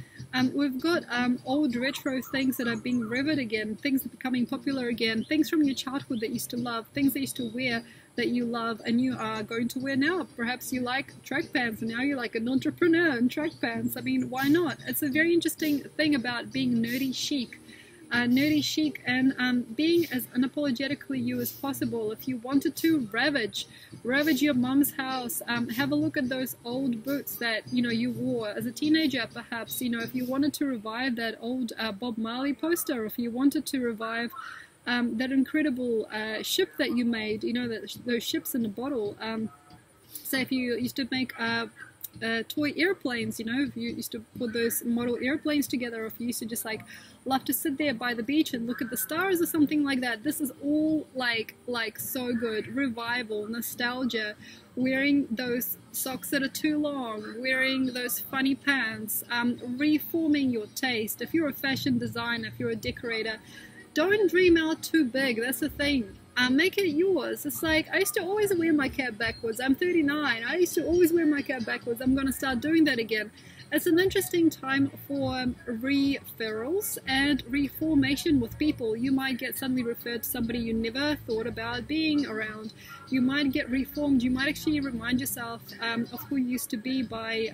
We've got old retro things that are being revered again, things that are becoming popular again, things from your childhood that you used to love, things that you used to wear that you love and you are going to wear now. Perhaps you like track pants and now you're like an entrepreneur in track pants. I mean, why not? It's a very interesting thing about being nerdy chic. And being as unapologetically you as possible. If you wanted to ravage your mom's house, have a look at those old boots that, you know, you wore as a teenager. Perhaps, you know, if you wanted to revive that old Bob Marley poster, if you wanted to revive that incredible ship that you made, you know, those ships in a bottle. Say if you used to make toy airplanes, you know, if you used to put those model airplanes together, or if you used to just like love to sit there by the beach and look at the stars or something like that. This is all like so good. Revival, nostalgia, wearing those socks that are too long, wearing those funny pants, reforming your taste. If you're a fashion designer, if you're a decorator, don't dream out too big. That's the thing. Make it yours. It's like, I used to always wear my cap backwards. I'm 39. I used to always wear my cap backwards. I'm going to start doing that again. It's an interesting time for referrals and reformation with people. You might get suddenly referred to somebody you never thought about being around. You might get reformed. You might actually remind yourself of who you used to be by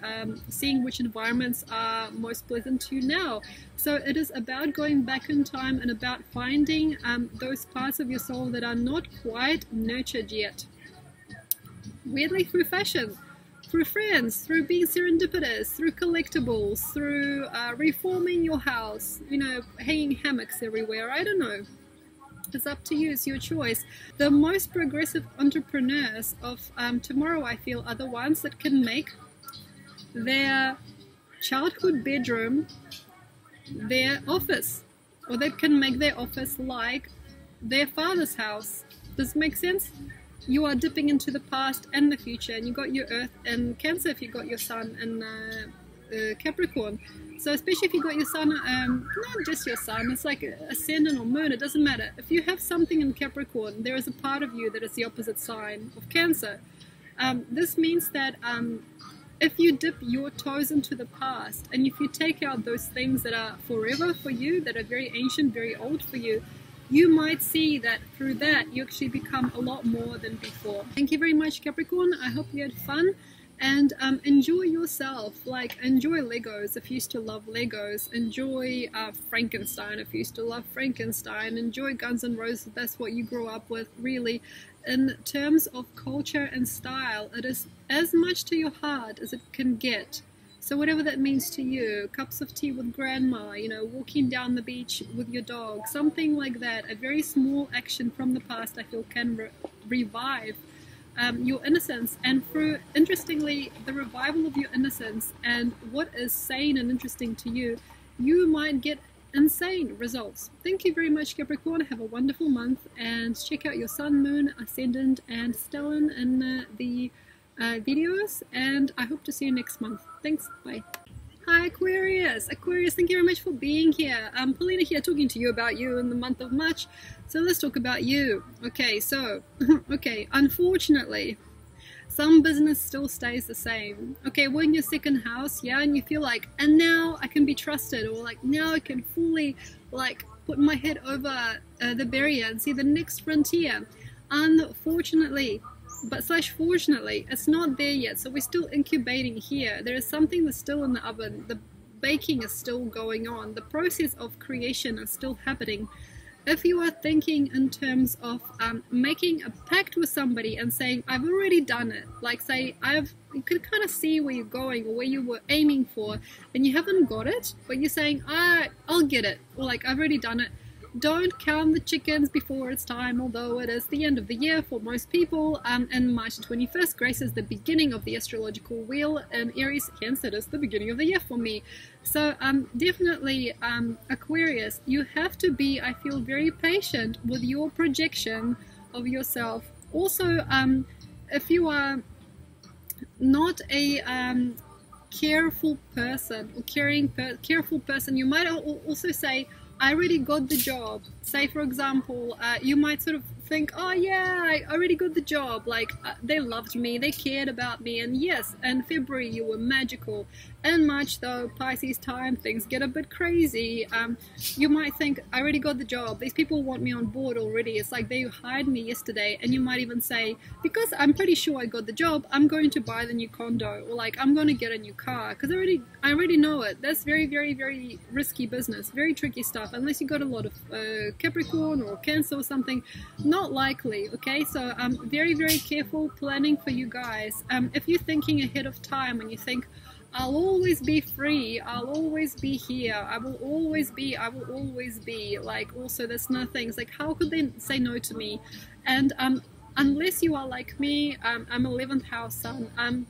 seeing which environments are most pleasant to you now. So it is about going back in time and about finding those parts of your soul that are not quite nurtured yet. Weirdly, through fashion, through friends, through being serendipitous, through collectibles, through reforming your house, you know, hanging hammocks everywhere. I don't know. It's up to you. It's your choice. The most progressive entrepreneurs of tomorrow, I feel, are the ones that can make their childhood bedroom their office, or they can make their office like their father's house. Does it make sense? You are dipping into the past and the future, and you got your Earth in Cancer if you got your Sun in Capricorn. So especially if you got your Sun, not just your Sun, it's like Ascendant or Moon, it doesn't matter. If you have something in Capricorn, there is a part of you that is the opposite sign of Cancer. This means that if you dip your toes into the past, and if you take out those things that are forever for you, that are very ancient, very old for you, you might see that through that you actually become a lot more than before. Thank you very much, Capricorn. I hope you had fun, and enjoy yourself. Like, enjoy Legos if you used to love Legos. Enjoy Frankenstein if you used to love Frankenstein. Enjoy Guns N' Roses if that's what you grew up with. Really, in terms of culture and style, it is as much to your heart as it can get. So whatever that means to you, cups of tea with grandma, you know, walking down the beach with your dog, something like that. A very small action from the past, I feel, can revive your innocence. And through, interestingly, the revival of your innocence and what is sane and interesting to you, you might get insane results. Thank you very much, Capricorn. Have a wonderful month, and check out your Sun, Moon, Ascendant, and Stellan in the videos, and I hope to see you next month. Thanks, bye. Hi Aquarius! Aquarius, thank you very much for being here. Paulina here, talking to you about you in the month of March. So let's talk about you. Okay, so, okay, unfortunately, some business still stays the same. Okay, we're in your second house, yeah, and you feel like, and now I can be trusted, or like, now I can fully, like, put my head over the barrier and see the next frontier. Unfortunately, but fortunately, it's not there yet, so we're still incubating here. There is something that's still in the oven. The baking is still going on. The process of creation is still happening. If you are thinking in terms of making a pact with somebody and saying, I've already done it, like say, you can kind of see where you're going or where you were aiming for, and you haven't got it, but you're saying, I'll get it, or like, I've already done it. Don't count the chickens before it's time, although it is the end of the year for most people, and March 21st graces the beginning of the astrological wheel in Aries, hence it is the beginning of the year for me. So definitely, Aquarius, you have to be, I feel, very patient with your projection of yourself. Also, if you are not a careful person or careful person, you might also say, I already got the job. Say, for example, you might sort of think, oh yeah, I already got the job, like they loved me, they cared about me. And yes, in February you were magical. In March though, Pisces time, things get a bit crazy. You might think, I already got the job, these people want me on board already, it's like they hired me yesterday. And you might even say, because I'm pretty sure I got the job, I'm going to buy the new condo, or like I'm going to get a new car, because I already know it. That's very, very, very risky business, very tricky stuff, unless you got a lot of Capricorn or Cancer or something. Not likely. Okay, so very, very careful planning for you guys. If you're thinking ahead of time and you think, I'll always be free, I'll always be here, I will always be, like, also there's nothing, it's like, how could they say no to me? And unless you are like me, I'm 11th house sun,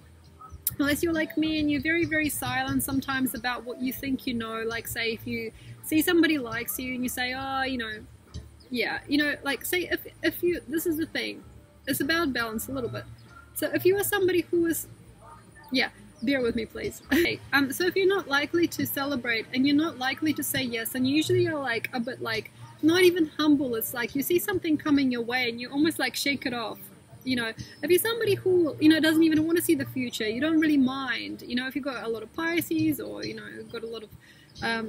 unless you're like me and you're very, very silent sometimes about what you think you know, like say if you see somebody likes you and you say, oh, you know, yeah, you know, like say if you, this is the thing, it's about balance a little bit. So if you are somebody who is, yeah, bear with me please. Okay, so if you're not likely to celebrate and you're not likely to say yes, and you usually are like a bit like not even humble, it's like you see something coming your way and you almost like shake it off. You know, if you're somebody who, you know, doesn't even want to see the future, you don't really mind, you know, if you've got a lot of Pisces or, you know, got a lot of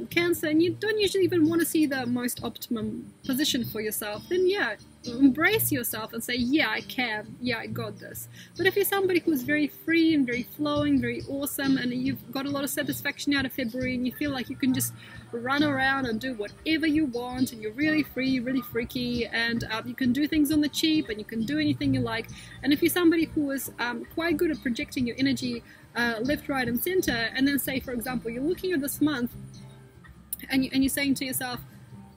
Cancer, and you don't usually even want to see the most optimum position for yourself, then yeah, embrace yourself and say, yeah, I can, yeah, I got this. But if you're somebody who's very free and very flowing, very awesome, and you've got a lot of satisfaction out of February and you feel like you can just run around and do whatever you want, and you're really free, really freaky, and you can do things on the cheap and you can do anything you like, and if you're somebody who is quite good at projecting your energy left, right and center, and then say, for example, you're looking at this month and you're saying to yourself,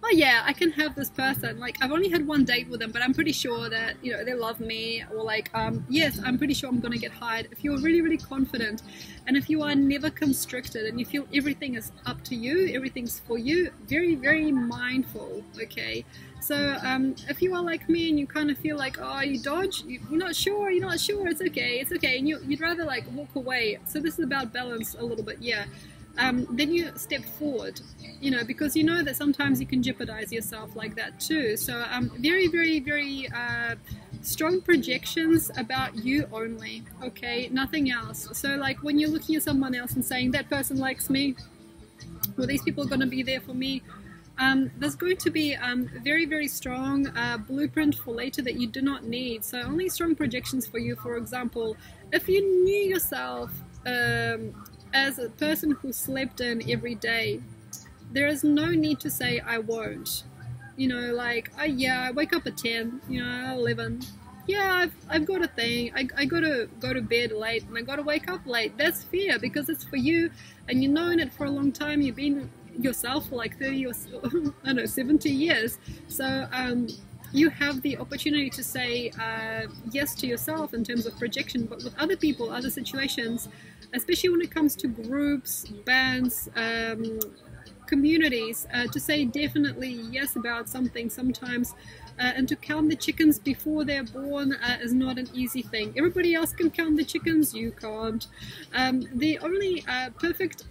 oh yeah, I can have this person, like I've only had one date with them, but I'm pretty sure that, you know, they love me, or like yes, I'm pretty sure I'm gonna get hired. If you're really, really confident, and if you are never constricted and you feel everything is up to you, everything's for you, very, very mindful. Okay, so if you are like me and you kind of feel like, oh, you dodge, you're not sure, it's okay, and you'd rather like walk away. So this is about balance a little bit, yeah. Then you step forward, you know, because you know that sometimes you can jeopardize yourself like that too. So very, very, very strong projections about you only, okay, nothing else. So like when you're looking at someone else and saying that person likes me, or these people are going to be there for me, there's going to be very, very strong blueprint for later that you do not need. So only strong projections for you. For example, if you knew yourself as a person who slept in every day, there is no need to say I won't. You know, like, oh yeah, I wake up at 10, you know, 11. Yeah, I've got a thing. I gotta go to bed late and I gotta wake up late. That's fair because it's for you and you've known it for a long time. You've been yourself for like 30 or I don't know, 70 years. So you have the opportunity to say yes to yourself in terms of projection, but with other people, other situations, especially when it comes to groups, bands, communities, to say definitely yes about something sometimes, and to count the chickens before they're born is not an easy thing. Everybody else can count the chickens, you can't. The only perfect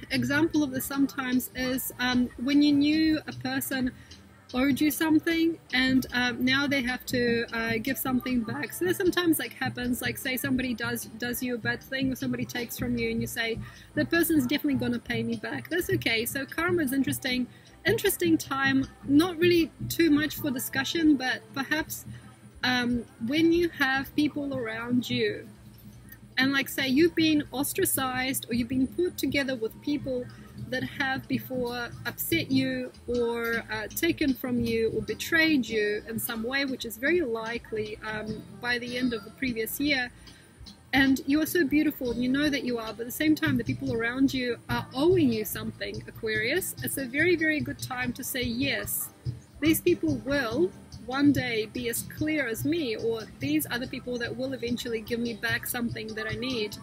example of this sometimes is when you knew a person owed you something and now they have to give something back. So that sometimes like happens, like say somebody does you a bad thing or somebody takes from you and you say the person's definitely gonna pay me back. That's okay. So karma is interesting time, not really too much for discussion, but perhaps when you have people around you and like say you've been ostracized or you've been put together with people that have before upset you or taken from you or betrayed you in some way, which is very likely by the end of the previous year, and you are so beautiful and you know that you are, but at the same time the people around you are owing you something, Aquarius, it's a very, very good time to say yes. These people will one day be as clear as me, or these are the people that will eventually give me back something that I need.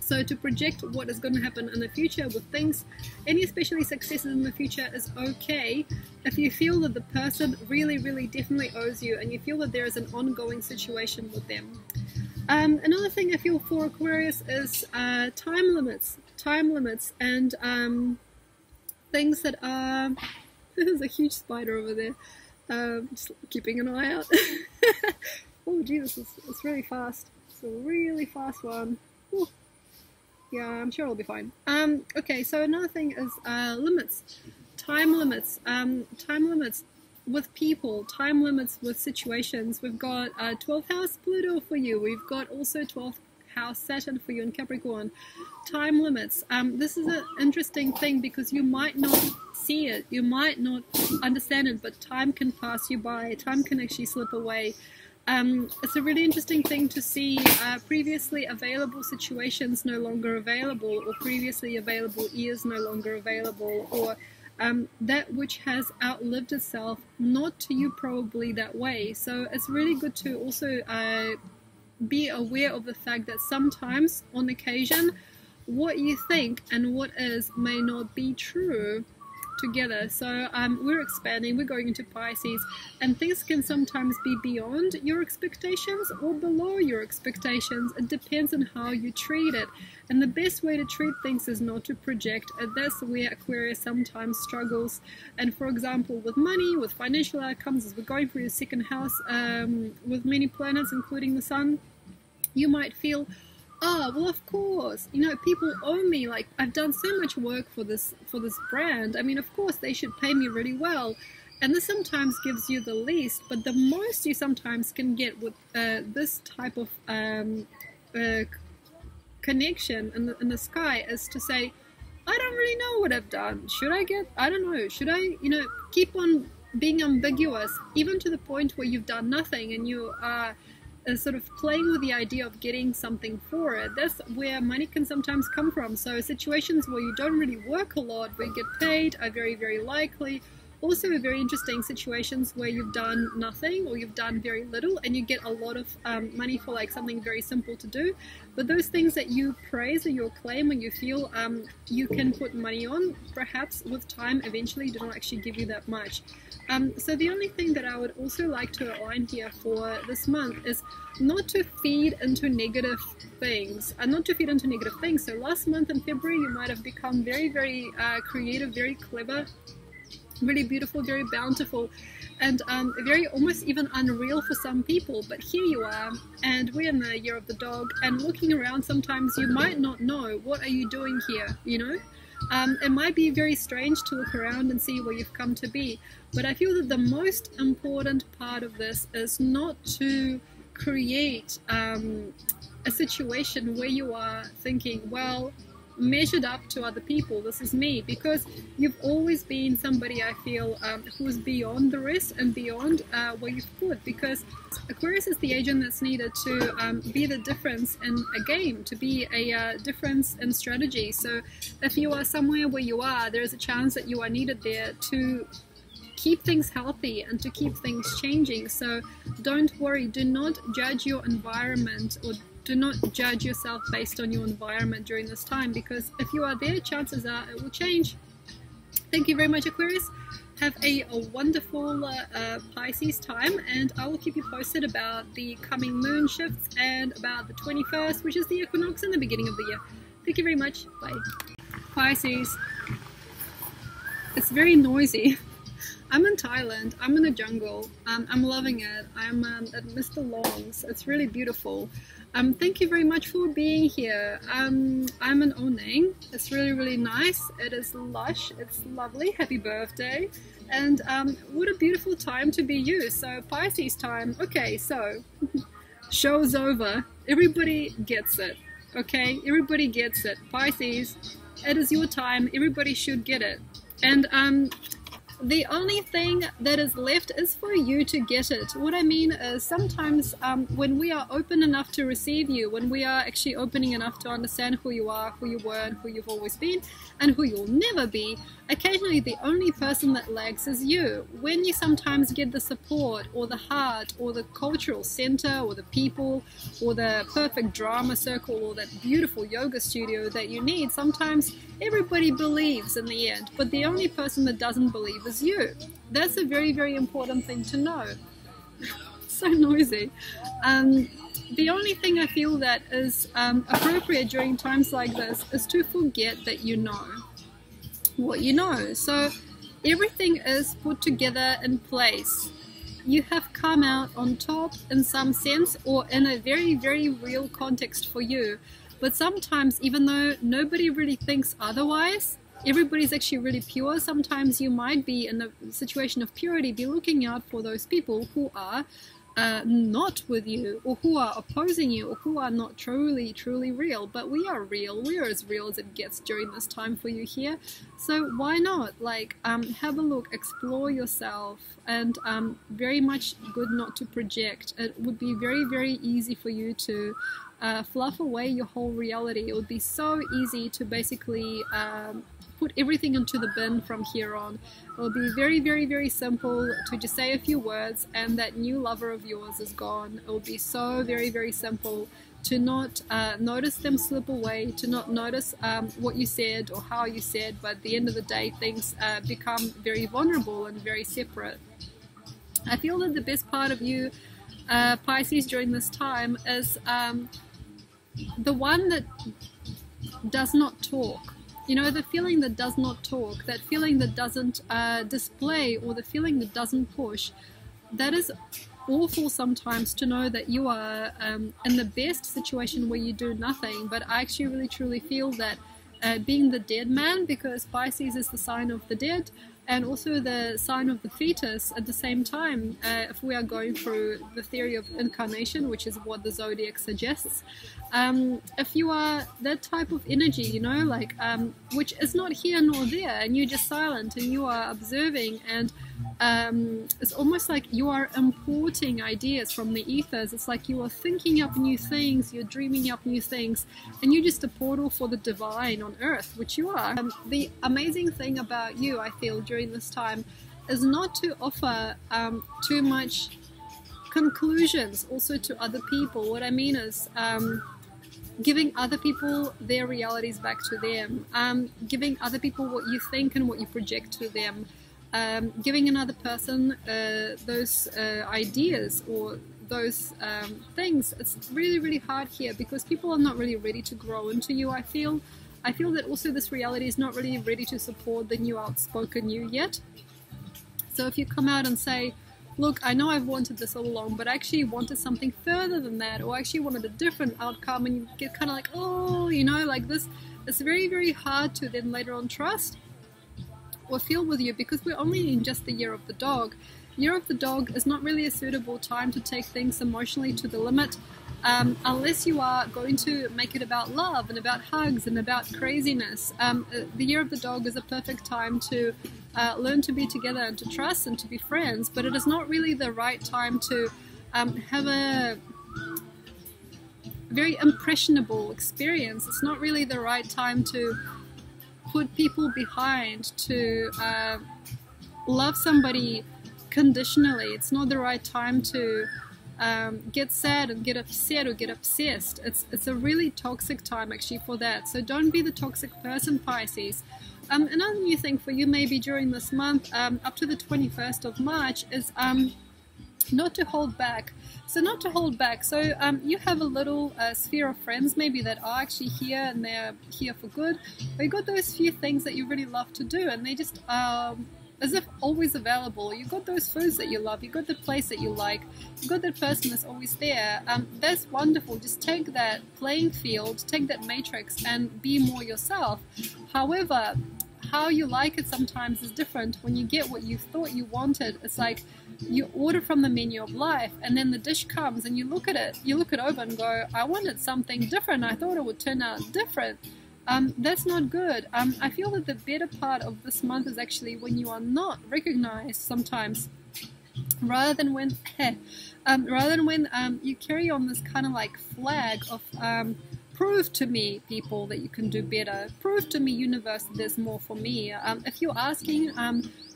So to project what is going to happen in the future with things, any especially successes in the future, is okay if you feel that the person really, really definitely owes you and you feel that there is an ongoing situation with them. Another thing I feel for Aquarius is time limits and things that are, there's a huge spider over there, Just keeping an eye out. Oh Jesus, it's really fast. It's a really fast one. Ooh. Yeah, I'm sure it'll be fine. Okay, so another thing is limits. Time limits. Time limits with people, time limits with situations. We've got 12th house Pluto for you. We've got also 12th house Saturn for you in Capricorn. Time limits. This is an interesting thing because you might not see it, you might not understand it, but time can pass you by. Time can actually slip away. It's a really interesting thing to see previously available situations no longer available, or previously available years no longer available, or that which has outlived itself, not to you probably that way. So it's really good to also be aware of the fact that sometimes, on occasion, what you think and what is may not be true together. So we're expanding, we're going into Pisces, and things can sometimes be beyond your expectations or below your expectations. It depends on how you treat it, and the best way to treat things is not to project, and that's where Aquarius sometimes struggles. And for example, with money, with financial outcomes, as we're going through your second house, with many planets including the sun, you might feel, oh, well, of course, you know, people owe me, like, I've done so much work for this brand. I mean, of course, they should pay me really well. And this sometimes gives you the least, but the most you sometimes can get with this type of connection in the sky is to say, I don't really know what I've done. Should I get, I don't know, should I, you know, keep on being ambiguous, even to the point where you've done nothing and you are sort of playing with the idea of getting something for it. That's where money can sometimes come from. So situations where you don't really work a lot, where you get paid, are very, very likely. Also very interesting situations where you've done nothing or you've done very little and you get a lot of money for like something very simple to do. But those things that you praise or you claim or you feel you can put money on, perhaps with time eventually do not actually give you that much. So the only thing that I would also like to align here for this month is not to feed into negative things. So last month in February, you might have become very, very creative, very clever, really beautiful, very bountiful, and very almost even unreal for some people. But here you are, and we're in the year of the dog, and looking around, sometimes you might not know, what are you doing here, you know? It might be very strange to look around and see where you've come to be, but I feel that the most important part of this is not to create a situation where you are thinking, well, measured up to other people, this is me, because you've always been somebody, I feel, who's beyond the rest and beyond where you've put, because Aquarius is the agent that's needed to be the difference in a game, to be a difference in strategy. So if you are somewhere where you are, there's a chance that you are needed there to keep things healthy and to keep things changing. So don't worry, do not judge your environment, or do not judge yourself based on your environment during this time, because if you are there, chances are it will change. Thank you very much, Aquarius. Have a wonderful Pisces time, and I will keep you posted about the coming moon shifts and about the 21st, which is the equinox in the beginning of the year. Thank you very much. Bye. Pisces. It's very noisy. I'm in Thailand. I'm in the jungle. I'm loving it. I'm at Mr. Long's. It's really beautiful. Thank you very much for being here. I'm in Oneng. It's really, really nice. It is lush. It's lovely. Happy birthday. And what a beautiful time to be you. So Pisces time. Okay, so show's over. Everybody gets it. Okay, everybody gets it. Pisces, it is your time. Everybody should get it. And the only thing that is left is for you to get it. What I mean is sometimes when we are open enough to receive you, when we are actually opening enough to understand who you are, who you were, and who you've always been, and who you'll never be, occasionally the only person that lags is you. When you sometimes get the support or the heart or the cultural center or the people or the perfect drama circle or that beautiful yoga studio that you need, sometimes everybody believes in the end, but the only person that doesn't believe is you. That's a very, very important thing to know. So noisy. The only thing I feel that is appropriate during times like this is to forget that you know what you know. So everything is put together in place. you have come out on top in some sense, or in a very, very real context for you. But sometimes, even though nobody really thinks otherwise, everybody's actually really pure, sometimes you might be in a situation of purity, be looking out for those people who are not with you, or who are opposing you, or who are not truly real. But we are real. We are as real as it gets during this time for you here. So why not, like, have a look, explore yourself, and very much good not to project. It would be very, very easy for you to fluff away your whole reality. It would be so easy to basically put everything into the bin from here on. It'll be very, very, very simple to just say a few words and that new lover of yours is gone. It will be so very, very simple to not notice them slip away, to not notice what you said or how you said, but at the end of the day things become very vulnerable and very separate. I feel that the best part of you, Pisces, during this time is the one that does not talk. You know, the feeling that does not talk, that feeling that doesn't display, or the feeling that doesn't push. That is awful sometimes, to know that you are in the best situation where you do nothing. But I actually really truly feel that being the dead man, because Pisces is the sign of the dead and also the sign of the fetus at the same time, if we are going through the theory of incarnation, which is what the zodiac suggests. If you are that type of energy, you know, like which is not here nor there, and you're just silent and you are observing, and it's almost like you are importing ideas from the ethers. It's like you are thinking up new things, you're dreaming up new things, and you're just a portal for the divine on earth, which you are. The amazing thing about you, I feel, during this time is not to offer too much conclusions also to other people. What I mean is giving other people their realities back to them, giving other people what you think and what you project to them, giving another person those ideas or those things. It's really, really hard here because people are not really ready to grow into you, I feel. I feel that also this reality is not really ready to support the new outspoken you yet. So if you come out and say, look, I know I've wanted this all along, but I actually wanted something further than that, or I actually wanted a different outcome, and you get kind of like, oh, you know, like this, it's very, very hard to then later on trust or feel with you, because we're only in just the year of the dog. Year of the dog is not really a suitable time to take things emotionally to the limit, unless you are going to make it about love and about hugs and about craziness. The year of the dog is a perfect time to learn to be together and to trust and to be friends, but it is not really the right time to have a very impressionable experience. It's not really the right time to put people behind, to love somebody conditionally. It's not the right time to get sad and get upset or get obsessed. It's a really toxic time actually for that. So don't be the toxic person, Pisces. Another new thing for you maybe during this month, up to the 21st of March, is not to hold back. So not to hold back. So you have a little sphere of friends maybe that are actually here and they're here for good. But you got those few things that you really love to do, and they just as if always available. You got those foods that you love, you got the place that you like, you got that person that's always there. That's wonderful. Just take that playing field, take that matrix, and be more yourself. However, how you like it sometimes is different. When you get what you thought you wanted, it's like you order from the menu of life, and then the dish comes and you look at it, you look it over and go, I wanted something different, I thought it would turn out different. That's not good. I feel that the better part of this month is actually when you are not recognized sometimes, rather than when you carry on this kind of like flag of prove to me, people, that you can do better. Prove to me, universe, that there's more for me. If you're asking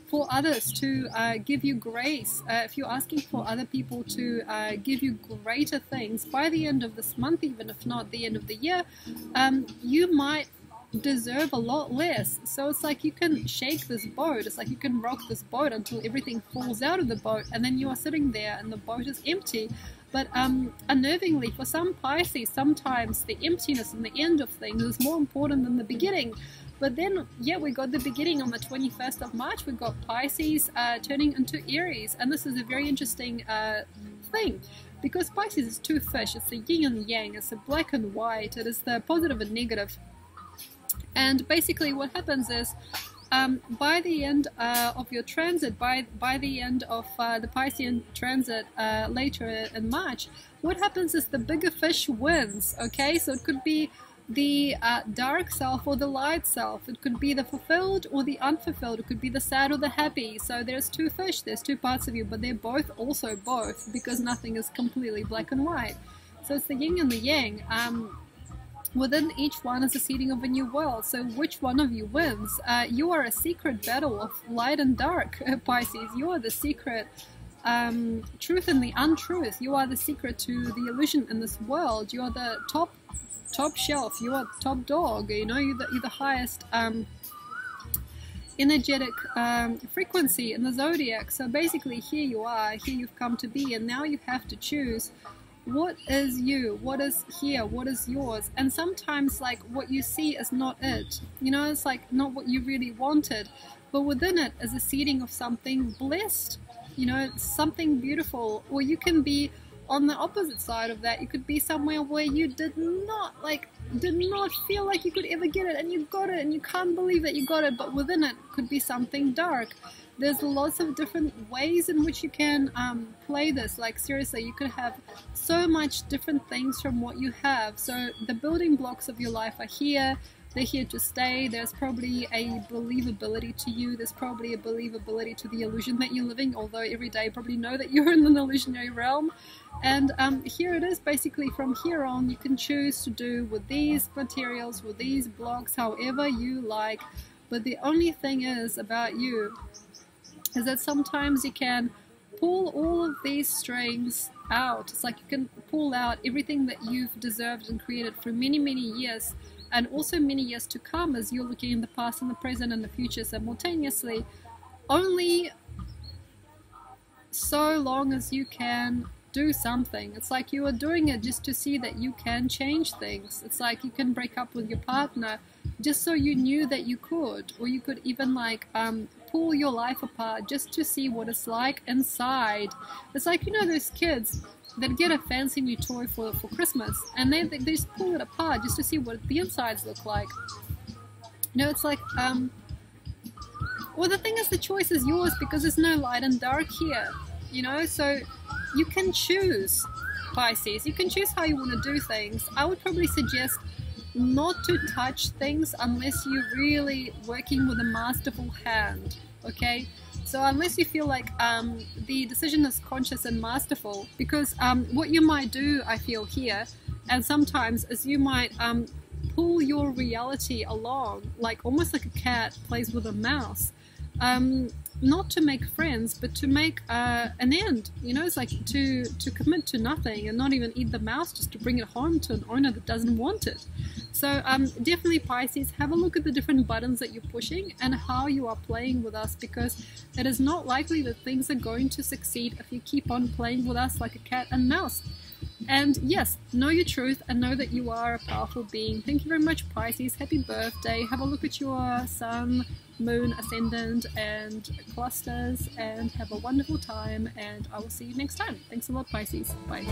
for others to give you grace, if you're asking for other people to give you greater things by the end of this month, even if not the end of the year, you might deserve a lot less. So it's like you can shake this boat, it's like you can rock this boat until everything falls out of the boat, and then you are sitting there and the boat is empty. But unnervingly, for some Pisces, sometimes the emptiness and the end of things is more important than the beginning. But then, yeah, we got the beginning on the 21st of March. We got Pisces turning into Aries. And this is a very interesting thing, because Pisces is two fish. It's the yin and yang. It's the black and white. It is the positive and negative. And basically what happens is, by the end of your transit, by the end of the Piscean transit later in March, what happens is the bigger fish wins, okay? So it could be the dark self or the light self. It could be the fulfilled or the unfulfilled. It could be the sad or the happy. So there's two fish, there's two parts of you, but they're both also both, because nothing is completely black and white. So it's the yin and the yang. Within each one is a seeding of a new world. So which one of you wins? You are a secret battle of light and dark, Pisces. You are the secret truth and the untruth. You are the secret to the illusion in this world. You are the top shelf. You are the top dog. You know, you're the highest energetic frequency in the zodiac. So basically, here you are. Here you've come to be, and now you have to choose. What is you? What is here? What is yours? And sometimes, like, what you see is not it. You know, it's like not what you really wanted, but within it is a seeding of something blessed. You know, something beautiful. Or you can be on the opposite side of that. You could be somewhere where you did not feel like you could ever get it, and you got it, and you can't believe that you got it. But within it could be something dark. There's lots of different ways in which you can play this. Like, seriously, you could have so much different things from what you have. So the building blocks of your life are here. They're here to stay. There's probably a believability to you. There's probably a believability to the illusion that you're living, although every day you probably know that you're in an illusionary realm. And here it is. Basically, from here on, you can choose to do with these materials, with these blocks, however you like. But the only thing is about you is that sometimes you can pull all of these strings out. It's like you can pull out everything that you've deserved and created for many, many years, and also many years to come, as you're looking in the past and the present and the future simultaneously. Only so long as you can do something. It's like you are doing it just to see that you can change things. It's like you can break up with your partner just so you knew that you could, or you could even like pull your life apart just to see what it's like inside. It's like, you know, those kids that get a fancy new toy for Christmas, and they just pull it apart just to see what the insides look like. You know, it's like, well, the thing is, the choice is yours, because there's no light and dark here, you know, so you can choose, Pisces. You can choose how you want to do things. I would probably suggest not to touch things unless you're really working with a masterful hand, okay? So unless you feel like the decision is conscious and masterful, because what you might do, I feel here, and sometimes, is you might pull your reality along, like almost like a cat plays with a mouse, not to make friends, but to make an end. You know, it's like to commit to nothing and not even eat the mouse, just to bring it home to an owner that doesn't want it. So definitely, Pisces, have a look at the different buttons that you're pushing and how you are playing with us, because it is not likely that things are going to succeed if you keep on playing with us like a cat and mouse. And yes, know your truth and know that you are a powerful being. Thank you very much, Pisces. Happy birthday. Have a look at your sun, moon, ascendant, and clusters, and have a wonderful time. And I will see you next time. Thanks a lot, Pisces. Bye.